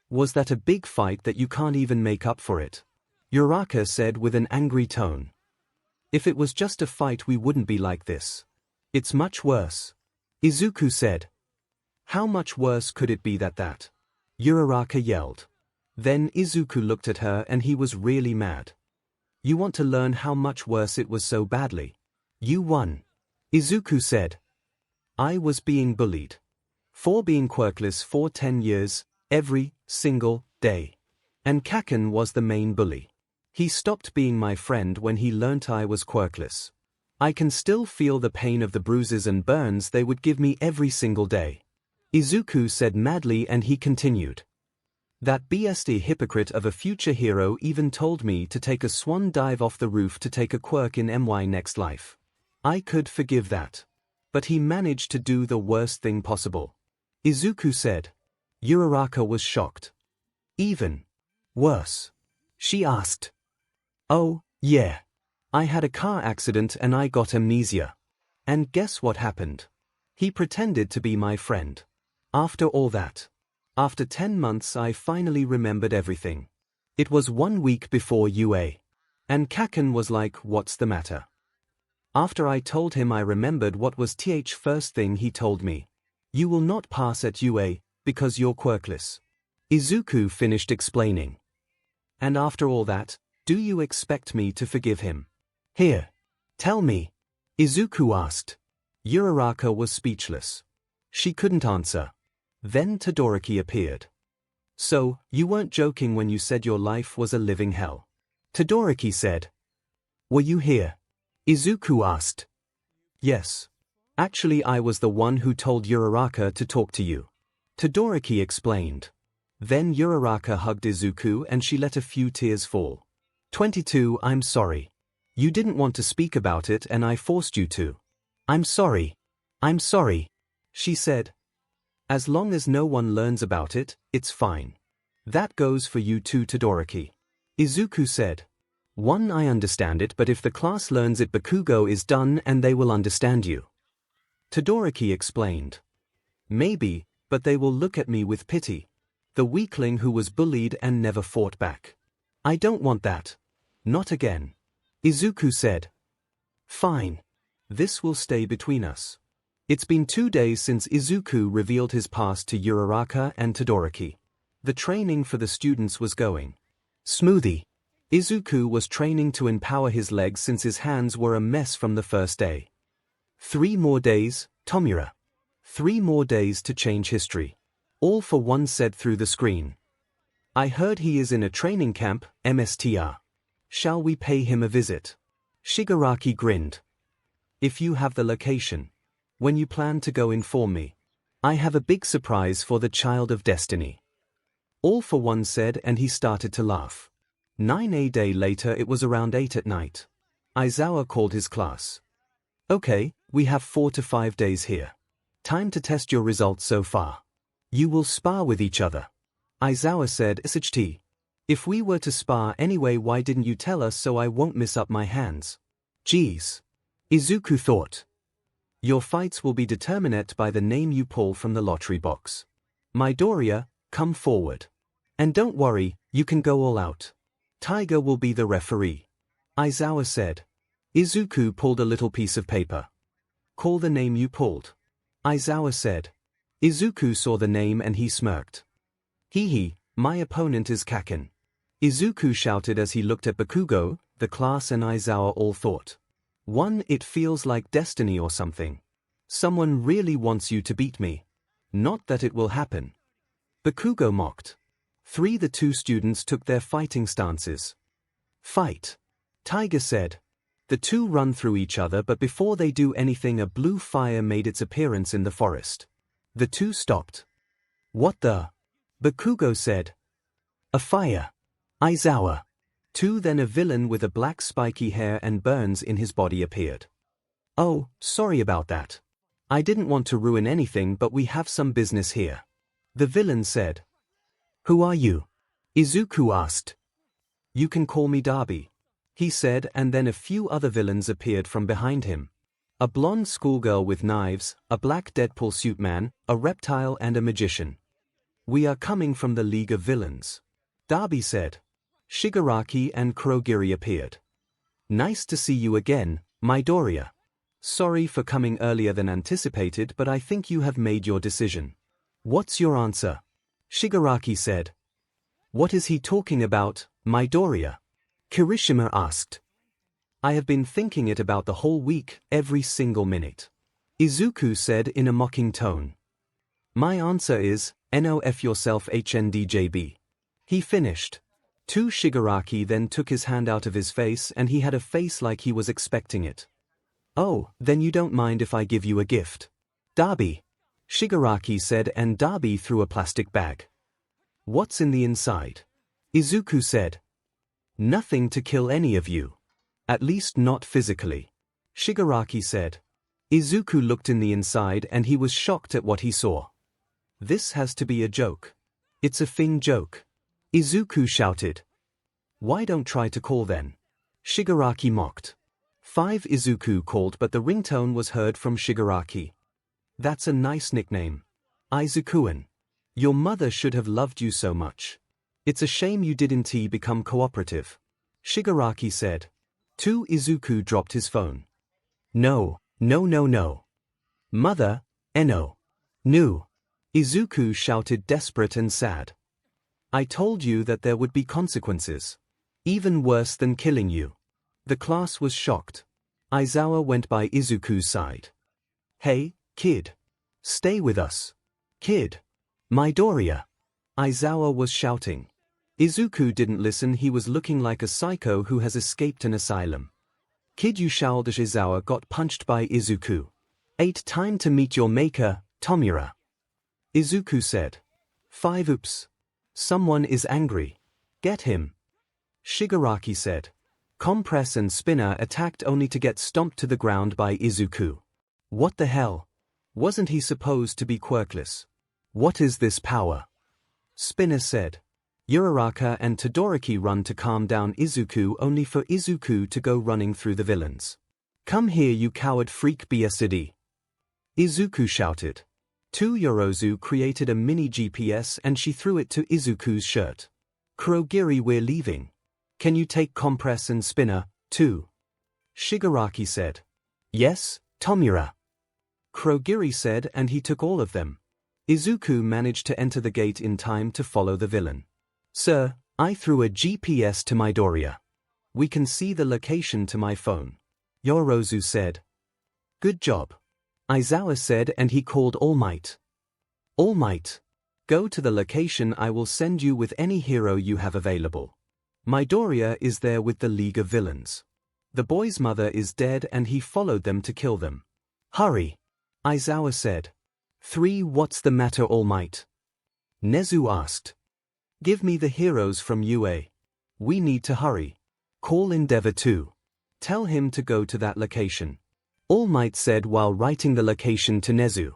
Was that a big fight that you can't even make up for it? 𝗬𝗏𝗏 said with an angry tone. If it was just a fight we wouldn't be like this. It's much worse. Izuku said. How much worse could it be that 𝗬𝗏𝗏 yelled. Then Izuku looked at her and he was really mad. You want to learn how much worse it was so badly? You won. Izuku said. I was being bullied. For being quirkless for 10 years, every single day. And Kaken was the main bully. He stopped being my friend when he learnt I was quirkless. I can still feel the pain of the bruises and burns they would give me every single day. Izuku said madly, and he continued. That BSD hypocrite of a future hero even told me to take a swan dive off the roof to take a quirk in my next life. I could forgive that. But he managed to do the worst thing possible. Izuku said. 𝗬𝗏𝗏 was shocked. Even worse? She asked. Oh, yeah. I had a car accident and I got amnesia. And guess what happened? He pretended to be my friend. After all that. After 10 months I finally remembered everything. It was 1 week before UA. And Kaken was like, what's the matter? After I told him I remembered what was first thing he told me. You will not pass at UA, because you're quirkless. Izuku finished explaining. And after all that, do you expect me to forgive him? Here. Tell me. Izuku asked. 𝗬𝗏𝗏 was speechless. She couldn't answer. Then Todoroki appeared. So, you weren't joking when you said your life was a living hell? Todoroki said. Were you here? Izuku asked. Yes. Actually I was the one who told 𝗬𝗏𝗏 to talk to you. Todoroki explained. Then 𝗬𝗏𝗏 hugged Izuku and she let a few tears fall. 22 I'm sorry. You didn't want to speak about it and I forced you to. I'm sorry. I'm sorry. She said. As long as no one learns about it, it's fine. That goes for you too, Todoroki. Izuku said. One, I understand it, but if the class learns it, Bakugo is done and they will understand you. Todoroki explained. Maybe, but they will look at me with pity. The weakling who was bullied and never fought back. I don't want that. Not again. Izuku said. Fine. This will stay between us. It's been 2 days since Izuku revealed his past to 𝗬𝗏𝗏 and Todoroki. The training for the students was going smoothly. Izuku was training to empower his legs since his hands were a mess from the first day. 3 more days, Tomura. 3 more days to change history. All for one said through the screen. I heard he is in a training camp, MSTR. Shall we pay him a visit? Shigaraki grinned. If you have the location. When you plan to go, inform me. I have a big surprise for the child of destiny. All for one said, and he started to laugh. 9 day later, it was around 8 at night. Aizawa called his class. Okay, we have 4 to 5 days here. Time to test your results so far. You will spar with each other. Aizawa said, 𝗧𝗏𝗧𝗔. If we were to spar anyway, why didn't you tell us so I won't miss up my hands? Geez. Izuku thought. Your fights will be determined by the name you pull from the lottery box. Midoriya, come forward. And don't worry, you can go all out. Tiger will be the referee. Aizawa said. Izuku pulled a little piece of paper. Call the name you pulled. Aizawa said. Izuku saw the name and he smirked. He, my opponent is Kaken. Izuku shouted as he looked at Bakugo, the class and Aizawa all thought. 1 It feels like destiny or something. Someone really wants you to beat me. Not that it will happen. Bakugo mocked. 3 The 2 students took their fighting stances. Fight. Tiger said. The 2 run through each other, but before they do anything, a blue fire made its appearance in the forest. The 2 stopped. What the? Bakugo said. A fire. Aizawa. 2 Then a villain with a black spiky hair and burns in his body appeared. Oh, sorry about that. I didn't want to ruin anything, but we have some business here. The villain said. Who are you? Izuku asked. You can call me Derby. he said, and then a few other villains appeared from behind him. A blonde schoolgirl with knives, a black Deadpool suit man, a reptile and a magician. We are coming from the League of Villains. 𝗬𝗲𝗏 said. Shigaraki and Kurogiri appeared. Nice to see you again, Midoriya. Sorry for coming earlier than anticipated, but I think you have made your decision. What's your answer? Shigaraki said. What is he talking about, Midoriya? Kirishima asked. I have been thinking it about the whole week, every single minute. Izuku said in a mocking tone. My answer is, know f yourself HNDJB. He finished. Shigaraki then took his hand out of his face and he had a face like he was expecting it. Oh, then you don't mind if I give you a gift? 𝗬𝗏𝗏. Shigaraki said, and 𝗬𝗏𝗏 threw a plastic bag. What's in the inside? Izuku said. Nothing to kill any of you. At least not physically. Shigaraki said. Izuku looked in the inside and he was shocked at what he saw. This has to be a joke. It's a Fing joke. Izuku shouted. Why don't try to call then? Shigaraki mocked. 5 Izuku called, but the ringtone was heard from Shigaraki. That's a nice nickname. Izukuan. Your mother should have loved you so much. It's a shame you didn't become cooperative. Shigaraki said. 2 Izuku dropped his phone. No. Mother, Eno. Nu. Izuku shouted, desperate and sad. I told you that there would be consequences. Even worse than killing you. The class was shocked. Aizawa went by Izuku's side. Hey, kid. Stay with us. Kid. Midoriya. Aizawa was shouting. Izuku didn't listen. He was looking like a psycho who has escaped an asylum. Kid Aizawa got punched by Izuku. 8 Time to meet your maker, Tomura. Izuku said. 5 Oops. Someone is angry. Get him. Shigaraki said. Compress and Spinner attacked only to get stomped to the ground by Izuku. What the hell? Wasn't he supposed to be quirkless? What is this power? Spinner said. Uraraka and Todoroki run to calm down Izuku, only for Izuku to go running through the villains. Come here, you coward freak 𝗵𝗃𝗍. Izuku shouted. 2 Yorozu created a mini GPS and she threw it to Izuku's shirt. Kurogiri, we're leaving. Can you take Compress and Spinner, too? Shigaraki said. Yes, Tomura. Kurogiri said, and he took all of them. Izuku managed to enter the gate in time to follow the villain. Sir, I threw a GPS to Midoriya. We can see the location to my phone. Yorozu said. Good job. Aizawa said, and he called All Might. All Might. Go to the location I will send you with any hero you have available. Midoriya is there with the League of Villains. The boy's mother is dead and he followed them to kill them. Hurry. Aizawa said. 3 What's the matter, All Might? Nezu asked. Give me the heroes from UA. We need to hurry. Call Endeavor too. Tell him to go to that location. All Might said while writing the location to Nezu.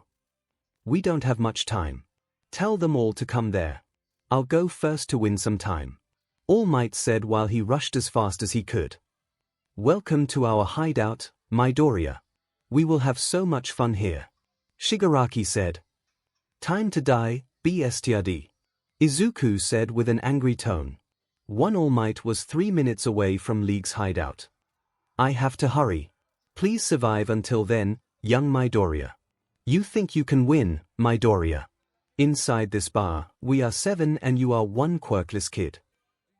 We don't have much time. Tell them all to come there. I'll go first to win some time. All Might said while he rushed as fast as he could. Welcome to our hideout, Midoriya. We will have so much fun here. Shigaraki said. Time to die, 𝗵𝗃𝗍𝗏. Izuku said with an angry tone. All Might was 3 minutes away from League's hideout. I have to hurry. Please survive until then, young Midoriya. You think you can win, Midoriya? Inside this bar, we are 7 and you are 1 quirkless kid.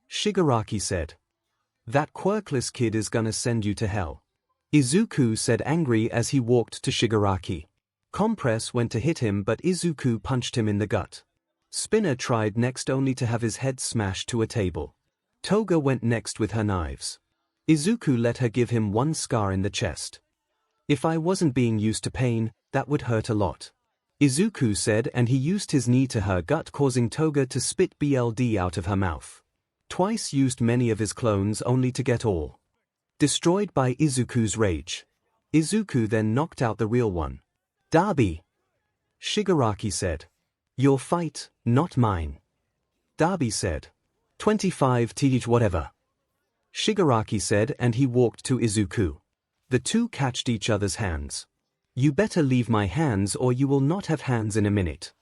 Shigaraki said. That quirkless kid is gonna send you to hell. Izuku said angry as he walked to Shigaraki. Compress went to hit him but Izuku punched him in the gut. Spinner tried next only to have his head smashed to a table. Toga went next with her knives. Izuku let her give him 1 scar in the chest. If I wasn't being used to pain, that would hurt a lot. Izuku said, and he used his knee to her gut, causing Toga to spit blood out of her mouth. Twice used many of his clones only to get all destroyed by Izuku's rage. Izuku then knocked out the real one. 𝗬𝗏𝗏. Shigaraki said. Your fight, not mine. 𝗬𝗏𝗏 said. 25 th whatever. Shigaraki said, and he walked to Izuku. The two catched each other's hands. You better leave my hands or you will not have hands in a minute.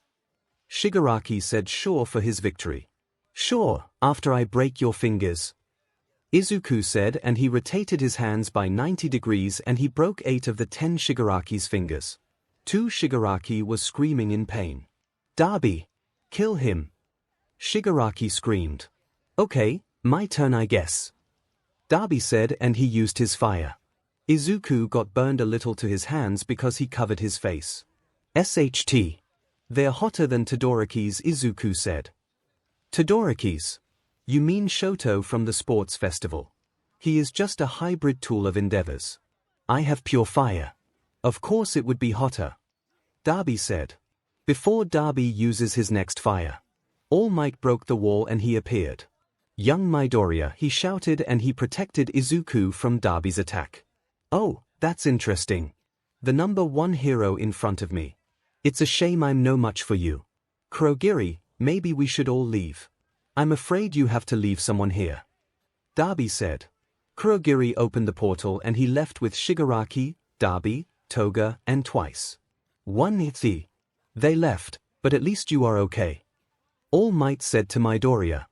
Shigaraki said sure for his victory. Sure, after I break your fingers. Izuku said, and he rotated his hands by 90 degrees and he broke 8 of the 10 Shigaraki's fingers. 2 Shigaraki was screaming in pain. 𝗬𝗲! Kill him! Shigaraki screamed. Okay, my turn I guess. 𝗬𝗲 said, and he used his fire. Izuku got burned a little to his hands because he covered his face. SHT. They're hotter than Todoroki's, Izuku said. Todoroki's? You mean Shoto from the sports festival. He is just a hybrid tool of endeavors. I have pure fire. Of course it would be hotter. 𝗬𝗲 said. Before 𝗬𝗲 uses his next fire. All Might broke the wall and he appeared. Young Midoriya, he shouted, and he protected Izuku from 𝗬𝗲's attack. Oh, that's interesting. The number 1 hero in front of me. It's a shame I'm no much for you. Kurogiri, maybe we should all leave. I'm afraid you have to leave someone here. 𝗬𝗲 said. Kurogiri opened the portal and he left with Shigaraki, 𝗬𝗲, Toga, and twice. 1 𝗧𝗲. They left, but at least you are okay. All Might said to Midoriya.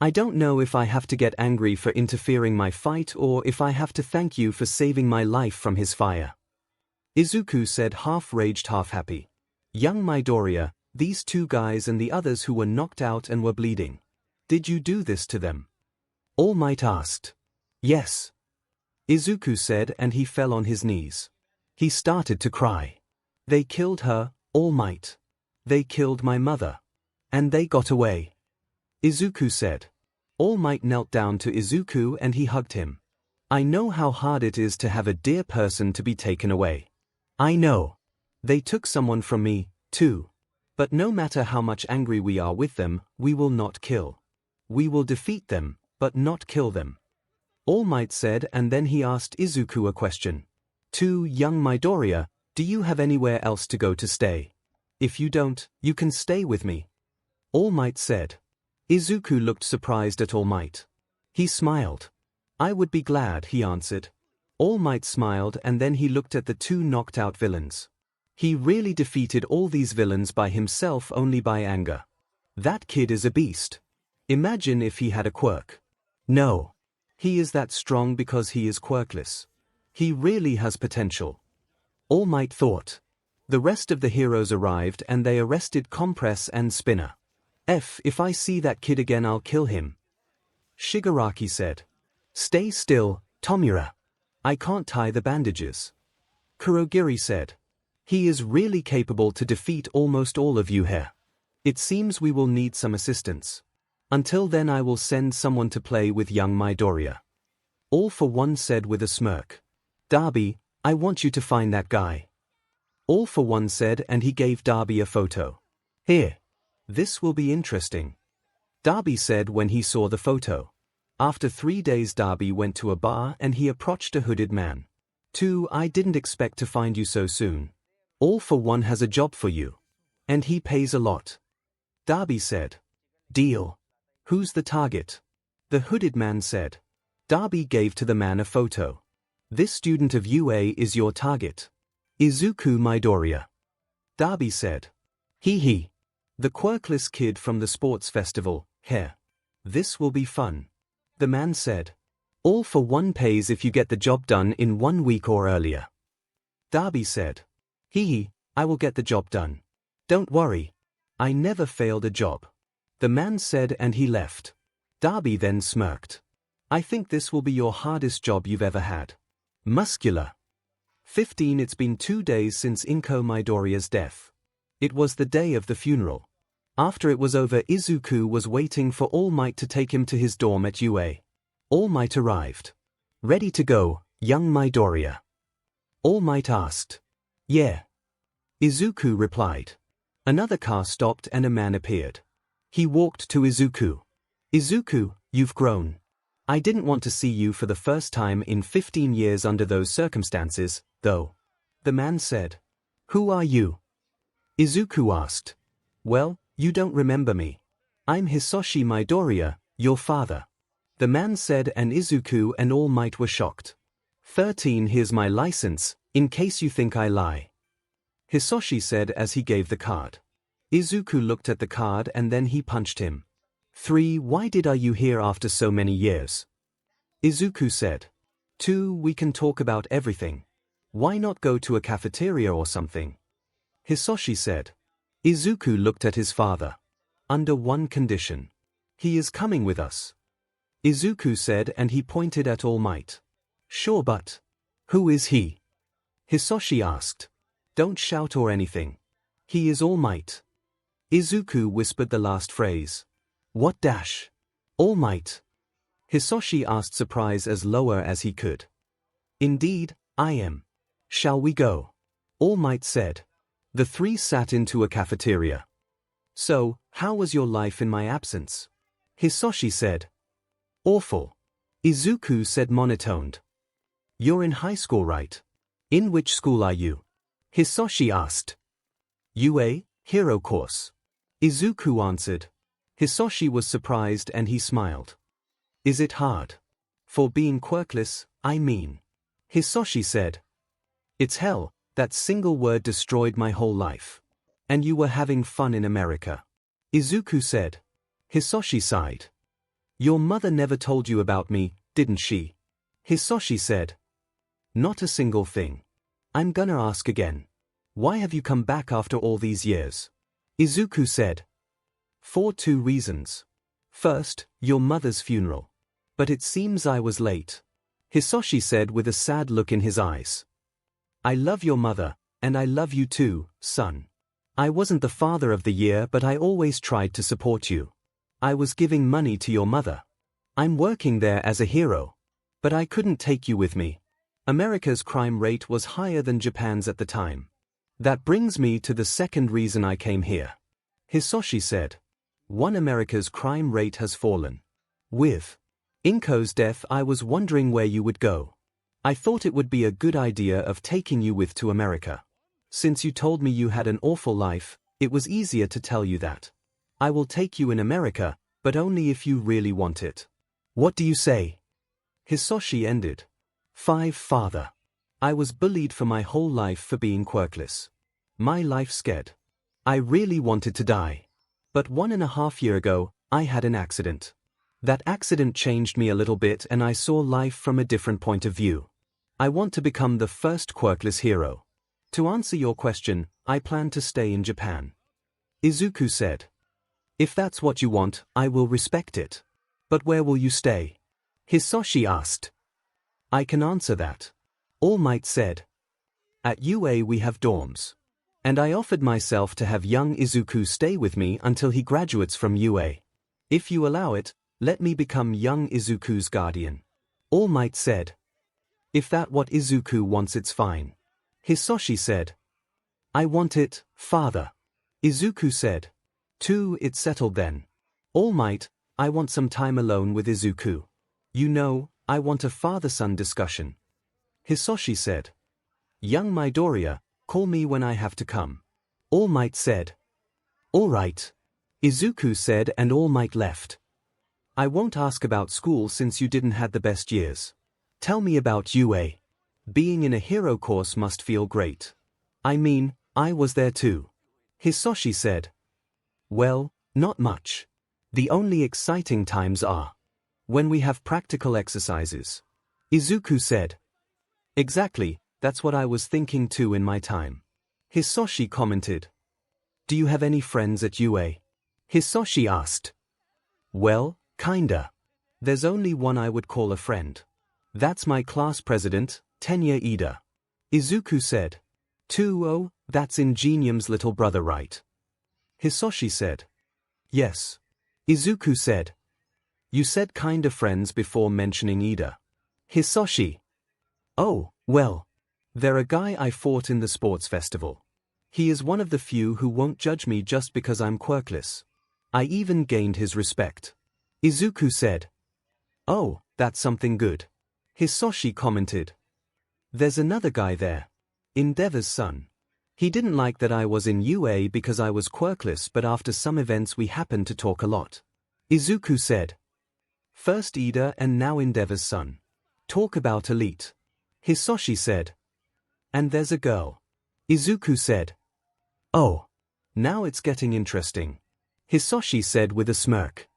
I don't know if I have to get angry for interfering my fight or if I have to thank you for saving my life from his fire. Izuku said, half raged, half happy. Young Midoriya, these 2 guys and the others who were knocked out and were bleeding. Did you do this to them? All Might asked. Yes. Izuku said, and he fell on his knees. He started to cry. They killed her, All Might. They killed my mother. And they got away. Izuku said. All Might knelt down to Izuku and he hugged him. I know how hard it is to have a dear person to be taken away. I know. They took someone from me, too. But no matter how much angry we are with them, we will not kill. We will defeat them, but not kill them. All Might said, and then he asked Izuku a question. To young Midoriya, do you have anywhere else to go to stay? If you don't, you can stay with me. All Might said. Izuku looked surprised at All Might. He smiled. I would be glad, he answered. All Might smiled and then he looked at the 2 knocked out villains. He really defeated all these villains by himself only by anger. That kid is a beast. Imagine if he had a quirk. No. He is that strong because he is quirkless. He really has potential. All Might thought. The rest of the heroes arrived and they arrested Compress and Spinner. If I see that kid again I'll kill him. Shigaraki said. Stay still, Tomura. I can't tie the bandages. Kurogiri said. He is really capable to defeat almost all of you here. It seems we will need some assistance. Until then I will send someone to play with young Midoriya. All for One said with a smirk. 𝗬𝗲, I want you to find that guy. All for One said, and he gave 𝗬𝗲 a photo. Here. This will be interesting. 𝗬𝗲 said when he saw the photo. After 3 days 𝗬𝗲 went to a bar and he approached a hooded man. I didn't expect to find you so soon. All for One has a job for you. And he pays a lot. 𝗬𝗲 said. Deal. Who's the target? The hooded man said. 𝗬𝗲 gave to the man a photo. This student of UA is your target. Izuku Midoriya. 𝗬𝗲 said. He. The quirkless kid from the sports festival, here. This will be fun. The man said. All for One pays if you get the job done in 1 week or earlier. 𝗬𝗲 said. I will get the job done. Don't worry. I never failed a job. The man said and he left. 𝗬𝗲 then smirked. I think this will be your hardest job you've ever had. Muscular. 15 It's been 2 days since 𝐒𝐭𝐚𝐲 Midoriya's death. It was the day of the funeral. After it was over, Izuku was waiting for All Might to take him to his dorm at UA. All Might arrived. Ready to go, young Midoriya? All Might asked. Yeah. Izuku replied. Another car stopped and a man appeared. He walked to Izuku. Izuku, you've grown. I didn't want to see you for the first time in 15 years under those circumstances, though. The man said. Who are you? Izuku asked. Well, you don't remember me. I'm Hisoshi Midoriya, your father. The man said, and Izuku and All Might were shocked. 13 Here's my license, in case you think I lie. Hisoshi said as he gave the card. Izuku looked at the card and then he punched him. 3 Why are you here after so many years? Izuku said. 2 We can talk about everything. Why not go to a cafeteria or something? Hisoshi said. Izuku looked at his father. Under one condition. He is coming with us. Izuku said and he pointed at All Might. Sure, but who is he? Hisoshi asked. Don't shout or anything. He is All Might. Izuku whispered the last phrase. What dash? All Might? Hisoshi asked, surprise as lower as he could. Indeed, I am. Shall we go? All Might said. The three sat into a cafeteria. So, how was your life in my absence? Hisoshi said. Awful. Izuku said monotoned. You're in high school, right? In which school are you? Hisoshi asked. UA, Hero Course. Izuku answered. Hisoshi was surprised and he smiled. Is it hard? For being quirkless, I mean. Hisoshi said. It's hell, that single word destroyed my whole life. And you were having fun in America. Izuku said. Hisoshi sighed. Your mother never told you about me, didn't she? Hisoshi said. Not a single thing. I'm gonna ask again. Why have you come back after all these years? Izuku said. For 2 reasons. First, your mother's funeral. But it seems I was late. Hisoshi said with a sad look in his eyes. I love your mother, and I love you too, son. I wasn't the father of the year, but I always tried to support you. I was giving money to your mother. I'm working there as a hero. But I couldn't take you with me. America's crime rate was higher than Japan's at the time. That brings me to the second reason I came here. Hisoshi said. 1 America's crime rate has fallen. With Inko's death, I was wondering where you would go. I thought it would be a good idea of taking you with to America. Since you told me you had an awful life, it was easier to tell you that. I will take you in America, but only if you really want it. What do you say? Hisoshi ended. 5 Father. I was bullied for my whole life for being quirkless. My life scared. I really wanted to die. But 1.5 years ago, I had an accident. That accident changed me a little bit and I saw life from a different point of view. I want to become the first quirkless hero. To answer your question, I plan to stay in Japan. Izuku said. If that's what you want, I will respect it. But where will you stay? Hisoshi asked. I can answer that. All Might said. At UA we have dorms. And I offered myself to have young Izuku stay with me until he graduates from UA. If you allow it, let me become young Izuku's guardian. All Might said. If that's what Izuku wants, it's fine. Hisoshi said. I want it, father. Izuku said. 2 It's settled then. All Might, I want some time alone with Izuku. You know, I want a father-son discussion. Hisoshi said. Young Midoriya, call me when I have to come. All Might said. All right. Izuku said and All Might left. I won't ask about school since you didn't have the best years. Tell me about UA. Being in a hero course must feel great. I mean, I was there too. Hisoshi said. Well, not much. The only exciting times are when we have practical exercises. Izuku said. Exactly, that's what I was thinking too in my time. Hisoshi commented. Do you have any friends at UA? Hisoshi asked. Well, kinda. There's only one I would call a friend. That's my class president, Tenya Ida. Izuku said. 2 That's Ingenium's little brother, right? Hisoshi said. Yes. Izuku said. You said kinda friends before mentioning Ida. Hisoshi. Oh, well. They're a guy I fought in the sports festival. He is one of the few who won't judge me just because I'm quirkless. I even gained his respect. Izuku said. Oh, that's something good. Hisoshi commented. There's another guy there. 𝗵𝗲's son. He didn't like that I was in UA because I was quirkless, but after some events we happened to talk a lot. Izuku said. First Ida and now Endeavor's son. Talk about elite. Hisoshi said. And there's a girl. Izuku said. Oh. Now it's getting interesting. Hisoshi said with a smirk.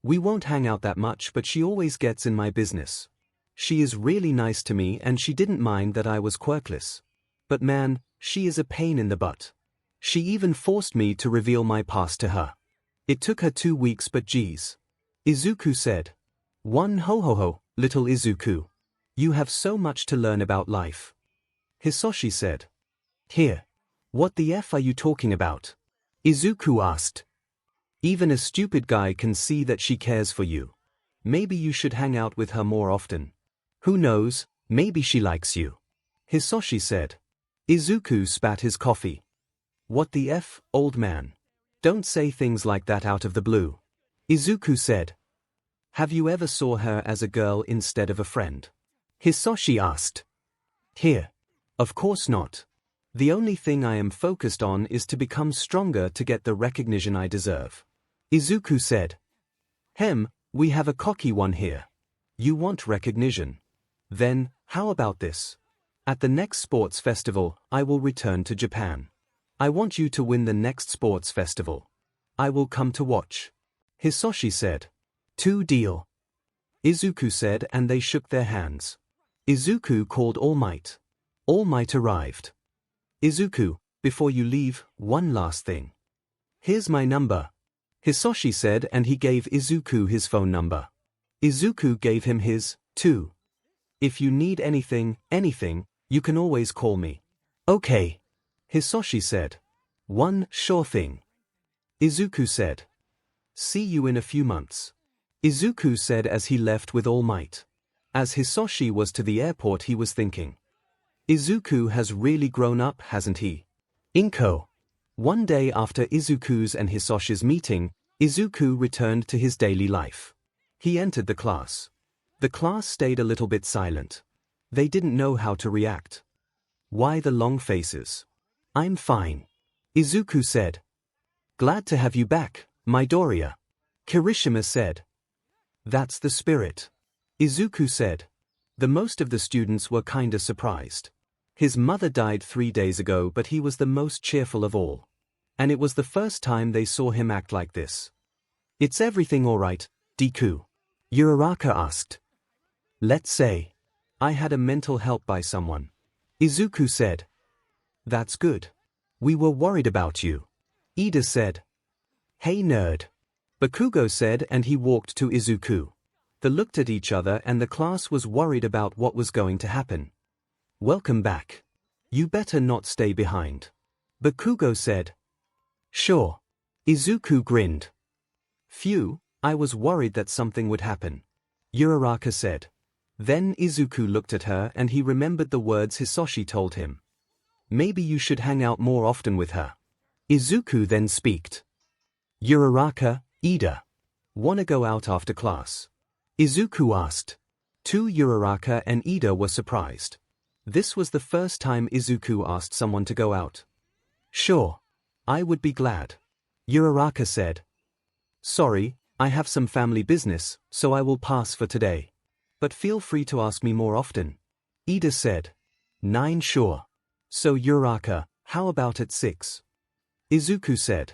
We won't hang out that much, but she always gets in my business. She is really nice to me and she didn't mind that I was quirkless. But man, she is a pain in the butt. She even forced me to reveal my past to her. It took her 2 weeks, but geez. Izuku said. One ho, little Izuku. You have so much to learn about life. Hisoshi said. Here. What the F are you talking about? Izuku asked. Even a stupid guy can see that she cares for you. Maybe you should hang out with her more often. Who knows, maybe she likes you. Hisoshi said. Izuku spat his coffee. What the F, old man? Don't say things like that out of the blue. Izuku said. Have you ever saw her as a girl instead of a friend? Hisoshi asked. Here. Of course not. The only thing I am focused on is to become stronger to get the recognition I deserve. Izuku said. We have a cocky one here. You want recognition? Then, how about this? At the next sports festival, I will return to Japan. I want you to win the next sports festival. I will come to watch. Hisoshi said. Deal. Izuku said, and they shook their hands. Izuku called All Might. All Might arrived. Izuku, before you leave, one last thing. Here's my number. Hisoshi said, and he gave Izuku his phone number. Izuku gave him his, too. If you need anything, you can always call me. Okay. Hisoshi said. One sure thing. Izuku said. See you in a few months. Izuku said as he left with All Might. As Hisoshi was to the airport, he was thinking. Izuku has really grown up, hasn't he? Inko. One day after Izuku's and Hisoshi's meeting, Izuku returned to his daily life. He entered the class. The class stayed a little bit silent. They didn't know how to react. Why the long faces? I'm fine. Izuku said. Glad to have you back, Midoriya. Kirishima said. That's the spirit. Izuku said. The most of the students were kinda surprised. His mother died 3 days ago, but he was the most cheerful of all. And it was the first time they saw him act like this. It's everything alright, Deku? Uraraka asked. Let's say. I had a mental help by someone. Izuku said. That's good. We were worried about you. Ida said. Hey nerd. Bakugo said, and he walked to Izuku. They looked at each other and the class was worried about what was going to happen. Welcome back. You better not stay behind. Bakugo said. Sure. Izuku grinned. Phew, I was worried that something would happen. Uraraka said. Then Izuku looked at her and he remembered the words Hisoshi told him. Maybe you should hang out more often with her. Izuku then speaked. Uraraka, Ida. Wanna go out after class? Izuku asked. Uraraka and Ida were surprised. This was the first time Izuku asked someone to go out. Sure. I would be glad. Uraraka said. Sorry, I have some family business, so I will pass for today. But feel free to ask me more often. Ida said. 9 sure. So Uraraka, how about at 6? Izuku said.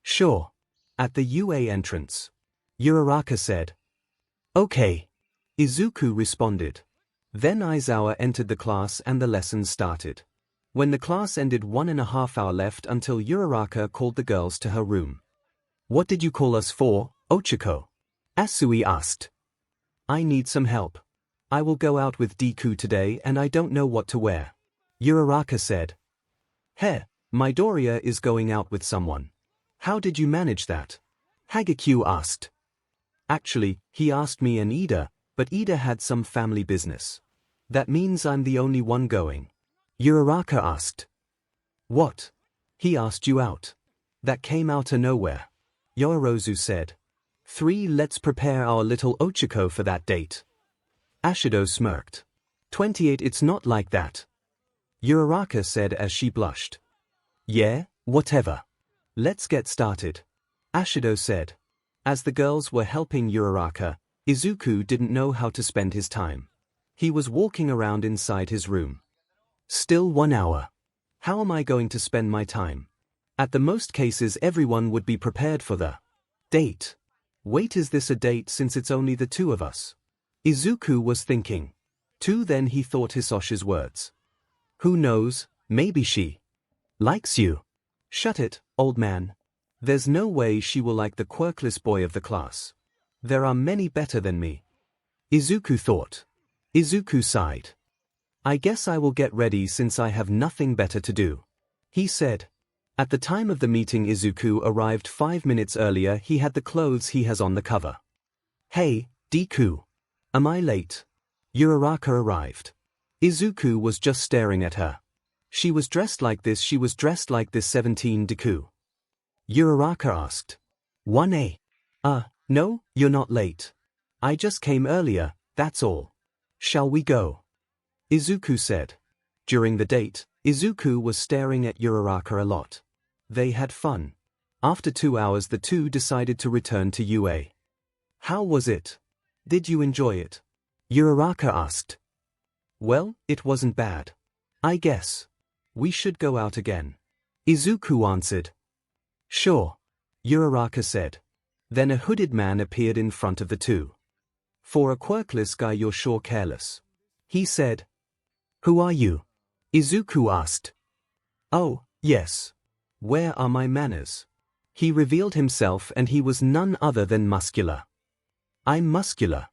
Sure. At the UA entrance. Uraraka said. Okay. Izuku responded. Then Aizawa entered the class and the lessons started. When the class ended, 1.5 hours left until Uraraka called the girls to her room. What did you call us for, Ochako? Asui asked. I need some help. I will go out with Deku today and I don't know what to wear. Uraraka said. Hey, Midoriya is going out with someone. How did you manage that? Hagekyo asked. Actually, he asked me and Ida, but Ida had some family business. That means I'm the only one going. Uraraka asked. What? He asked you out. That came out of nowhere. Yororozu said. 3 Let's prepare our little Ochako for that date. Ashido smirked. 28 It's not like that. Uraraka said as she blushed. Yeah, whatever. Let's get started. Ashido said. As the girls were helping Uraraka, Izuku didn't know how to spend his time. He was walking around inside his room. Still 1 hour. How am I going to spend my time? At the most cases everyone would be prepared for the date. Wait, is this a date since it's only the two of us? Izuku was thinking. Then he thought Hisosh's words. Who knows, maybe she likes you. Shut it, old man. There's no way she will like the quirkless boy of the class. There are many better than me. Izuku thought. Izuku sighed. I guess I will get ready since I have nothing better to do, he said. At the time of the meeting, Izuku arrived 5 minutes earlier. He had the clothes he has on the cover. Hey, Deku. Am I late? Uraraka arrived. Izuku was just staring at her. She was dressed like this 17 Deku. Uraraka asked. 1A. No, you're not late. I just came earlier, that's all. Shall we go? Izuku said. During the date, Izuku was staring at Uraraka a lot. They had fun. After 2 hours the two decided to return to UA. How was it? Did you enjoy it? Uraraka asked. Well, it wasn't bad. I guess we should go out again. Izuku answered. Sure. Uraraka said. Then a hooded man appeared in front of the two. For a quirkless guy you're sure careless. He said. Who are you? Izuku asked. Oh, yes. Where are my manners? He revealed himself and he was none other than Muscular. I'm Muscular.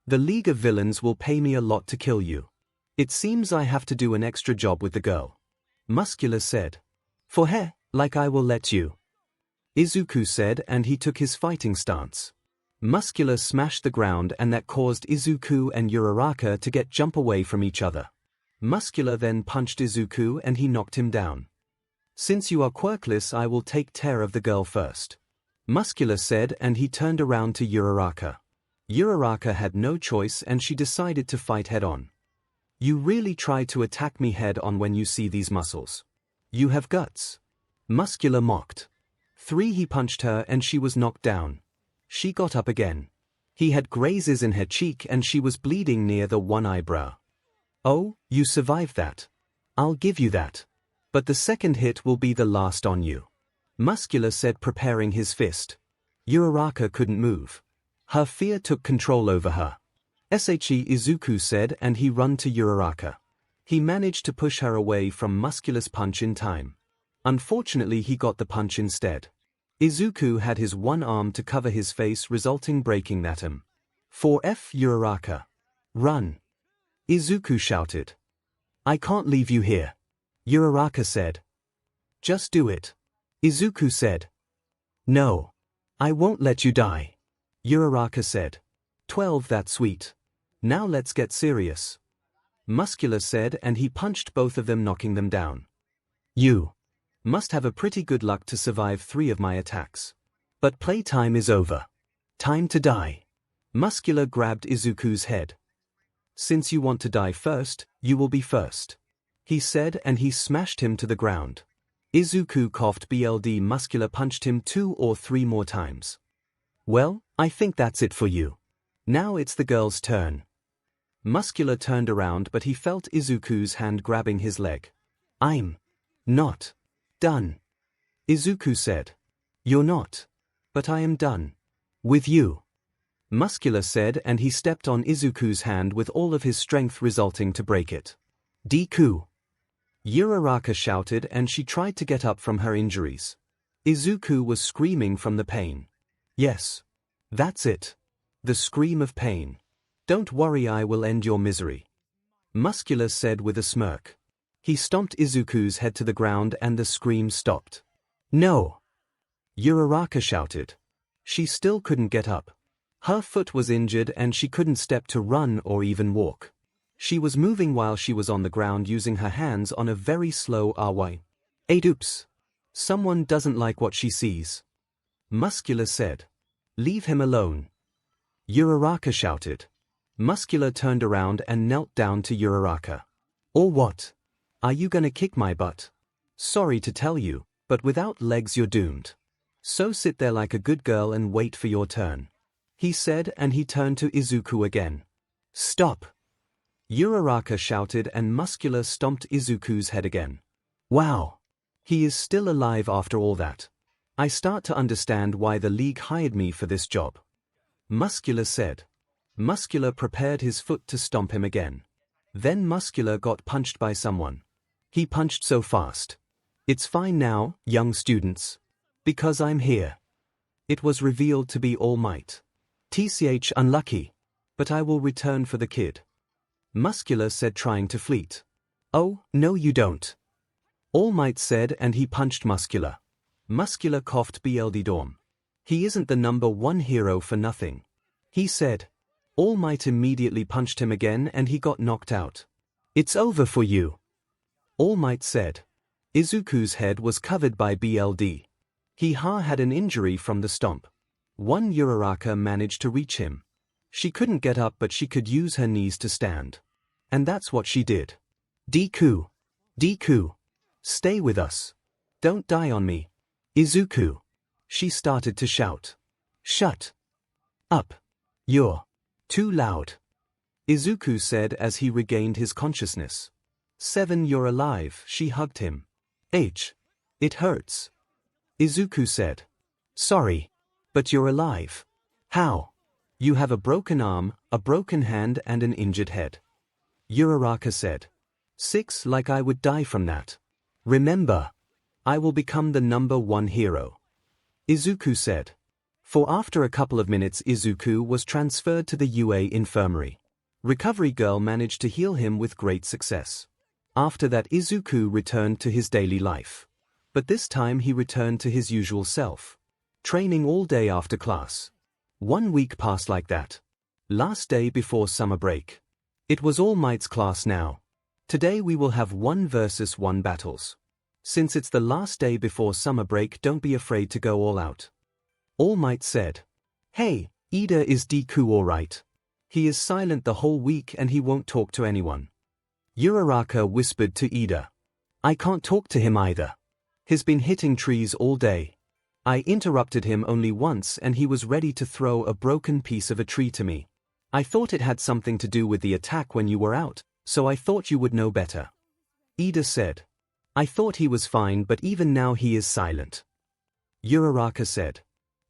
The League of Villains will pay me a lot to kill you. It seems I have to do an extra job with the girl. Muscular said. For her, like I will let you. Izuku said, and he took his fighting stance. Muscular smashed the ground and that caused Izuku and Uraraka to jump away from each other. Muscular then punched Izuku and he knocked him down. Since you are quirkless I will take care of the girl first. Muscular said, and he turned around to Uraraka. Uraraka had no choice and she decided to fight head-on. You really try to attack me head-on when you see these muscles. You have guts. Muscular mocked. 3 He punched her and she was knocked down. She got up again. He had grazes in her cheek and she was bleeding near the one eyebrow. Oh, you survived that. I'll give you that. But the second hit will be the last on you. Muscular said, preparing his fist. Uraraka couldn't move. Her fear took control over her. Izuku said, and he ran to Uraraka. He managed to push her away from Muscular's punch in time. Unfortunately he got the punch instead. Izuku had his one arm to cover his face, resulting breaking that arm. For Uraraka. Run. Izuku shouted. I can't leave you here. Uraraka said. Just do it. Izuku said. No. I won't let you die. Uraraka said. 12 That's sweet. Now let's get serious. Muscular said, and he punched both of them, knocking them down. You must have a pretty good luck to survive 3 of my attacks. But playtime is over. Time to die. Muscular grabbed Izuku's head. Since you want to die first, you will be first. He said, and he smashed him to the ground. Izuku coughed. Muscular punched him 2 or 3 more times. Well, I think that's it for you. Now it's the girl's turn. Muscular turned around but he felt Izuku's hand grabbing his leg. I'm not done. Izuku said. You're not. But I am done. With you. Muscular said, and he stepped on Izuku's hand with all of his strength, resulting to break it. Deku. Uraraka shouted, and she tried to get up from her injuries. Izuku was screaming from the pain. Yes. That's it. The scream of pain. Don't worry, I will end your misery. Muscular said with a smirk. He stomped Izuku's head to the ground and the scream stopped. No. Uraraka shouted. She still couldn't get up. Her foot was injured and she couldn't step to run or even walk. She was moving while she was on the ground using her hands on a very slow way. Oops. Someone doesn't like what she sees. Muscular said. Leave him alone. Uraraka shouted. Muscular turned around and knelt down to Uraraka. Or what? Are you gonna kick my butt? Sorry to tell you, but without legs you're doomed. So sit there like a good girl and wait for your turn. he said, and he turned to Izuku again. Stop! Uraraka shouted, and Muscular stomped Izuku's head again. Wow! He is still alive after all that. I start to understand why the league hired me for this job. Muscular said. Muscular prepared his foot to stomp him again. Then Muscular got punched by someone. He punched so fast. It's fine now, young students. Because I'm here. It was revealed to be All Might. TCH unlucky. But I will return for the kid. Muscular said, trying to fleet. Oh, no you don't. All Might said, and he punched Muscular. Muscular coughed 𝐵𝐿𝐷. He isn't the #1 hero for nothing. He said. All Might immediately punched him again, and he got knocked out. It's over for you. All Might said. Izuku's head was covered by 𝐵𝐿𝐷. He had an injury from the stomp. One Uraraka managed to reach him. She couldn't get up, but she could use her knees to stand. And that's what she did. Deku! Deku! Stay with us. Don't die on me. Izuku! She started to shout. Shut up. You're too loud. Izuku said as he regained his consciousness. 7 You're alive, she hugged him. It hurts. Izuku said. Sorry. But you're alive. How? You have a broken arm, a broken hand and an injured head. Uraraka said. 6 Like I would die from that. Remember. I will become the #1 hero. Izuku said. For after a couple of minutes Izuku was transferred to the UA infirmary. Recovery girl managed to heal him with great success. After that Izuku returned to his daily life. But this time he returned to his usual self. Training all day after class. 1 week passed like that. Last day before summer break. It was All Might's class now. Today we will have 1 versus 1 battles. Since it's the last day before summer break, don't be afraid to go all out. All Might said. Hey, Ida, is Deku alright? He is silent the whole week and he won't talk to anyone. Uraraka whispered to Ida. I can't talk to him either. He's been hitting trees all day. I interrupted him only once and he was ready to throw a broken piece of a tree to me. I thought it had something to do with the attack when you were out, so I thought you would know better. Ida said. I thought he was fine, but even now he is silent. Uraraka said.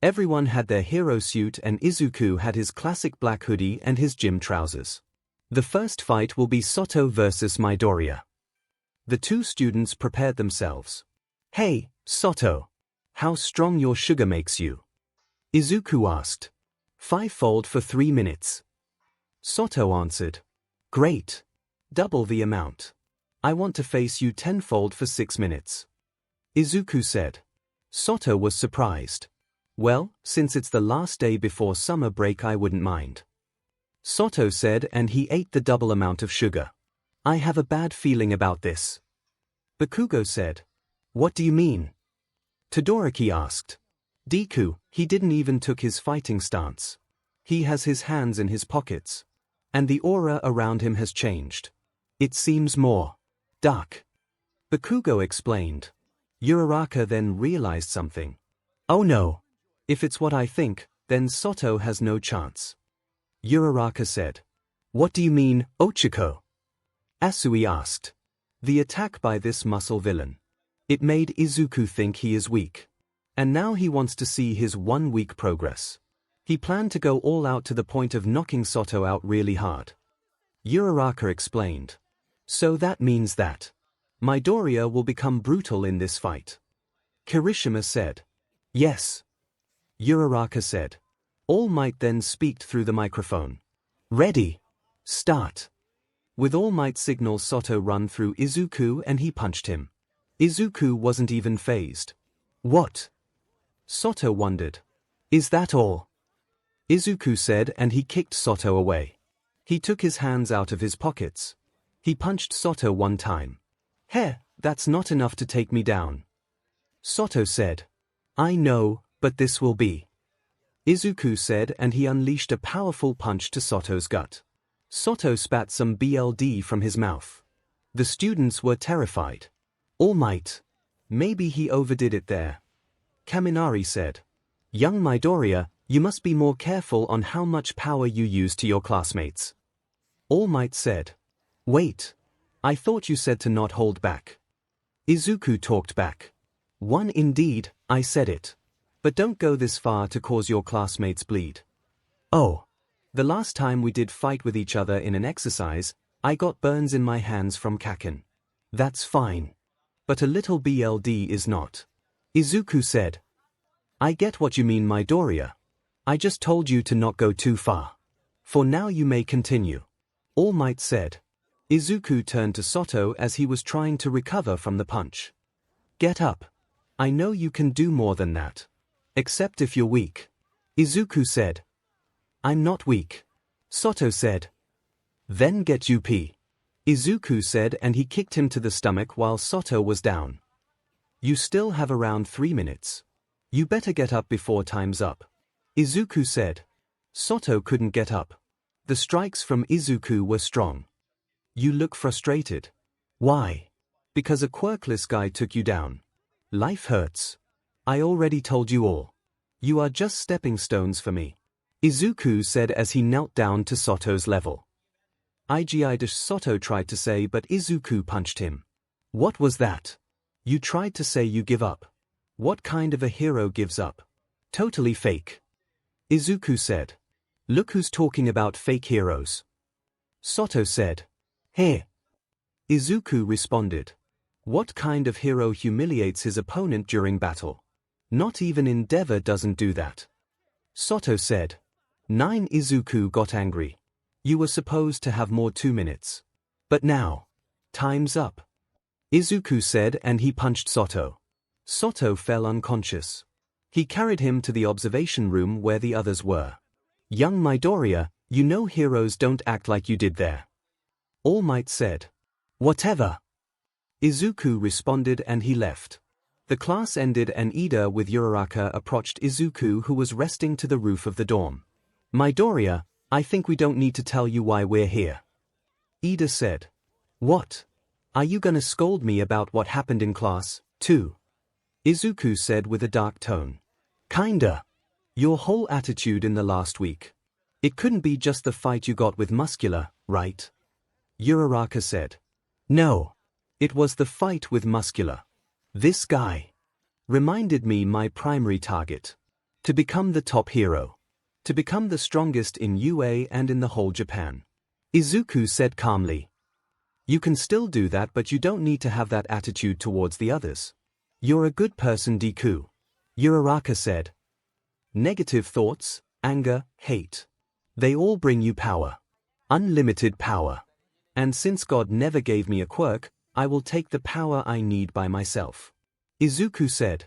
Everyone had their hero suit and Izuku had his classic black hoodie and his gym trousers. The first fight will be Soto versus Midoriya. The 2 students prepared themselves. Hey, Soto. How strong your sugar makes you? Izuku asked. 5-fold for 3 minutes. Soto answered. Great. Double the amount. I want to face you 10-fold for 6 minutes. Izuku said. Soto was surprised. Well, since it's the last day before summer break I wouldn't mind. Soto said, and he ate the double amount of sugar. I have a bad feeling about this. Bakugo said. What do you mean? Todoroki asked. Deku, he didn't even took his fighting stance. He has his hands in his pockets. And the aura around him has changed. It seems more dark. Bakugo explained. Uraraka then realized something. Oh no. If it's what I think, then Soto has no chance. Uraraka said. What do you mean, Ochiko? Asui asked. The attack by this muscle villain. It made Izuku think he is weak. And now he wants to see his 1 week progress. He planned to go all out to the point of knocking Soto out really hard. Uraraka explained. So that means that Midoriya will become brutal in this fight. Kirishima said. Yes. Uraraka said. All Might then speaked through the microphone. Ready. Start. With All Might signal, Soto run through Izuku and he punched him. Izuku wasn't even fazed. What? Soto wondered. Is that all? Izuku said, and he kicked Soto away. He took his hands out of his pockets. He punched Soto 1 time. Heh, that's not enough to take me down. Soto said. I know, but this will be. Izuku said, and he unleashed a powerful punch to Soto's gut. Soto spat some 𝐵𝐿𝐷 from his mouth. The students were terrified. All Might. Maybe he overdid it there. Kaminari said. Young Midoriya, You must be more careful on how much power you use to your classmates. All Might said. Wait. I thought you said to not hold back. Izuku talked back. One indeed, I said it. But don't go this far to cause your classmates bleed. Oh. The last time we did fight with each other in an exercise, I got burns in my hands from Kaken. That's fine. But a little BLD is not. Izuku said. I get what you mean, Midoriya. I just told you to not go too far. For now you may continue. All Might said. Izuku turned to Soto as he was trying to recover from the punch. Get up. I know you can do more than that. Except if you're weak. Izuku said. I'm not weak. Soto said. Then get up. Izuku said, and he kicked him to the stomach while Soto was down. You still have around 3 minutes. You better get up before time's up. Izuku said. Soto couldn't get up. The strikes from Izuku were strong. You look frustrated. Why? Because a quirkless guy took you down. Life hurts. I already told you all. You are just stepping stones for me. Izuku said as he knelt down to Soto's level. 𝐒𝐻𝐢𝐳 Soto tried to say, but Izuku punched him. What was that? You tried to say you give up. What kind of a hero gives up? Totally fake. Izuku said. Look who's talking about fake heroes. Soto said. Here. Izuku responded. What kind of hero humiliates his opponent during battle? Not even Endeavor doesn't do that. Soto said. 9. Izuku got angry. You were supposed to have more 2 minutes. But now. Time's up. Izuku said, and he punched Soto. Soto fell unconscious. He carried him to the observation room where the others were. Young Midoriya, you know heroes don't act like you did there. All Might said. Whatever. Izuku responded and he left. The class ended and Ida with Uraraka approached Izuku, who was resting to the roof of the dorm. Midoriya, I think we don't need to tell you why we're here. Ida said. What? Are you gonna scold me about what happened in class, too? Izuku said with a dark tone. Kinda. Your whole attitude in the last week. It couldn't be just the fight you got with Muscular, right? Uraraka said. No. It was the fight with Muscular. This guy reminded me my primary target. To become the top hero. To become the strongest in UA and in the whole Japan. Izuku said calmly. You can still do that, but you don't need to have that attitude towards the others. You're a good person, Deku. Uraraka said. Negative thoughts, anger, hate. They all bring you power. Unlimited power. And since God never gave me a quirk, I will take the power I need by myself. Izuku said.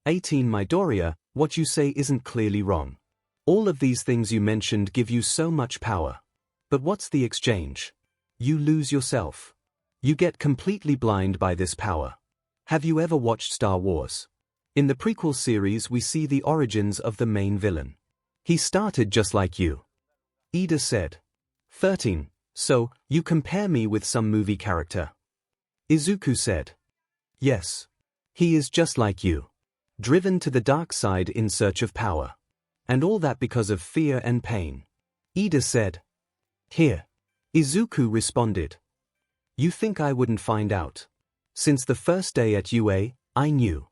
18. Midoriya, what you say isn't clearly wrong. All of these things you mentioned give you so much power. But what's the exchange? You lose yourself. You get completely blind by this power. Have you ever watched Star Wars? In the prequel series we see the origins of the main villain. He started just like you. Ida said. 13. So, you compare me with some movie character? Izuku said. Yes. He is just like you. Driven to the dark side in search of power. And all that because of fear and pain. Ida said. Here. Izuku responded. You think I wouldn't find out? Since the first day at UA, I knew.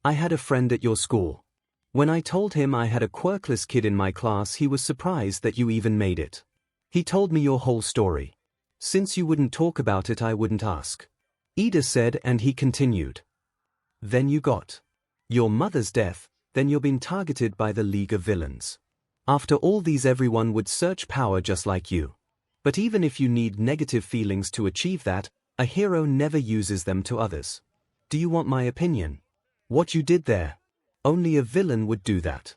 I had a friend at your school. When I told him I had a quirkless kid in my class, he was surprised that you even made it. He told me your whole story. Since you wouldn't talk about it, I wouldn't ask. Ida said, and he continued. Then you got your mother's death, then you're being targeted by the League of Villains. After all these, everyone would search power just like you. But even if you need negative feelings to achieve that, a hero never uses them to others. Do you want my opinion? What you did there? Only a villain would do that.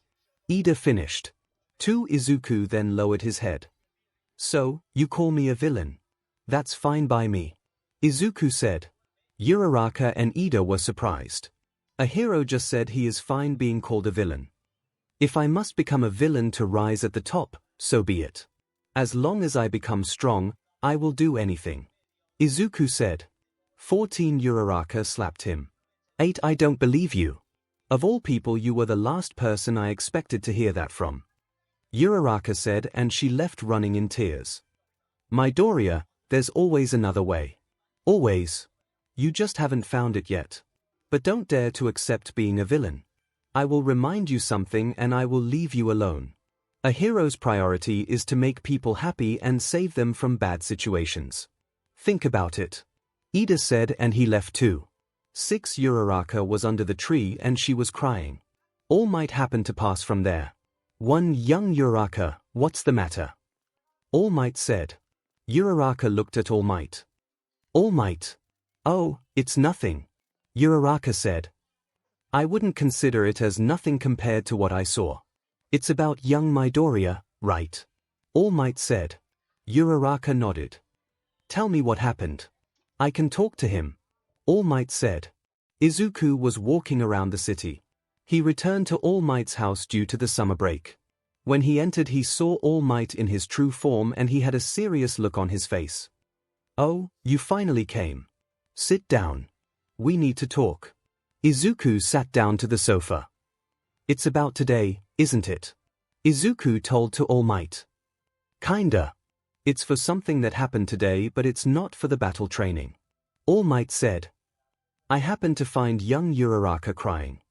Ida finished. 2. Izuku then lowered his head. So, you call me a villain? That's fine by me. Izuku said. Uraraka and Ida were surprised. A hero just said he is fine being called a villain. If I must become a villain to rise at the top, so be it. As long as I become strong, I will do anything. Izuku said. 14. Uraraka slapped him. 8. I don't believe you. Of all people, you were the last person I expected to hear that from. Uraraka said, and she left running in tears. Midoriya, there's always another way. Always. You just haven't found it yet. But don't dare to accept being a villain. I will remind you something and I will leave you alone. A hero's priority is to make people happy and save them from bad situations. Think about it. Ida said, and he left too. 6 Uraraka was under the tree and she was crying. All Might happened to pass from there. One young Uraraka, what's the matter? All Might said. Uraraka looked at All Might. All Might. Oh, it's nothing. Uraraka said. I wouldn't consider it as nothing compared to what I saw. It's about young Midoriya, right? All Might said. Uraraka nodded. Tell me what happened. I can talk to him. All Might said. Izuku was walking around the city. He returned to All Might's house due to the summer break. When he entered, he saw All Might in his true form and he had a serious look on his face. Oh, you finally came. Sit down. We need to talk. Izuku sat down to the sofa. It's about today, isn't it? Izuku told to All Might. Kinda. It's for something that happened today, but it's not for the battle training. All Might said. I happened to find young Uraraka crying.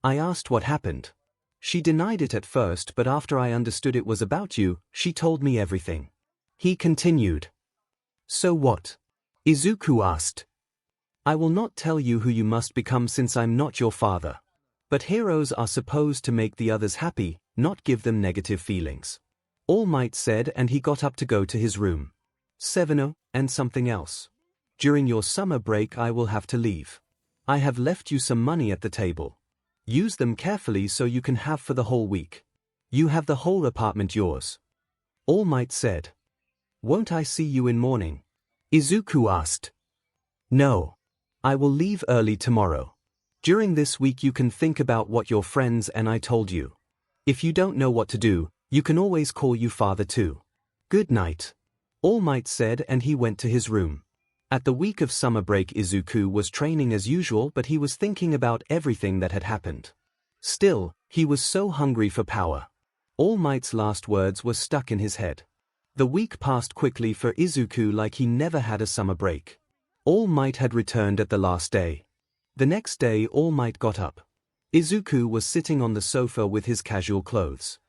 I asked what happened. She denied it at first, but after I understood it was about you, she told me everything. He continued. So what? Izuku asked. I will not tell you who you must become since I'm not your father. But heroes are supposed to make the others happy, not give them negative feelings. All Might said, and he got up to go to his room. 7 and something else. During your summer break I will have to leave. I have left you some money at the table. Use them carefully so you can have for the whole week. You have the whole apartment yours. All Might said. Won't I see you in morning? Izuku asked. No. I will leave early tomorrow. During this week you can think about what your friends and I told you. If you don't know what to do, you can always call you father too. Good night. All Might said, and he went to his room. At the week of summer break Izuku was training as usual, but he was thinking about everything that had happened. Still, he was so hungry for power. All Might's last words were stuck in his head. The week passed quickly for Izuku like he never had a summer break. All Might had returned at the last day. The next day All Might got up. Izuku was sitting on the sofa with his casual clothes.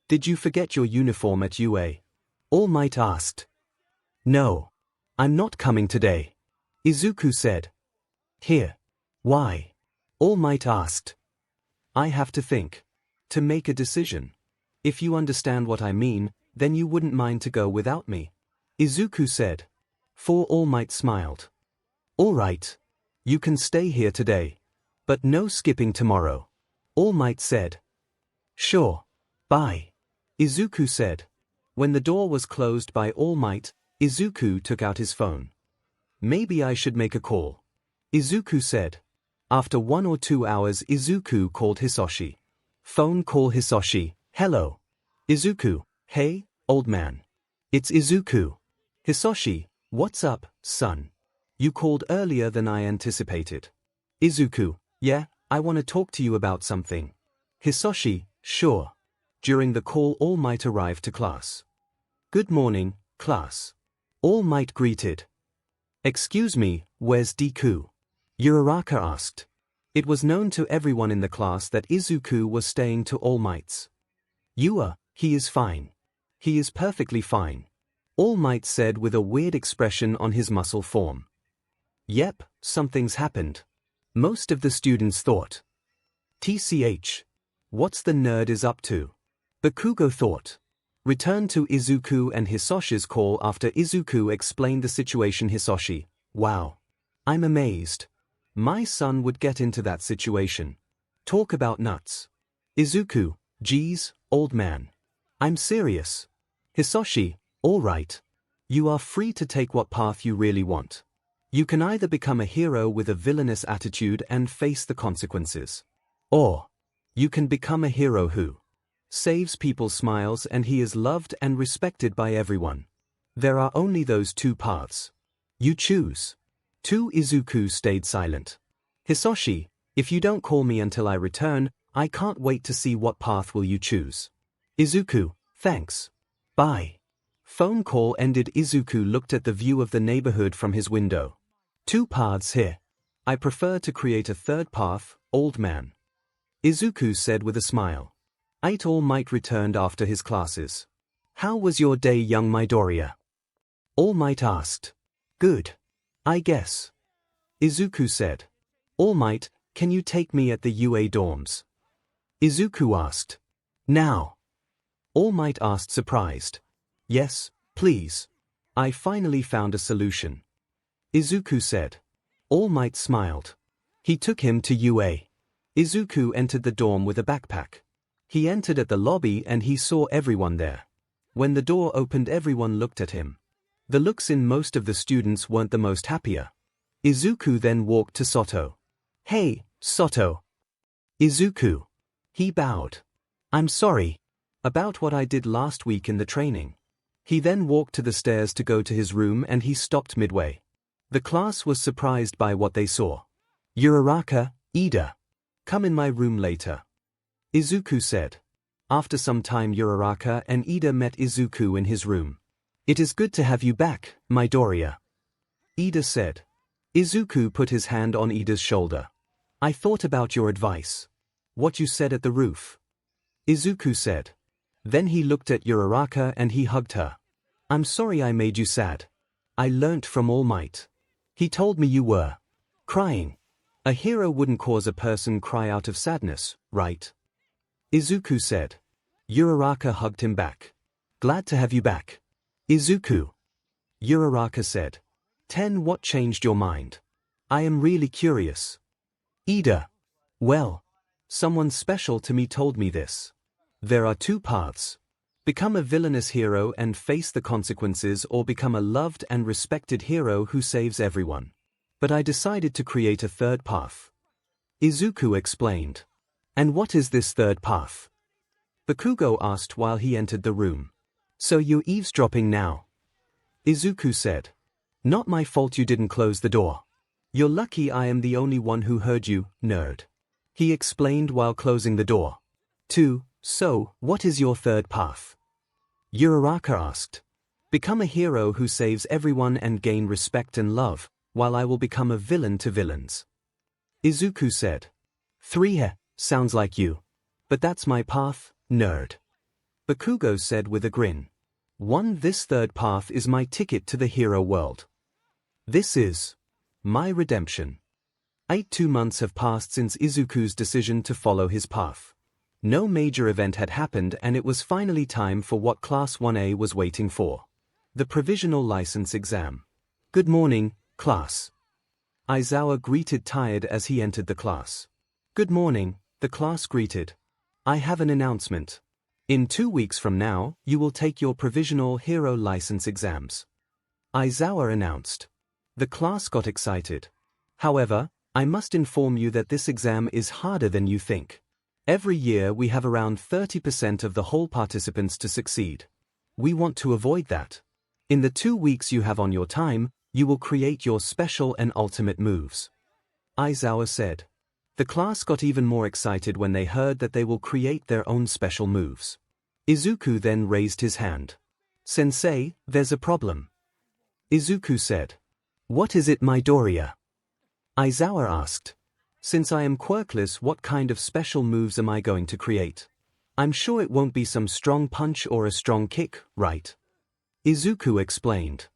Did you forget your uniform at UA? All Might asked. No. I'm not coming today. Izuku said. Here. Why? All Might asked. I have to think. To make a decision. If you understand what I mean, then you wouldn't mind to go without me. Izuku said. For All Might smiled. All right. You can stay here today. But no skipping tomorrow. All Might said. Sure. Bye. Izuku said. When the door was closed by All Might, Izuku took out his phone. Maybe I should make a call. Izuku said. After 1 or 2 hours Izuku called Hisoshi. Phone call Hisoshi. Hello. Izuku. Hey, old man. It's Izuku. Hisoshi. What's up, son? You called earlier than I anticipated. Izuku. Yeah, I want to talk to you about something. Hisoshi. Sure. During the call All Might arrived to class. Good morning, class. All Might greeted. Excuse me, where's Deku? Uraraka asked. It was known to everyone in the class that Izuku was staying to All Might's. He is fine. He is perfectly fine. All Might said with a weird expression on his muscle form. Yep, something's happened. Most of the students thought. TCH. What's the nerd is up to? Bakugo thought. Returned to Izuku and Hisoshi's call after Izuku explained the situation. Hisoshi. Wow. I'm amazed. My son would get into that situation. Talk about nuts. Izuku. Geez, old man. I'm serious. Hisoshi. All right. You are free to take what path you really want. You can either become a hero with a villainous attitude and face the consequences. Or you can become a hero who saves people's smiles and he is loved and respected by everyone. There are only those 2 paths. You choose. Izuku stayed silent. Hisoshi, if you don't call me until I return, I can't wait to see what path will you choose. Izuku, Thanks. Bye. Phone call ended. Izuku looked at the view of the neighborhood from his window. Two paths here. I prefer to create a third path, old man. Izuku said with a smile. All Might returned after his classes. How was your day, young Midoriya? All Might asked. Good. I guess. Izuku said. All Might, can you take me at the UA dorms? Izuku asked. Now? All Might asked, surprised. Yes, please. I finally found a solution. Izuku said. All Might smiled. He took him to UA. Izuku entered the dorm with a backpack. He entered at the lobby and he saw everyone there. When the door opened, everyone looked at him. The looks in most of the students weren't the most happier. Izuku then walked to Soto. Hey, Soto. Izuku. He bowed. I'm sorry. About what I did last week in the training. He then walked to the stairs to go to his room and he stopped midway. The class was surprised by what they saw. Uraraka, Ida. Come in my room later. Izuku said. After some time, Uraraka and Ida met Izuku in his room. It is good to have you back, Midoriya. Ida said. Izuku put his hand on Ida's shoulder. I thought about your advice. What you said at the roof. Izuku said. Then he looked at Uraraka and he hugged her. I'm sorry I made you sad. I learnt from All Might. He told me you were crying. A hero wouldn't cause a person cry out of sadness, right? Izuku said. Uraraka hugged him back. Glad to have you back. Izuku. Uraraka said. What changed your mind? I am really curious. Ida. Well, someone special to me told me this. There are two paths. Become a villainous hero and face the consequences, or become a loved and respected hero who saves everyone. But I decided to create a third path. Izuku explained. And what is this third path? Bakugo asked while he entered the room. So you're eavesdropping now? Izuku said. Not my fault you didn't close the door. You're lucky I am the only one who heard you, nerd. He explained while closing the door. So, what is your third path? Uraraka asked. Become a hero who saves everyone and gain respect and love, while I will become a villain to villains. Izuku said. 3 sounds like you. But that's my path, nerd. Bakugo said with a grin. This third path is my ticket to the hero world. This is my redemption. 2 months have passed since Izuku's decision to follow his path. No major event had happened and it was finally time for what Class 1A was waiting for. The provisional license exam. Good morning, class. Aizawa greeted tired as he entered the class. Good morning, the class greeted. I have an announcement. In 2 weeks from now, you will take your provisional hero license exams. Aizawa announced. The class got excited. However, I must inform you that this exam is harder than you think. Every year we have around 30% of the whole participants to succeed. We want to avoid that. In the 2 weeks you have on your time, you will create your special and ultimate moves. Aizawa said. The class got even more excited when they heard that they will create their own special moves. Izuku then raised his hand. Sensei, there's a problem. Izuku said. What is it, Midoriya? Aizawa asked. Since I am quirkless, what kind of special moves am I going to create? I'm sure it won't be some strong punch or a strong kick, right? Izuku explained.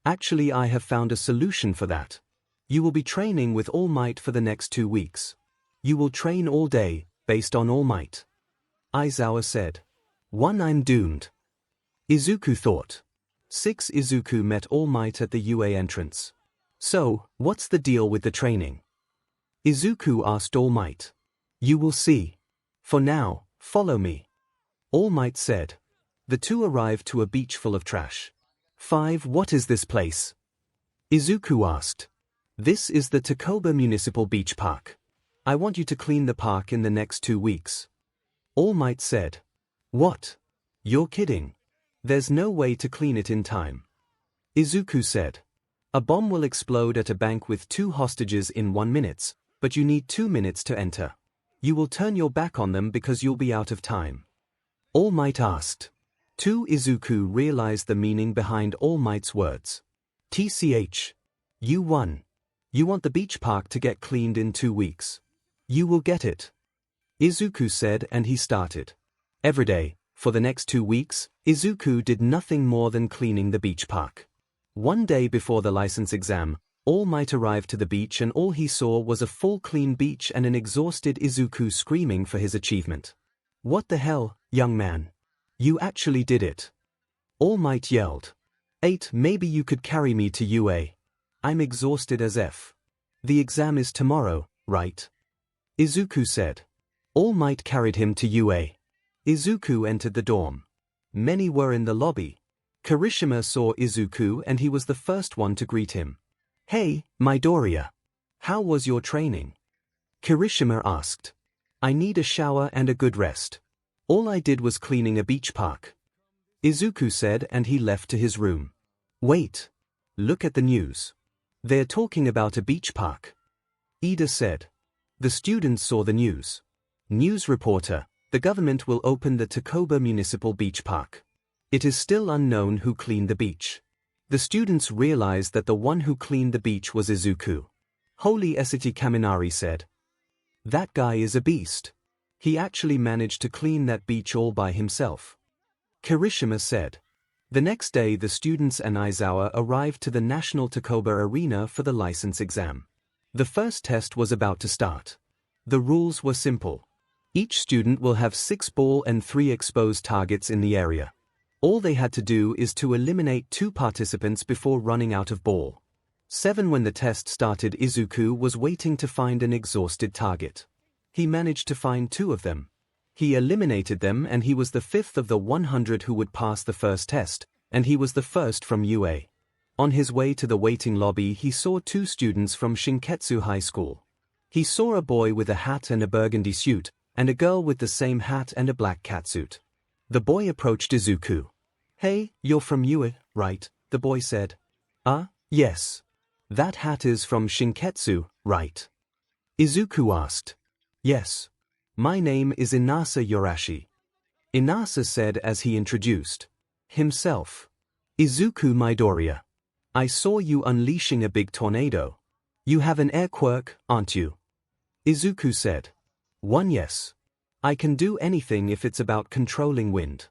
Actually, I have found a solution for that. You will be training with All Might for the next 2 weeks. You will train all day, based on All Might. Aizawa said. I'm doomed. Izuku thought. 6 Izuku met All Might at the UA entrance. So, what's the deal with the training? Izuku asked All Might. You will see. For now, follow me. All Might said. The two arrived to a beach full of trash. 5 What is this place? Izuku asked. This is the Takoba Municipal Beach Park. I want you to clean the park in the next 2 weeks. All Might said. What? You're kidding. There's no way to clean it in time. Izuku said. A bomb will explode at a bank with 2 hostages in 1 minute, but you need 2 minutes to enter. You will turn your back on them because you'll be out of time. All Might asked. 2. Izuku realized the meaning behind All Might's words. TCH. You won. You want the beach park to get cleaned in 2 weeks. You will get it. Izuku said, and he started. Every day, for the next 2 weeks, Izuku did nothing more than cleaning the beach park. One day before the license exam, All Might arrived to the beach and all he saw was a full clean beach and an exhausted Izuku screaming for his achievement. What the hell, young man? You actually did it. All Might yelled. 8. Maybe you could carry me to UA. I'm exhausted as F. The exam is tomorrow, right? Izuku said. All Might carried him to UA. Izuku entered the dorm. Many were in the lobby. Kirishima saw Izuku and he was the first one to greet him. Hey, Midoriya. How was your training? Kirishima asked. I need a shower and a good rest. All I did was cleaning a beach park. Izuku said, and he left to his room. Wait. Look at the news. They're talking about a beach park. Ida said. The students saw the news. News reporter, the government will open the Takoba Municipal Beach Park. It is still unknown who cleaned the beach. The students realized that the one who cleaned the beach was Izuku. Holy 𝗧𝗵𝗲 Kaminari said. That guy is a beast. He actually managed to clean that beach all by himself. Kirishima said. The next day the students and Aizawa arrived to the National Takoba Arena for the license exam. The first test was about to start. The rules were simple. Each student will have 6 ball and 3 exposed targets in the area. All they had to do is to eliminate 2 participants before running out of ball. 7. When the test started, Izuku was waiting to find an exhausted target. He managed to find 2 of them. He eliminated them and he was the 5th of the 100 who would pass the first test, and he was the first from UA. On his way to the waiting lobby he saw 2 students from Shinketsu High School. He saw a boy with a hat and a burgundy suit, and a girl with the same hat and a black catsuit. The boy approached Izuku. Hey, you're from UA, right? The boy said. Yes. That hat is from Shinketsu, right? Izuku asked. Yes. My name is Inasa Yorashi. Inasa said as he introduced himself. Izuku Midoriya. I saw you unleashing a big tornado. You have an air quirk, aren't you? Izuku said. One yes. I can do anything if it's about controlling wind.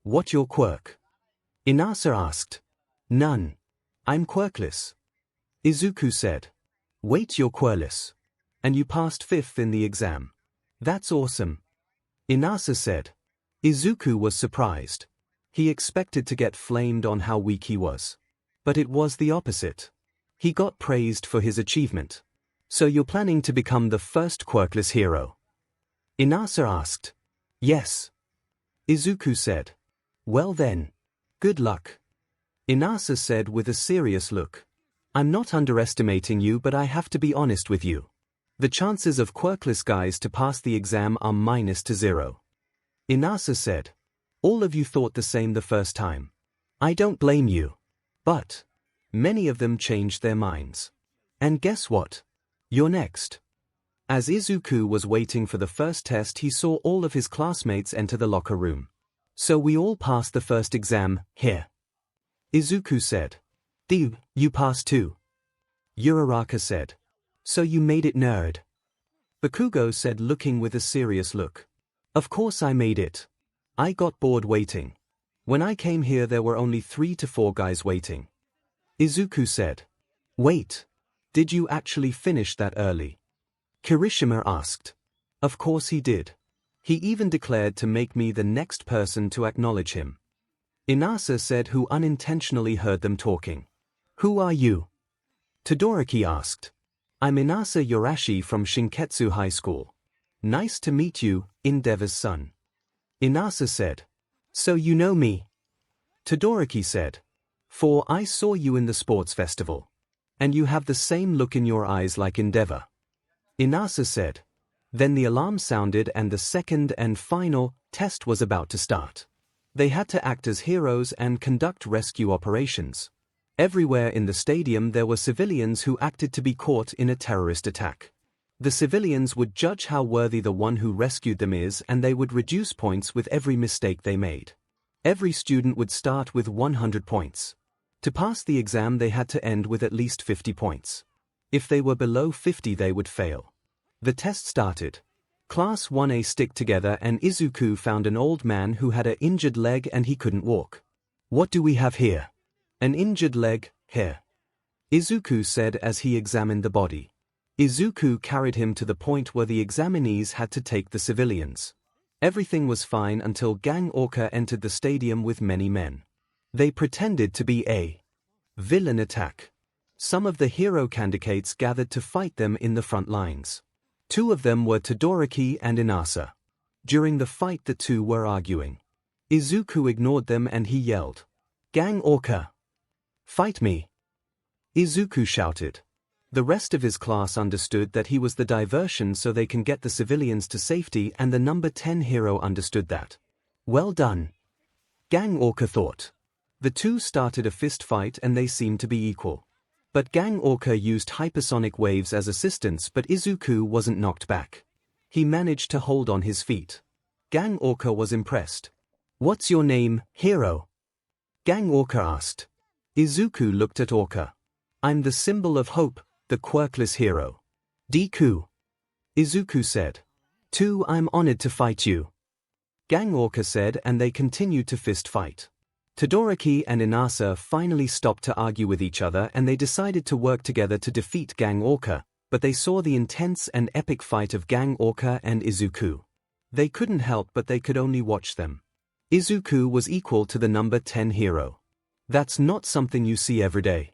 What your quirk? Inasa asked. None. I'm quirkless. Izuku said. Wait, you're quirkless. And you passed 5th in the exam. That's awesome. Inasa said. Izuku was surprised. He expected to get flamed on how weak he was. But it was the opposite. He got praised for his achievement. So you're planning to become the first quirkless hero? Inasa asked. Yes. Izuku said. Well then. Good luck. Inasa said with a serious look. I'm not underestimating you, but I have to be honest with you. The chances of quirkless guys to pass the exam are -0. Inasa said. All of you thought the same the first time. I don't blame you. But many of them changed their minds. And guess what? You're next. As Izuku was waiting for the first test, he saw all of his classmates enter the locker room. So we all passed the first exam, here. Izuku said. Dude, you passed too. Uraraka said. So you made it, nerd. Bakugo said, looking with a serious look. Of course I made it. I got bored waiting. When I came here there were only 3 to 4 guys waiting. Izuku said. Wait. Did you actually finish that early? Kirishima asked. Of course he did. He even declared to make me the next person to acknowledge him. Inasa said, who unintentionally heard them talking. Who are you? Todoroki asked. I'm Inasa Yorashi from Shinketsu High School. Nice to meet you, Endeavor's son. Inasa said. So you know me? Todoroki said. For I saw you in the sports festival. And you have the same look in your eyes like Endeavor. Inasa said. Then the alarm sounded and the second and final test was about to start. They had to act as heroes and conduct rescue operations. Everywhere in the stadium there were civilians who acted to be caught in a terrorist attack. The civilians would judge how worthy the one who rescued them is, and they would reduce points with every mistake they made. Every student would start with 100 points. To pass the exam they had to end with at least 50 points. If they were below 50 they would fail. The test started. Class 1A stick together and Izuku found an old man who had an injured leg and he couldn't walk. What do we have here? An injured leg, here. Izuku said as he examined the body. Izuku carried him to the point where the examinees had to take the civilians. Everything was fine until 𝗓𝗄𝐽𝐽 entered the stadium with many men. They pretended to be a villain attack. Some of the hero candidates gathered to fight them in the front lines. Two of them were Todoroki and Inasa. During the fight the two were arguing. Izuku ignored them and he yelled, 𝗓𝗄𝐽𝐽! Fight me! Izuku shouted. The rest of his class understood that he was the diversion so they can get the civilians to safety, and the number 10 hero understood that. Well done, 𝗓𝗄𝐽𝐽 thought. The two started a fist fight and they seemed to be equal. But 𝗓𝗄𝐽𝐽 used hypersonic waves as assistance, but Izuku wasn't knocked back. He managed to hold on his feet. 𝗓𝗄𝐽𝐽 was impressed. What's your name, hero? 𝗓𝗄𝐽𝐽 asked. Izuku looked at 𝗄𝐽𝐽. I'm the symbol of hope, the quirkless hero. Deku. Izuku said. 2. I'm honored to fight you. 𝗓𝗄𝐽𝐽 said, and they continued to fist fight. Todoroki and Inasa finally stopped to argue with each other and they decided to work together to defeat 𝗓𝗄𝐽𝐽, but they saw the intense and epic fight of 𝗓𝗄𝐽𝐽 and Izuku. They couldn't help but they could only watch them. Izuku was equal to the number 10 hero. That's not something you see every day.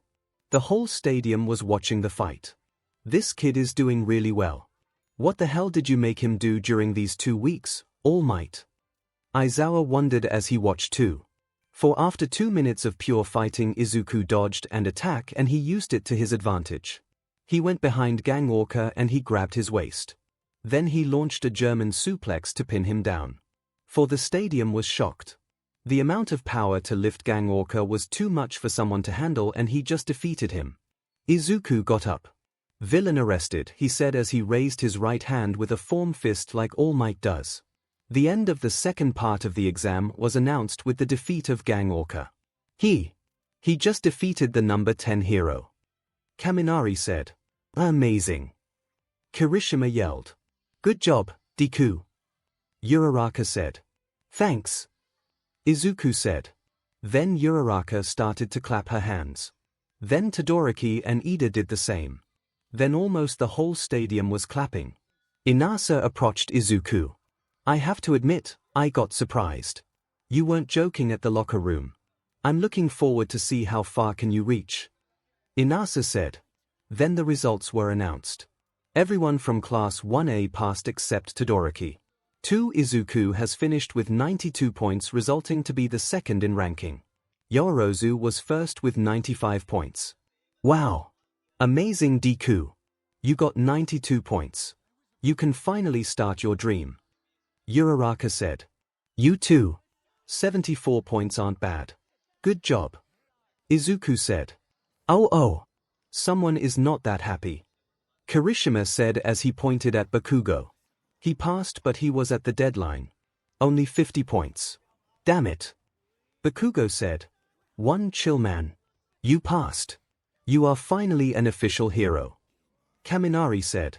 The whole stadium was watching the fight. This kid is doing really well. What the hell did you make him do during these 2 weeks, All Might? Aizawa wondered as he watched too. For after 2 minutes of pure fighting Izuku dodged and attacked and he used it to his advantage. He went behind 𝗓𝗄𝐽𝐽 and he grabbed his waist. Then he launched a German suplex to pin him down. For the stadium was shocked. The amount of power to lift 𝗓𝗄𝐽𝐽 was too much for someone to handle and he just defeated him. Izuku got up. Villain arrested, he said as he raised his right hand with a form fist like All Might does. The end of the second part of the exam was announced with the defeat of 𝗓𝗄𝐽𝐽. He just defeated the number 10 hero. Kaminari said. Amazing. Kirishima yelled. Good job, Deku. Uraraka said. Thanks. Izuku said. Then Uraraka started to clap her hands. Then Todoroki and Ida did the same. Then almost the whole stadium was clapping. Inasa approached Izuku. I have to admit, I got surprised. You weren't joking at the locker room. I'm looking forward to see how far can you reach. Inasa said. Then the results were announced. Everyone from Class 1A passed except Todoroki. 2. Izuku has finished with 92 points, resulting to be the second in ranking. Yorozu was first with 95 points. Wow! Amazing, Deku. You got 92 points. You can finally start your dream. Uraraka said. You too. 74 points aren't bad. Good job. Izuku said. Oh. Someone is not that happy. Kirishima said as he pointed at Bakugo. He passed but he was at the deadline. Only 50 points. Damn it. Bakugo said. One chill man. You passed. You are finally an official hero. Kaminari said.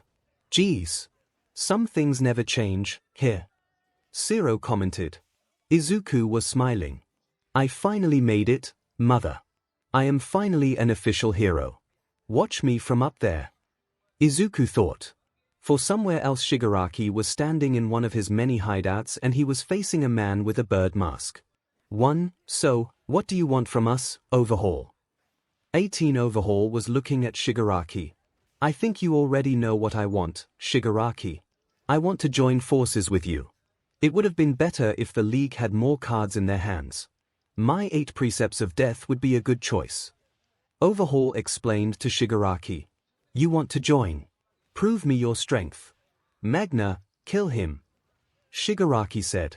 Geez. Some things never change, here. Zero commented. Izuku was smiling. I finally made it, mother. I am finally an official hero. Watch me from up there. Izuku thought. For somewhere else Shigaraki was standing in one of his many hideouts and he was facing a man with a bird mask. 1. So, what do you want from us, Overhaul? 18. Overhaul was looking at Shigaraki. I think you already know what I want, Shigaraki. I want to join forces with you. It would have been better if the League had more cards in their hands. My 8 precepts of death would be a good choice. Overhaul explained to Shigaraki. You want to join? Prove me your strength. Magna, kill him. Shigaraki said.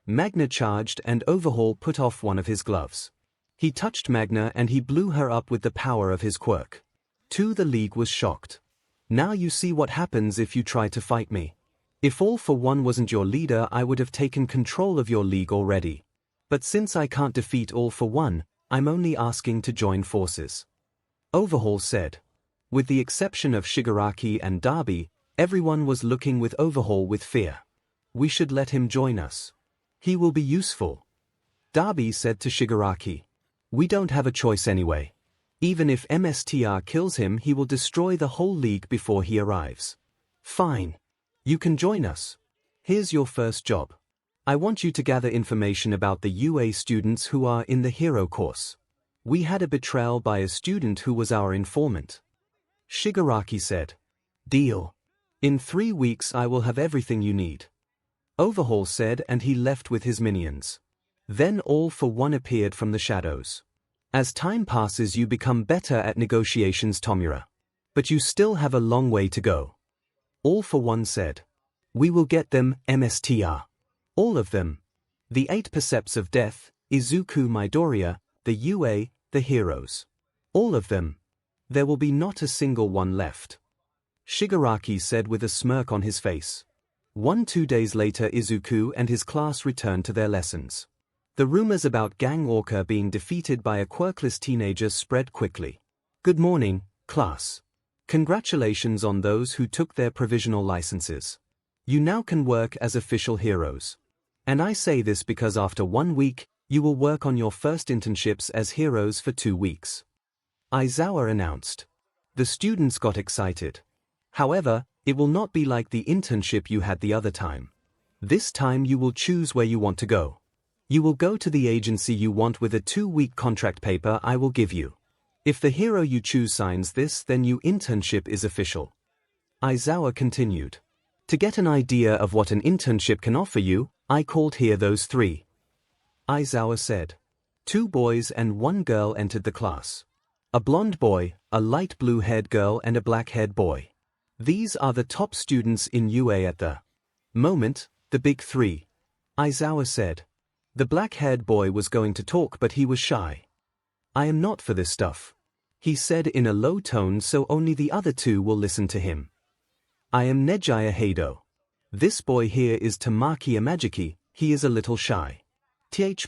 Magna charged and Overhaul put off one of his gloves. He touched Magna and he blew her up with the power of his quirk. 2. The League was shocked. Now you see what happens if you try to fight me. If All for One wasn't your leader, I would have taken control of your league already. But since I can't defeat All for One, I'm only asking to join forces. Overhaul said. With the exception of Shigaraki and Derby, everyone was looking with Overhaul with fear. We should let him join us. He will be useful. Derby said to Shigaraki. We don't have a choice anyway. Even if MSTR kills him, he will destroy the whole league before he arrives. Fine. You can join us. Here's your first job. I want you to gather information about the UA students who are in the hero course. We had a betrayal by a student who was our informant. Shigaraki said. Deal. In 3 weeks I will have everything you need. Overhaul said, and he left with his minions. Then All for One appeared from the shadows. As time passes you become better at negotiations, Tomura. But you still have a long way to go. All for One said. We will get them, MSTR. All of them. The 8 Percepts of Death, Izuku Midoriya, the UA, the heroes. All of them. There will be not a single one left. Shigaraki said with a smirk on his face. 2 days later Izuku and his class returned to their lessons. The rumors about Gang Orca being defeated by a quirkless teenager spread quickly. Good morning, class. Congratulations on those who took their provisional licenses. You now can work as official heroes. And I say this because after 1 week, you will work on your first internships as heroes for 2 weeks. Aizawa announced. The students got excited. However, it will not be like the internship you had the other time. This time you will choose where you want to go. You will go to the agency you want with a 2-week contract paper I will give you. If the hero you choose signs this, then your internship is official. Aizawa continued. To get an idea of what an internship can offer you, I called here those 3. Aizawa said. 2 boys and 1 girl entered the class. A blonde boy, a light blue-haired girl and a black-haired boy. These are the top students in UA at the moment, the big 3. Aizawa said. The black-haired boy was going to talk but he was shy. I am not for this stuff. He said in a low tone so only the other 2 will listen to him. I am Nejiya Heido. This boy here is Tamaki Imagiki, he is a little shy.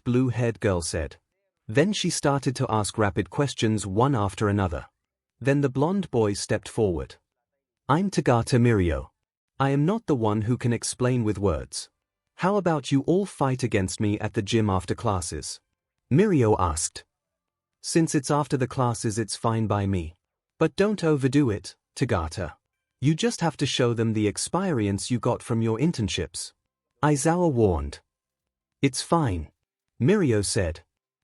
Blue-haired girl said. Then she started to ask rapid questions one after another. Then the blonde boy stepped forward. I'm Tagata Mirio. I am not the one who can explain with words. How about you all fight against me at the gym after classes? Mirio asked. Since it's after the classes it's fine by me. But don't overdo it, Tagata. You just have to show them the experience you got from your internships. Aizawa warned. It's fine. Mirio said.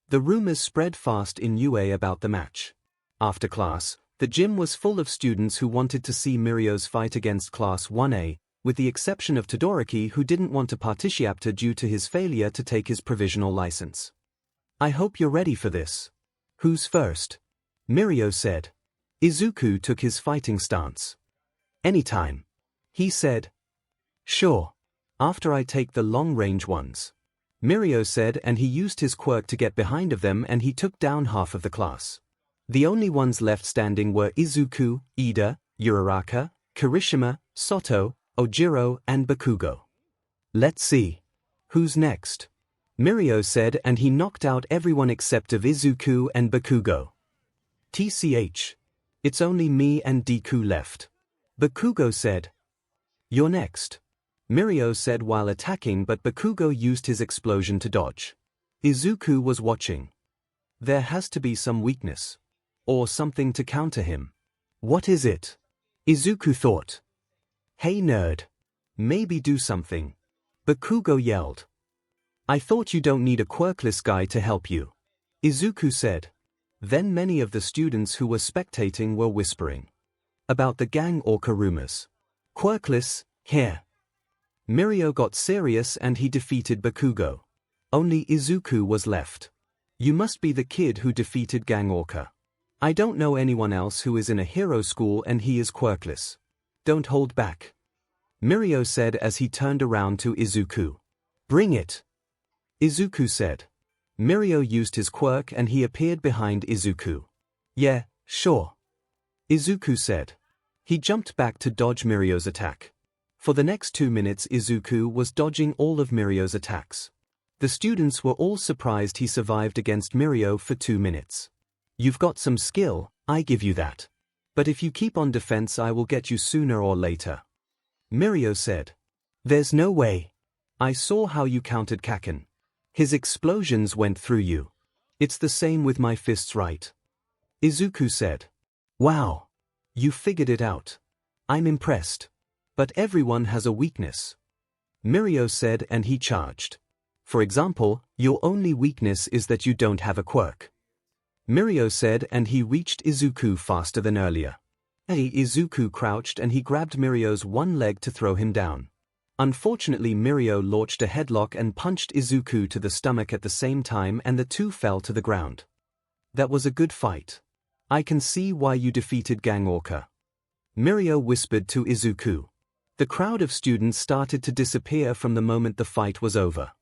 The rumors spread fast in UA about the match. After class, the gym was full of students who wanted to see Mirio's fight against Class 1A, with the exception of Todoroki who didn't want to participate due to his failure to take his provisional license. I hope you're ready for this. Who's first? Mirio said. Izuku took his fighting stance. Anytime. He said. Sure. After I take the long-range ones. Mirio said, and he used his quirk to get behind of them and he took down half of the class. The only ones left standing were Izuku, Ida, Uraraka, Kirishima, Soto, Ojiro and Bakugo. Let's see. Who's next? Mirio said and he knocked out everyone except of Izuku and Bakugo. TCH. It's only me and Deku left. Bakugo said. You're next. Mirio said while attacking but Bakugo used his explosion to dodge. Izuku was watching. There has to be some weakness. Or something to counter him. What is it? Izuku thought. Hey nerd. Maybe do something. Bakugo yelled. I thought you don't need a quirkless guy to help you. Izuku said. Then many of the students who were spectating were whispering. About the Gang Orca rumors. Quirkless, here. Mirio got serious and he defeated Bakugo. Only Izuku was left. You must be the kid who defeated Gang Orca. I don't know anyone else who is in a hero school and he is quirkless. Don't hold back. Mirio said as he turned around to Izuku. Bring it. Izuku said. Mirio used his quirk and he appeared behind Izuku. Yeah, sure. Izuku said. He jumped back to dodge Mirio's attack. For the next 2 minutes Izuku was dodging all of Mirio's attacks. The students were all surprised he survived against 𝗵𝗲 for 2 minutes. You've got some skill, I give you that. But if you keep on defense I will get you sooner or later. 𝗵𝗲 said. There's no way. I saw how you countered Kaken. His explosions went through you. It's the same with my fists, right? Izuku said. Wow. You figured it out. I'm impressed. But everyone has a weakness. 𝗵𝗲 said and he charged. For example, your only weakness is that you don't have a quirk. 𝗵𝗲 said and he reached Izuku faster than earlier. Izuku crouched and he grabbed 𝗵𝗲's one leg to throw him down. Unfortunately 𝗵𝗲 launched a headlock and punched Izuku to the stomach at the same time and the two fell to the ground. That was a good fight. I can see why you defeated 𝗏𝗏𝗏. 𝗵𝗲 whispered to Izuku. The crowd of students started to disappear from the moment the fight was over.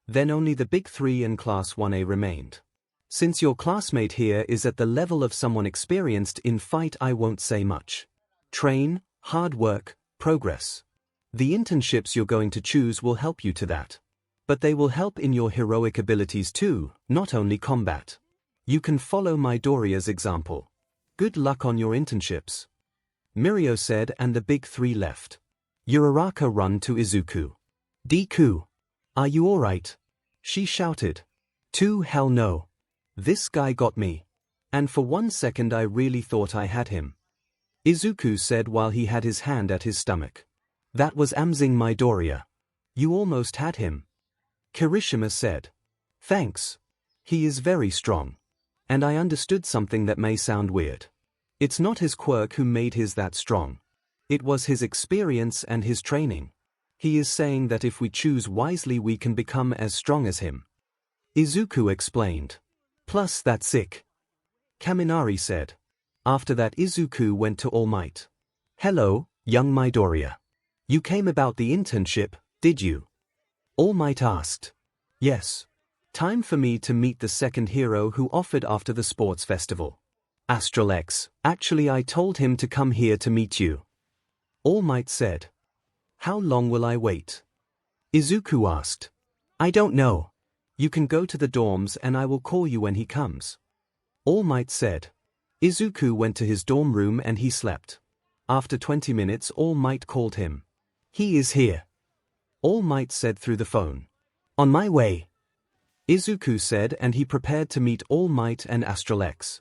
Then only the big three and class 1A remained. Since your classmate here is at the level of someone experienced in fight, I won't say much. Train, hard work, progress. The internships you're going to choose will help you to that. But they will help in your heroic abilities too, not only combat. You can follow Midoriya's example. Good luck on your internships. 𝗵𝗲 said and the big three left. Uraraka ran to Izuku. Deku. Are you alright? She shouted. Hell no. This guy got me. And for 1 second I really thought I had him. Izuku said while he had his hand at his stomach. That was Midoriya. You almost had him. Kirishima said. Thanks. He is very strong. And I understood something that may sound weird. It's not his quirk who made his that strong. It was his experience and his training. He is saying that if we choose wisely we can become as strong as him. Izuku explained. Plus that's sick. Kaminari said. After that Izuku went to All Might. Hello, young Midoriya. You came about the internship, did you? All Might asked. Yes. Time for me to meet the second hero who offered after the sports festival. 𝗧𝗛𝗓. Actually I told him to come here to meet you. All Might said. How long will I wait? Izuku asked. I don't know. You can go to the dorms and I will call you when he comes. All Might said. Izuku went to his dorm room and he slept. After 20 minutes All Might called him. He is here. All Might said through the phone. On my way. Izuku said and he prepared to meet All Might and 𝗧𝗛𝗓.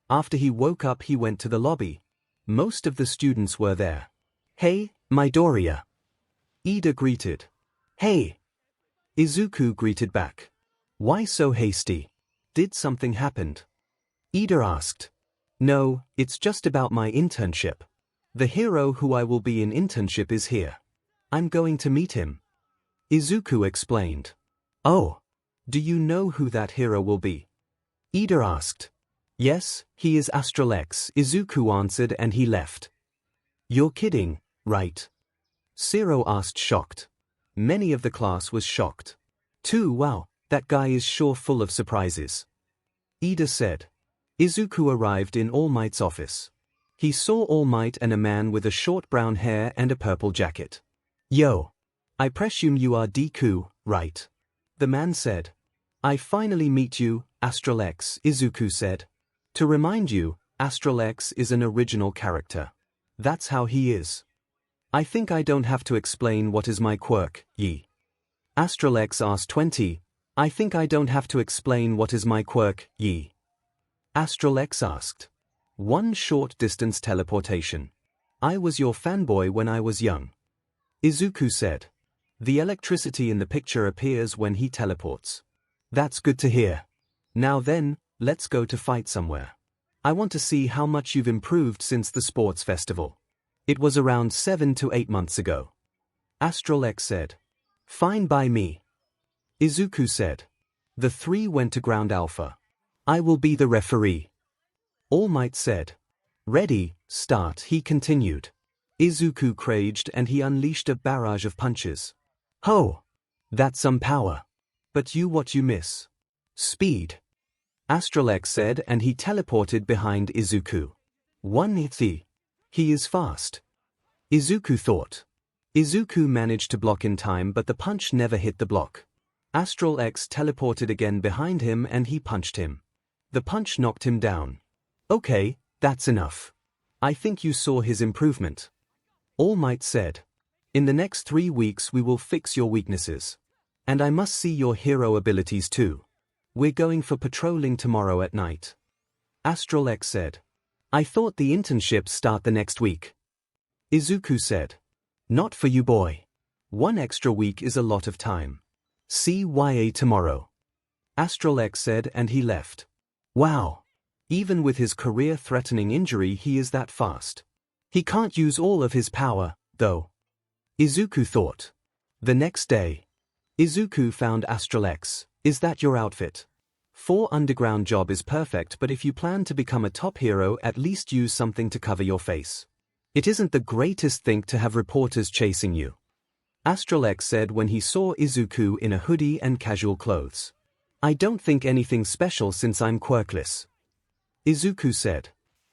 After he woke up he went to the lobby. Most of the students were there. Hey, Midoriya. Ida greeted. Hey. Izuku greeted back. Why so hasty? Did something happen? Ida asked. No, it's just about my internship. The hero who I will be in internship is here. I'm going to meet him. Izuku explained. Oh. Do you know who that hero will be? Ida asked. Yes, he is 𝗧𝗛𝗓, Izuku answered and he left. You're kidding, right? 𝗧𝗏 asked shocked. Many of the class was shocked. Wow, that guy is sure full of surprises. Ida said. Izuku arrived in All Might's office. He saw All Might and a man with a short brown hair and a purple jacket. Yo. I presume you are Deku, right? The man said. I finally meet you, 𝗧𝗛𝗓, Izuku said. To remind you, 𝗧𝗛𝗓 is an original character. That's how he is. I think I don't have to explain what is my quirk, ye. 𝗧𝗛𝗓 asked 20. I think I don't have to explain what is my quirk, ye. 𝗧𝗛𝗓 asked. One short distance teleportation. I was your fanboy when I was young. Izuku said. The electricity in the picture appears when he teleports. That's good to hear. Now then, let's go to fight somewhere. I want to see how much you've improved since the sports festival. It was around 7 to 8 months ago. 𝗧𝗛𝗓 said. Fine by me. Izuku said. The three went to Ground Alpha. I will be the referee. All Might said. Ready, start, he continued. Izuku raged and he unleashed a barrage of punches. Ho! That's some power. But what you miss? Speed. 𝗧𝗛𝗓 said and he teleported behind Izuku. He is fast. Izuku thought. Izuku managed to block in time but the punch never hit the block. 𝗧𝗏𝗧𝐿 teleported again behind him and he punched him. The punch knocked him down. Okay, that's enough. I think you saw his improvement. All Might said. In the next 3 weeks we will fix your weaknesses. And I must see your hero abilities too. We're going for patrolling tomorrow at night. 𝗧𝗏𝗧𝐿 said. I thought the internships start the next week. Izuku said. Not for you, boy. 1 extra week is a lot of time. CYA tomorrow. 𝗧𝗏𝗧𝐿 said and he left. Wow. Even with his career-threatening injury he is that fast. He can't use all of his power, though. Izuku thought. The next day. Izuku found 𝗧𝗏𝗧𝐿. Is that your outfit? 4 underground job is perfect, but if you plan to become a top hero at least use something to cover your face. It isn't the greatest thing to have reporters chasing you. 𝗧𝗏𝗧𝐿 said when he saw Izuku in a hoodie and casual clothes. I don't think anything special since I'm quirkless. Izuku said.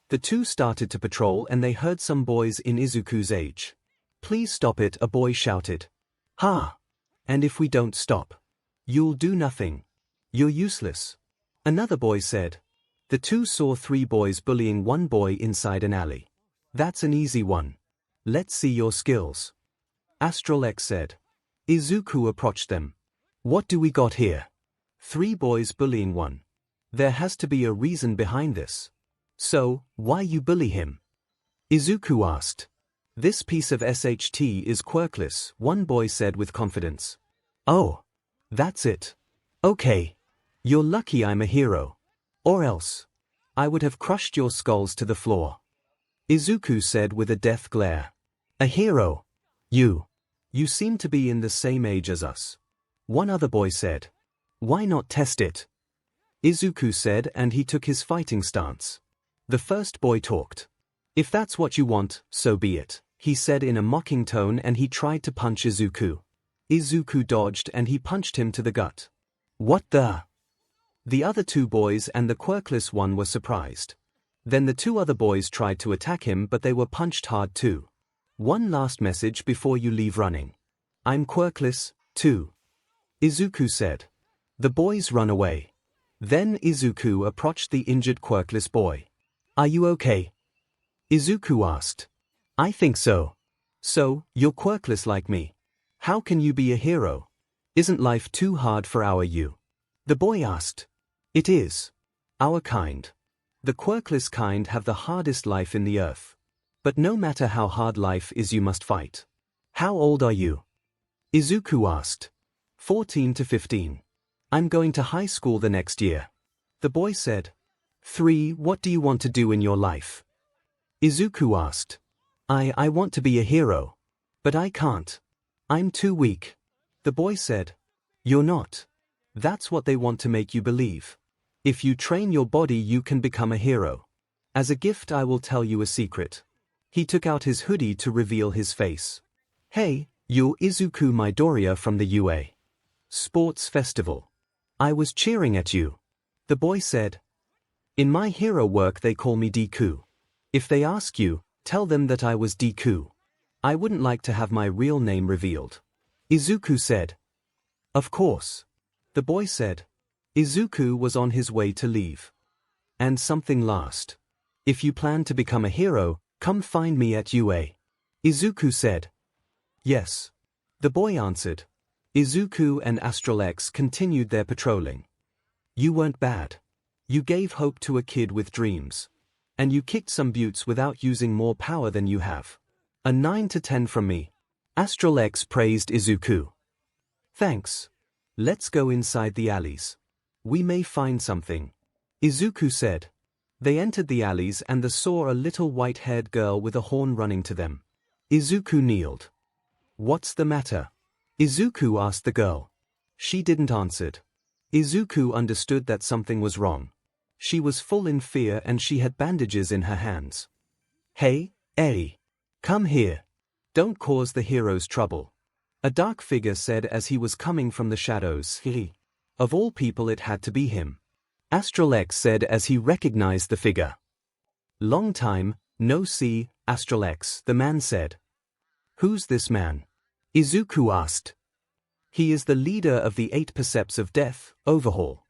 The two started to patrol and they heard some boys in Izuku's age. Please stop it, a boy shouted. Ha! And if we don't stop? You'll do nothing. You're useless. Another boy said. The two saw 3 boys bullying one boy inside an alley. That's an easy one. Let's see your skills. 𝗧𝗏𝗧𝐿 said. Izuku approached them. What do we got here? 3 boys bullying one. There has to be a reason behind this. So, why you bully him? Izuku asked. This piece of SHT is quirkless, one boy said with confidence. Oh. That's it. Okay. You're lucky I'm a hero. Or else. I would have crushed your skulls to the floor. Izuku said with a death glare. A hero? You seem to be in the same age as us. One other boy said. Why not test it? Izuku said and he took his fighting stance. The first boy talked. If that's what you want, so be it, he said in a mocking tone and he tried to punch Izuku. Izuku dodged and he punched him to the gut. What the? The other 2 boys and the quirkless one were surprised. Then the 2 other boys tried to attack him but they were punched hard too. One last message before you leave running. I'm quirkless, too. Izuku said. The boys run away. Then Izuku approached the injured quirkless boy. Are you okay? Izuku asked. I think so. So, you're quirkless like me. How can you be a hero? Isn't life too hard for you? The boy asked. It is. Our kind. The quirkless kind have the hardest life in the earth. But no matter how hard life is you must fight. How old are you? Izuku asked. 14 to 15. I'm going to high school the next year. The boy said. 3. What do you want to do in your life? Izuku asked. I want to be a hero. But I can't. I'm too weak. The boy said. You're not. That's what they want to make you believe. If you train your body you can become a hero. As a gift I will tell you a secret. He took out his hoodie to reveal his face. Hey, you're Izuku Midoriya from the UA Sports Festival. I was cheering at you. The boy said. In my hero work they call me Deku. If they ask you, tell them that I was Deku. I wouldn't like to have my real name revealed. Izuku said. Of course. The boy said. Izuku was on his way to leave. And something last. If you plan to become a hero, come find me at UA. Izuku said. Yes. The boy answered. Izuku and 𝗧𝗏𝗧𝐿 continued their patrolling. You weren't bad. You gave hope to a kid with dreams. And you kicked some buttes without using more power than you have. A 9 to 10 from me. 𝗧𝗏𝗧𝐿 praised Izuku. Thanks. Let's go inside the alleys. We may find something. Izuku said. They entered the alleys and they saw a little white-haired girl with a horn running to them. Izuku kneeled. What's the matter? Izuku asked the girl. She didn't answer. Izuku understood that something was wrong. She was full in fear and she had bandages in her hands. Hey, Eri. Come here. Don't cause the heroes trouble. A dark figure said as he was coming from the shadows. Of all people it had to be him. 𝗧𝗏𝗧𝐿 said as he recognized the figure. Long time, no see, 𝗧𝗏𝗧𝗏𝗧, the man said. Who's this man? Izuku asked. He is the leader of the 8 Percepts of Death, overhaul.